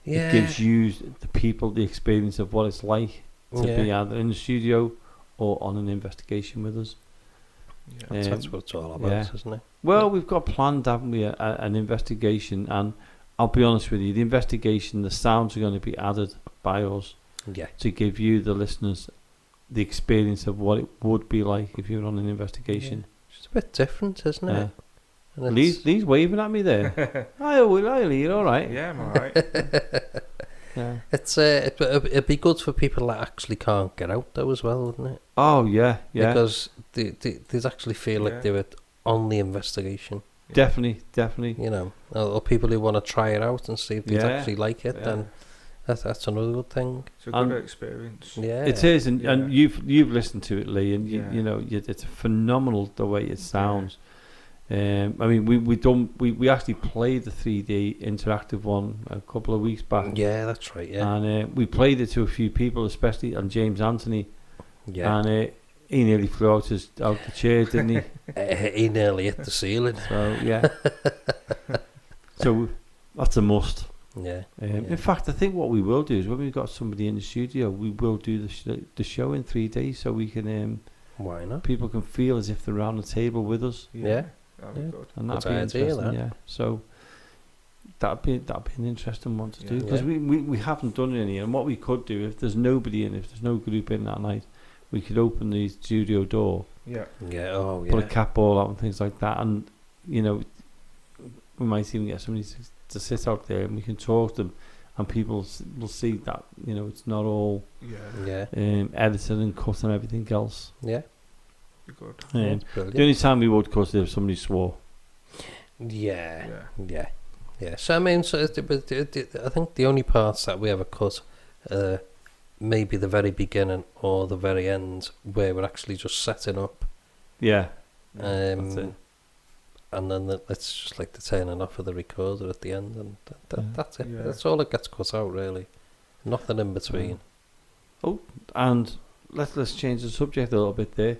Speaker 5: Yeah.
Speaker 1: it gives you, the people, the experience of what it's like to be either in the studio or on an investigation with us.
Speaker 6: Yeah.
Speaker 5: That's what it's all about,
Speaker 1: yeah.
Speaker 5: isn't it?
Speaker 1: Well, we've got planned, haven't we, an investigation, and I'll be honest with you, the investigation, the sounds are going to be added by us
Speaker 5: Yeah.
Speaker 1: to give you, the listeners, the experience of what it would be like if you were on an investigation.
Speaker 5: It's a bit different, isn't it? And
Speaker 1: Lee's waving at me there. Hi, Lee, you're all right.
Speaker 6: Yeah, I'm alright.
Speaker 1: Yeah.
Speaker 5: it'd be good for people that actually can't get out, though, as well, wouldn't it?
Speaker 1: Oh, yeah.
Speaker 5: Because they actually feel
Speaker 6: Yeah.
Speaker 5: like they were on the investigation,
Speaker 1: Definitely.
Speaker 5: you know. Or people who want to try it out and see if they
Speaker 1: Yeah.
Speaker 5: actually like it,
Speaker 6: Yeah.
Speaker 5: then that's another good thing.
Speaker 6: It's a
Speaker 1: And-
Speaker 6: good experience.
Speaker 5: Yeah.
Speaker 1: It is, and
Speaker 6: Yeah.
Speaker 1: you've listened to it, Lee, and
Speaker 6: Yeah.
Speaker 1: you know it's phenomenal the way it sounds. I mean, we actually played the 3D interactive one a couple of weeks back,
Speaker 5: Yeah, that's right, yeah.
Speaker 1: and we played it to a few people, especially on James Anthony,
Speaker 5: Yeah.
Speaker 1: and he nearly flew out the chair, didn't he?
Speaker 5: He nearly hit the ceiling.
Speaker 1: So yeah, so that's a must.
Speaker 5: Yeah.
Speaker 1: In fact, I think what we will do is when we've got somebody in the studio, we will do the show in 3D, so we can
Speaker 5: Why not?
Speaker 1: people can feel as if they're around the table with us,
Speaker 5: Yeah.
Speaker 6: That'd be
Speaker 5: Yeah.
Speaker 6: good.
Speaker 1: and that'd
Speaker 5: Good
Speaker 1: be
Speaker 5: idea,
Speaker 1: interesting.
Speaker 5: that.
Speaker 1: Yeah, so that'd be an interesting one to do,
Speaker 6: Yeah.
Speaker 1: because
Speaker 5: Yeah.
Speaker 1: we haven't done any. And what we could do, if there's nobody in, if there's no group in that night, we could open the studio door,
Speaker 6: Yeah.
Speaker 5: Yeah, oh,
Speaker 1: put a
Speaker 5: yeah.
Speaker 1: cat ball out and things like that, and you know, we might even get somebody to sit out there and we can talk to them, and people will see that, you know, it's not all
Speaker 6: Yeah.
Speaker 5: Yeah.
Speaker 1: edited and cut and everything else.
Speaker 5: Yeah.
Speaker 6: Be good.
Speaker 5: It's
Speaker 1: The
Speaker 5: brilliant.
Speaker 1: only time we would cut is if somebody swore.
Speaker 5: Yeah.
Speaker 6: Yeah.
Speaker 5: Yeah. Yeah. So, I mean, I think the only parts that we ever cut maybe the very beginning or the very end, where we're actually just setting up.
Speaker 1: Yeah, that's it.
Speaker 5: And then it's just like the turning off of the recorder at the end, and
Speaker 1: Yeah.
Speaker 5: that's it.
Speaker 6: Yeah.
Speaker 5: That's all that gets cut out, really. Nothing in between.
Speaker 1: And let's change the subject a little bit there.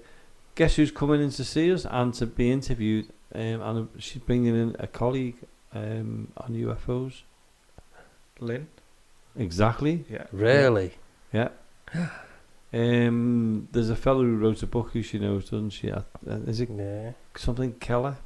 Speaker 1: Guess who's coming in to see us and to be interviewed? And she's bringing in a colleague on UFOs.
Speaker 6: Lynn.
Speaker 1: Exactly.
Speaker 6: Yeah.
Speaker 5: Really?
Speaker 1: Yeah. There's a fellow who wrote a book who she knows, doesn't she? Is it
Speaker 5: Yeah.
Speaker 1: something Keller?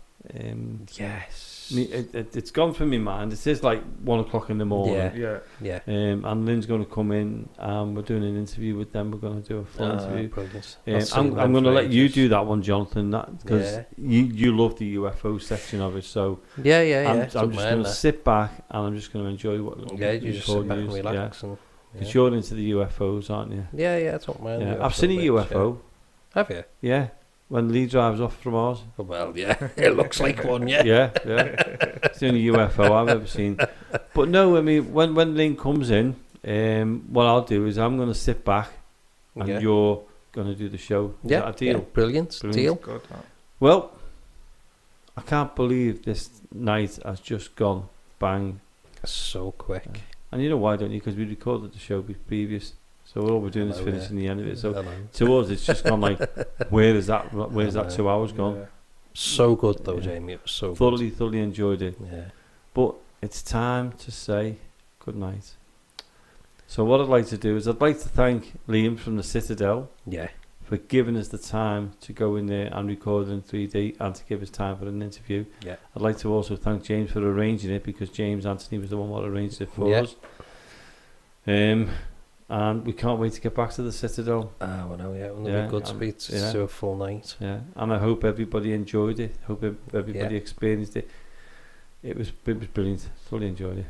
Speaker 5: Yes.
Speaker 1: It's gone from my mind. It says like 1 o'clock in the morning.
Speaker 5: Yeah.
Speaker 6: Yeah.
Speaker 5: Yeah.
Speaker 1: And Lynn's going to come in. We're doing an interview with them. We're going to do a full interview.
Speaker 5: Brilliant.
Speaker 1: I'm going to let you do that one, Jonathan, because
Speaker 5: Yeah.
Speaker 1: you love the UFO section of it. So
Speaker 5: Yeah, yeah, yeah.
Speaker 1: I'm just going to sit back and I'm just going to enjoy what.
Speaker 5: Yeah, you just sit back and relax.
Speaker 1: Yeah.
Speaker 5: And,
Speaker 1: Because you're into the UFOs, aren't you?
Speaker 5: yeah, I don't mind.
Speaker 1: Yeah.
Speaker 5: UFO
Speaker 1: I've seen a
Speaker 5: bits,
Speaker 1: UFO.
Speaker 5: Yeah. Have you?
Speaker 1: Yeah. When Lee drives off from ours.
Speaker 5: Oh, well, yeah. It looks like one, yeah.
Speaker 1: Yeah. It's the only UFO I've ever seen. But no, I mean, when Lynn comes in, what I'll do is I'm going to sit back and
Speaker 5: Yeah.
Speaker 1: you're going to do the show. Is
Speaker 5: Yeah,
Speaker 1: that a deal?
Speaker 5: yeah, brilliant. Deal.
Speaker 6: Good. That.
Speaker 1: Well, I can't believe this night has just gone bang.
Speaker 5: So quick.
Speaker 1: And you know why, don't you? Because we recorded the show previous. So all we're doing is
Speaker 5: Hello,
Speaker 1: finishing the end of it. So
Speaker 5: Hello.
Speaker 1: to us, it's just gone like, where's that
Speaker 5: Hello.
Speaker 1: 2 hours gone?
Speaker 6: Yeah.
Speaker 5: So good, though,
Speaker 1: Yeah.
Speaker 5: Jamie. It was so
Speaker 1: Thoroughly enjoyed it.
Speaker 5: good. Yeah.
Speaker 1: But it's time to say good night. So what I'd like to do is I'd like to thank Liam from the Citadel
Speaker 5: Yeah.
Speaker 1: for giving us the time to go in there and record in 3D and to give us time for an interview.
Speaker 5: Yeah.
Speaker 1: I'd like to also thank James for arranging it, because James Anthony was the one that arranged it for
Speaker 5: Yeah.
Speaker 1: us. And we can't wait to get back to the Citadel.
Speaker 5: Ah, well, no, yeah. It would
Speaker 1: Yeah,
Speaker 5: be good to be to do a full night.
Speaker 1: Yeah, and I hope everybody enjoyed it. Hope everybody experienced it. It was brilliant. Totally enjoyed it.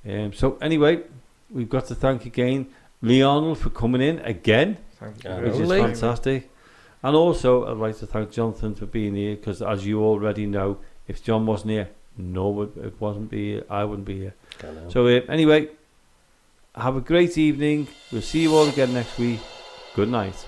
Speaker 5: Yeah.
Speaker 1: So anyway, we've got to thank again Leonel for coming in again,
Speaker 6: Thank you.
Speaker 5: Yeah.
Speaker 1: which is
Speaker 5: Lee.
Speaker 1: fantastic. And also, I'd like to thank Jonathan for being here, because as you already know, if John wasn't here, I wouldn't be here.
Speaker 5: I know.
Speaker 1: So anyway, have a great evening. We'll see you all again next week. Good night.